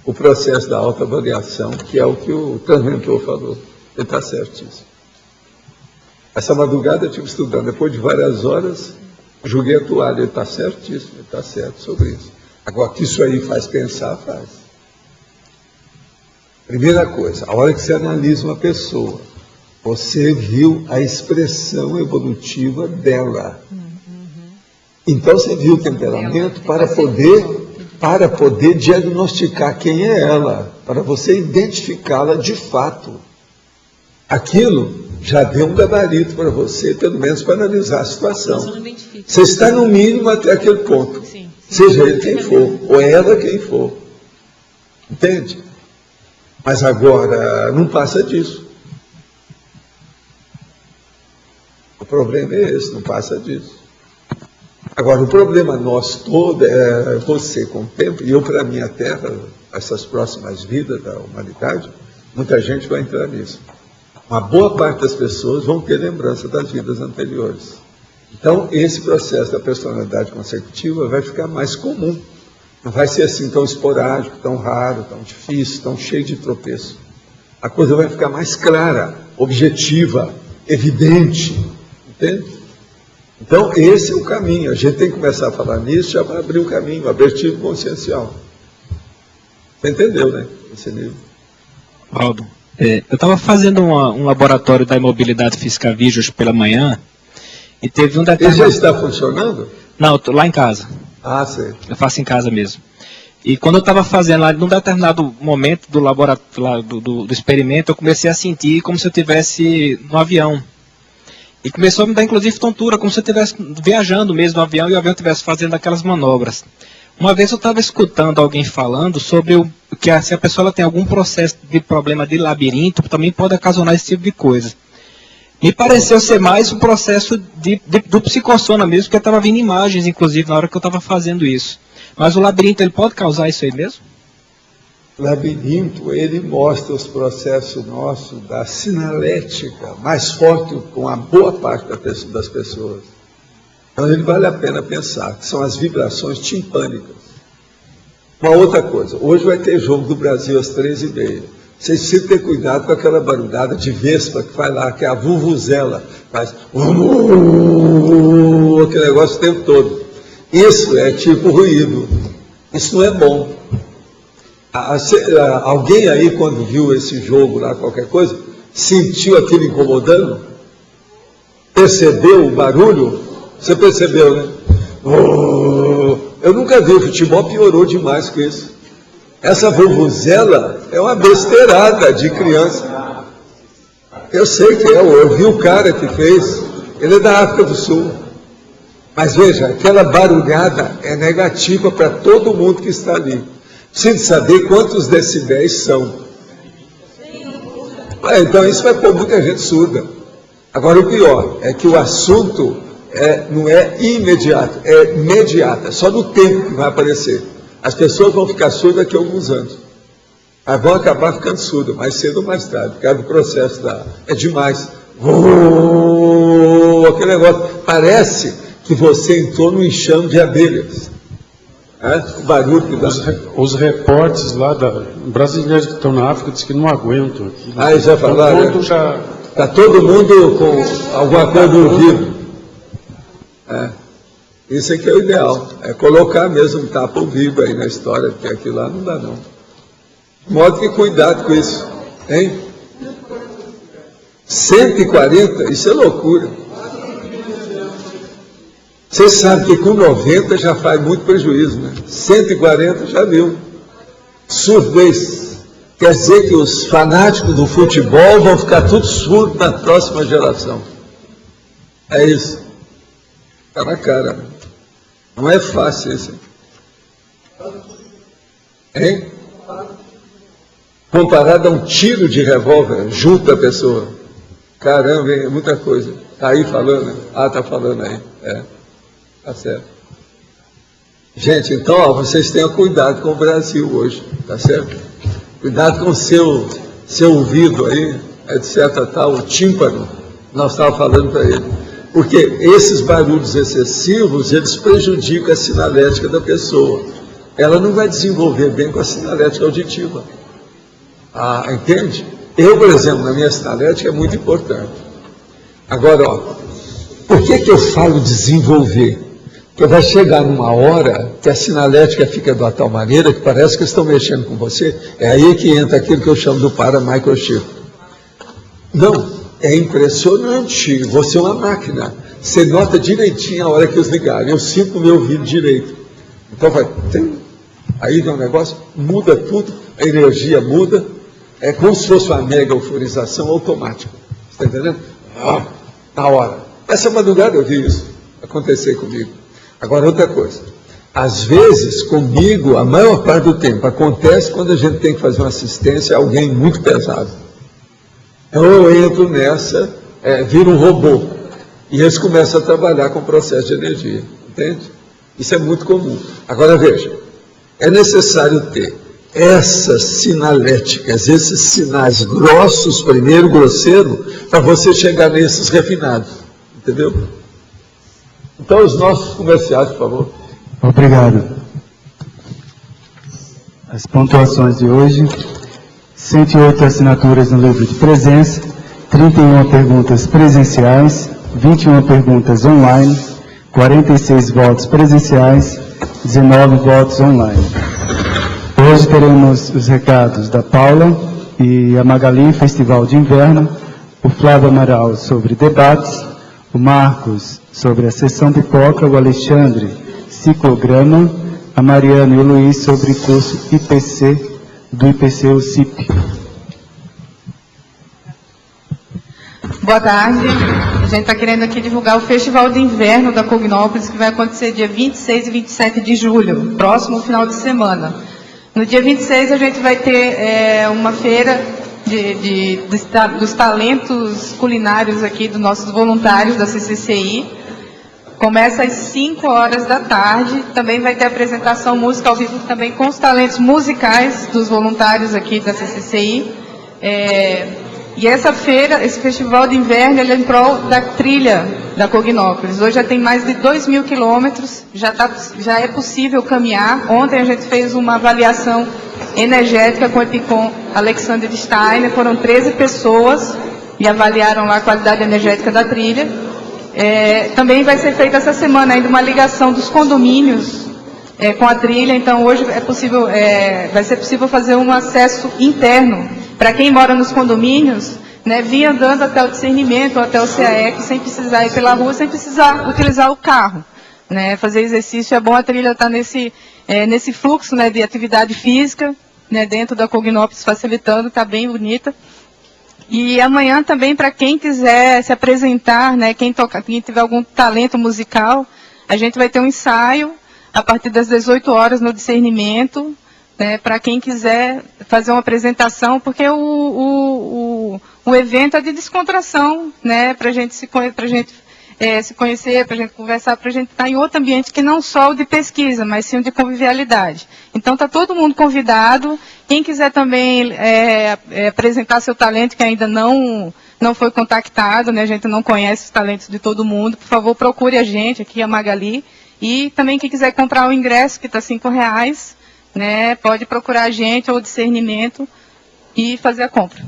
[SPEAKER 2] o processo da autoavaliação, que é o que o transmentor falou. Ele está certíssimo. Essa madrugada eu estive estudando, depois de várias horas, joguei a toalha. Ele está certíssimo, ele está certo sobre isso. Agora, que isso aí faz pensar, faz. Primeira coisa, a hora que você analisa uma pessoa, você viu a expressão evolutiva dela. Então você viu o temperamento para poder diagnosticar quem é ela, para você identificá-la de fato. Aquilo já deu um gabarito para você, pelo menos para analisar a situação. Você está no mínimo até aquele ponto. Seja ele quem for, ou ela quem for. Entende? Mas agora, não passa disso. O problema é esse, não passa disso. Agora, o problema nosso todo é você com o tempo, e eu para a minha terra, essas próximas vidas da humanidade, muita gente vai entrar nisso. Uma boa parte das pessoas vão ter lembrança das vidas anteriores. Então, esse processo da personalidade consecutiva vai ficar mais comum. Não vai ser assim tão esporádico, tão raro, tão difícil, tão cheio de tropeço. A coisa vai ficar mais clara, objetiva, evidente. Entende? Então, esse é o caminho. A gente tem que começar a falar nisso já para abrir o caminho, abertivo consciencial. Você entendeu, né? Esse nível.
[SPEAKER 12] Aldo, eu estava fazendo um laboratório da imobilidade física Visuals pela manhã e teve um determinado...
[SPEAKER 2] Ele já está funcionando?
[SPEAKER 12] Não, estou lá em casa.
[SPEAKER 2] Ah, sei.
[SPEAKER 12] Eu faço em casa mesmo. E quando eu estava fazendo lá, num determinado momento do laboratório, do experimento, eu comecei a sentir como se eu estivesse no avião. E começou a me dar, inclusive, tontura, como se eu estivesse viajando mesmo no avião e o avião estivesse fazendo aquelas manobras. Uma vez eu estava escutando alguém falando sobre que se a pessoa tem algum processo de problema de labirinto, também pode ocasionar esse tipo de coisa. Me pareceu ser mais um processo do psicossona mesmo, porque estava vindo imagens, inclusive, na hora que eu estava fazendo isso. Mas o labirinto, ele pode causar isso aí mesmo?
[SPEAKER 2] O labirinto, ele mostra os processos nossos da sinalética, mais forte com a boa parte das pessoas. Então, ele vale a pena pensar, que são as vibrações timpânicas. Uma outra coisa, hoje vai ter jogo do Brasil às 13h30. Vocês precisam ter cuidado com aquela barulhada de vespa que faz lá, que é a vuvuzela, faz aquele negócio o tempo todo. Isso é tipo ruído. Isso não é bom. Alguém aí, quando viu esse jogo lá, qualquer coisa, sentiu aquilo incomodando? Percebeu o barulho? Você percebeu, né? Eu nunca vi, o futebol piorou demais com isso. Essa vuvuzela é uma besteirada de criança. Eu sei que é, eu vi o cara que fez, ele é da África do Sul. Mas veja, aquela barulhada é negativa para todo mundo que está ali. Preciso saber quantos decibéis são. Então isso vai pôr muita gente surda. Agora o pior é que o assunto não é imediato, é imediato, é só no tempo que vai aparecer. As pessoas vão ficar surdas daqui a alguns anos. Mas vão acabar ficando surdas, mais cedo ou mais tarde, por causa do processo é demais. Aquele negócio. Parece que você entrou num enxame de abelhas. O barulho que dá.
[SPEAKER 5] Os repórteres lá brasileiros que estão na África dizem que não aguentam.
[SPEAKER 2] Já falaram? Está todo mundo com alguma coisa no ouvido. Isso é que é o ideal. É colocar mesmo um tapa ao vivo aí na história, porque aquilo lá não dá não. De modo que cuidado com isso. Hein? 140, isso é loucura. Você sabe que com 90 já faz muito prejuízo, né? 140 já viu. Surdez. Quer dizer que os fanáticos do futebol vão ficar tudo surdos na próxima geração. É isso. Está na cara. Né? Não é fácil isso. Hein? Comparado a um tiro de revólver junto da pessoa. Caramba, é muita coisa. Está aí falando? Está falando aí. Tá certo. Gente, então, vocês tenham cuidado com o Brasil hoje, tá certo? Cuidado com o seu ouvido aí, etc. O tímpano, nós estávamos falando para ele. Porque esses barulhos excessivos, eles prejudicam a sinalética da pessoa. Ela não vai desenvolver bem com a sinalética auditiva. Entende? Eu, por exemplo, na minha sinalética é muito importante. Agora, por que eu falo desenvolver? Porque vai chegar numa hora que a sinalética fica de uma tal maneira que parece que estão mexendo com você. É aí que entra aquilo que eu chamo do para-microchip. Não, é impressionante. Você é uma máquina. Você nota direitinho a hora que os ligarem. Eu sinto o meu ouvido direito. Então vai, aí dá um negócio, muda tudo, a energia muda. É como se fosse uma mega euforização automática. Está entendendo? Na hora. Essa madrugada eu vi isso acontecer comigo. Agora, outra coisa. Às vezes, comigo, a maior parte do tempo, acontece quando a gente tem que fazer uma assistência a alguém muito pesado. Eu entro nessa, viro um robô. E eles começam a trabalhar com o processo de energia. Entende? Isso é muito comum. Agora, veja. É necessário ter essas sinaléticas, esses sinais grossos, primeiro, grosseiro, para você chegar nesses refinados. Entendeu? Então, os nossos comerciais, por favor.
[SPEAKER 17] Obrigado. As pontuações de hoje: 108 assinaturas no livro de presença, 31 perguntas presenciais, 21 perguntas online, 46 votos presenciais, 19 votos online. Hoje teremos os recados da Paula e a Magali, Festival de Inverno, o Flávio Amaral sobre debates, o Marcos sobre a sessão pipoca, o Alexandre, ciclograma, a Mariana e o Luiz sobre curso IPC, do IPC UCIP.
[SPEAKER 18] Boa tarde. A gente está querendo aqui divulgar o Festival de Inverno da Cognópolis, que vai acontecer dia 26 e 27 de julho, próximo final de semana. No dia 26 a gente vai ter uma feira dos talentos culinários aqui dos nossos voluntários da CCCI. Começa às 5 horas da tarde. Também vai ter apresentação música ao vivo também com os talentos musicais dos voluntários aqui da CCCI. E essa feira, esse festival de inverno, ele é em prol da trilha da Cognópolis. Hoje já tem mais de 2.000 quilômetros, já é possível caminhar. Ontem a gente fez uma avaliação energética com Alexander Steiner, foram 13 pessoas e avaliaram lá a qualidade energética da trilha. Também vai ser feita essa semana ainda uma ligação dos condomínios com a trilha, então hoje vai ser possível fazer um acesso interno para quem mora nos condomínios, vir andando até o discernimento, até o CAEC, sem precisar ir pela rua, sem precisar utilizar o carro. Fazer exercício é bom, a trilha está nesse fluxo de atividade física, dentro da Cognópolis, facilitando, está bem bonita. E amanhã também, para quem quiser se apresentar, quem tiver algum talento musical, a gente vai ter um ensaio a partir das 18 horas no discernimento, né, para quem quiser fazer uma apresentação, porque o evento é de descontração, né, para a gente se conhecer, para a gente conversar, para a gente estar em outro ambiente que não só o de pesquisa, mas sim o de convivialidade. Então está todo mundo convidado. Quem quiser também apresentar seu talento, que ainda não foi contactado, né, a gente não conhece os talentos de todo mundo, por favor, procure a gente, aqui a Magali. E também quem quiser comprar o ingresso, que está R$5, né, pode procurar a gente ou o Discernimento e fazer a compra.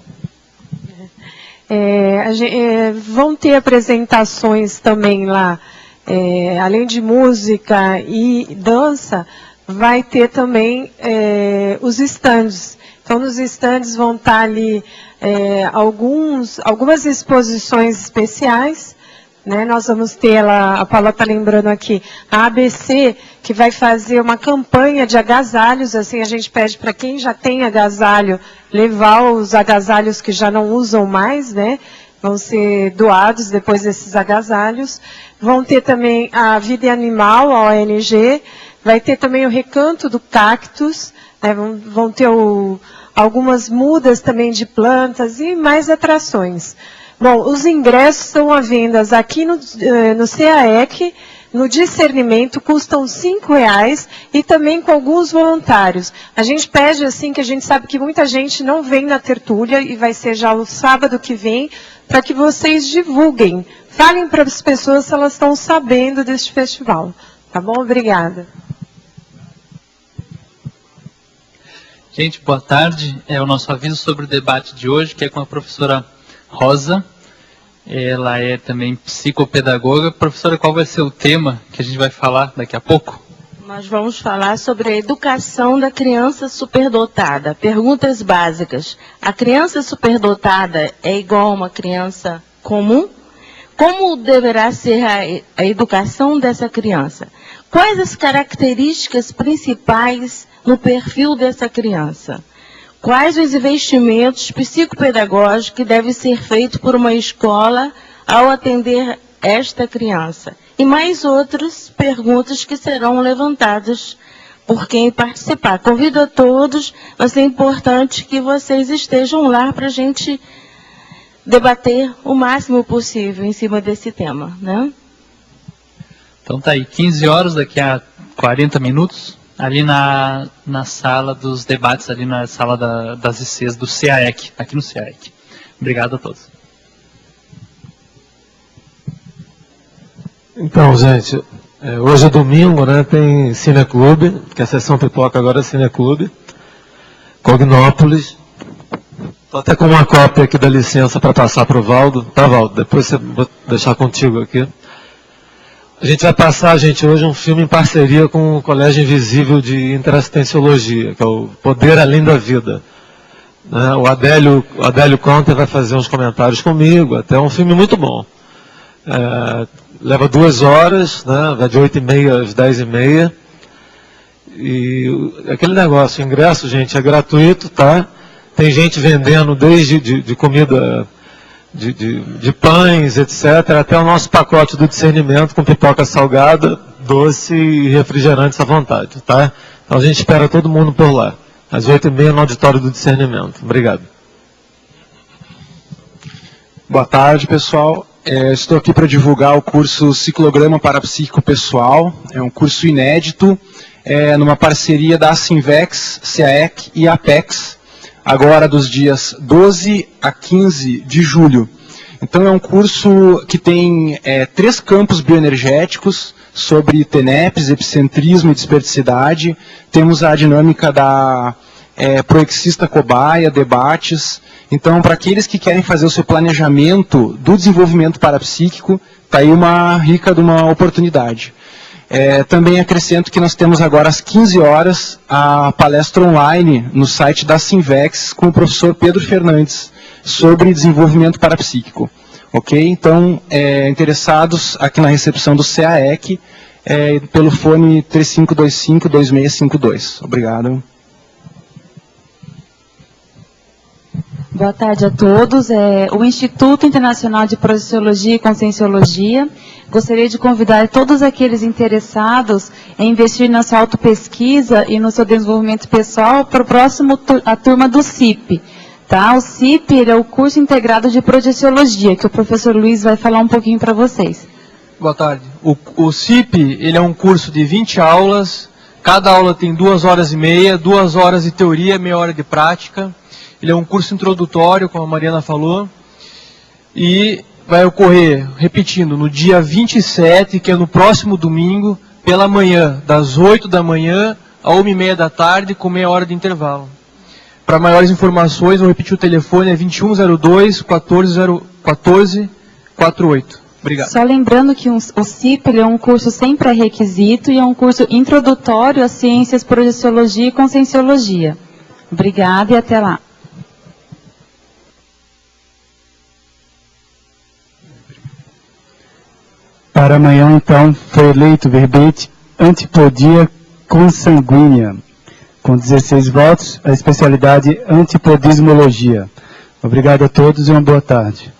[SPEAKER 19] Vão ter apresentações também lá, além de música e dança, vai ter também os estandes. Então, nos estandes vão estar ali algumas exposições especiais, né? Nós vamos ter, a Paula está lembrando aqui, a ABC, que vai fazer uma campanha de agasalhos, assim, a gente pede para quem já tem agasalho, levar os agasalhos que já não usam mais, né? Vão ser doados depois desses agasalhos. Vão ter também a Vida Animal, a ONG, vai ter também o Recanto do Cactus, né? Vão ter algumas mudas também de plantas e mais atrações. Bom, os ingressos estão à venda aqui no CAEC, no Discernimento, custam R$5 e também com alguns voluntários. A gente pede, assim, que a gente sabe que muita gente não vem na tertúlia e vai ser já o sábado que vem, para que vocês divulguem. Falem para as pessoas se elas estão sabendo deste festival. Tá bom? Obrigada.
[SPEAKER 13] Gente, boa tarde. É o nosso aviso sobre o debate de hoje, que é com a professora Rosa. Ela é também psicopedagoga. Professora, qual vai ser o tema que a gente vai falar daqui a pouco?
[SPEAKER 20] Nós vamos falar sobre a educação da criança superdotada. Perguntas básicas. A criança superdotada é igual a uma criança comum? Como deverá ser a educação dessa criança? Quais as características principais no perfil dessa criança? Quais os investimentos psicopedagógicos que devem ser feitos por uma escola ao atender esta criança? E mais outras perguntas que serão levantadas por quem participar. Convido a todos, mas é importante que vocês estejam lá para a gente debater o máximo possível em cima desse tema, né?
[SPEAKER 13] Então tá aí, 15 horas, daqui a 40 minutos. Ali na sala dos debates, ali na sala das ICs do CAEC, aqui no CAEC. Obrigado a todos.
[SPEAKER 21] Então, gente, hoje é domingo, né, tem Cineclube, que a sessão pipoca agora é Cineclube, Cognópolis. Estou até com uma cópia aqui da licença para passar para o Valdo. Tá, Valdo? Depois vou deixar contigo aqui. A gente vai passar, gente, hoje um filme em parceria com o Colégio Invisível de Interassistenciologia, que é o Poder Além da Vida. Né? O Adélio Conter vai fazer uns comentários comigo, até um filme muito bom. Leva 2 horas, né? Vai de 8h30 às 10h30. E aquele negócio, o ingresso, gente, é gratuito, tá? Tem gente vendendo desde de comida... De pães, etc., até o nosso pacote do Discernimento com pipoca salgada, doce e refrigerantes à vontade, tá? Então a gente espera todo mundo por lá, às 8h30 no auditório do Discernimento. Obrigado.
[SPEAKER 22] Boa tarde, pessoal. Estou aqui para divulgar o curso Ciclograma Parapsíquico Pessoal. É um curso inédito, numa parceria da Sinvex, CAEC e Apex, agora dos dias 12 a 15 de julho. Então é um curso que tem 3 campos bioenergéticos sobre TENEPS, epicentrismo e desperticidade. Temos a dinâmica da proexista cobaia, debates. Então, para aqueles que querem fazer o seu planejamento do desenvolvimento parapsíquico, está aí uma rica de uma oportunidade. Também acrescento que nós temos agora às 15 horas a palestra online no site da Sinvex com o professor Pedro Fernandes sobre desenvolvimento parapsíquico. Ok? Então, interessados aqui na recepção do CAEC, pelo fone 3525-2652. Obrigado.
[SPEAKER 4] Boa tarde a todos. O Instituto Internacional de Projeciologia e Conscienciologia gostaria de convidar todos aqueles interessados em investir na sua autopesquisa e no seu desenvolvimento pessoal para o próximo, a turma do CIP. Tá? O CIP ele é o curso integrado de Projeciologia, que o professor Luiz vai falar um pouquinho para vocês.
[SPEAKER 7] Boa tarde. O CIP ele é um curso de 20 aulas, cada aula tem 2 horas e meia, 2 horas de teoria, meia hora de prática. Ele é um curso introdutório, como a Mariana falou, e vai ocorrer, repetindo, no dia 27, que é no próximo domingo, pela manhã, das 8 da manhã a 1h30 da tarde, com meia hora de intervalo. Para maiores informações, vou repetir o telefone, é 2102-1448. Obrigado.
[SPEAKER 4] Só lembrando que o CIP ele é um curso sem pré-requisito e é um curso introdutório às ciências projeciologia e conscienciologia. Obrigada e até lá.
[SPEAKER 17] Para amanhã, então, foi eleito verbete antipodia consanguínea, com 16 votos, a especialidade antipodismologia. Obrigado a todos e uma boa tarde.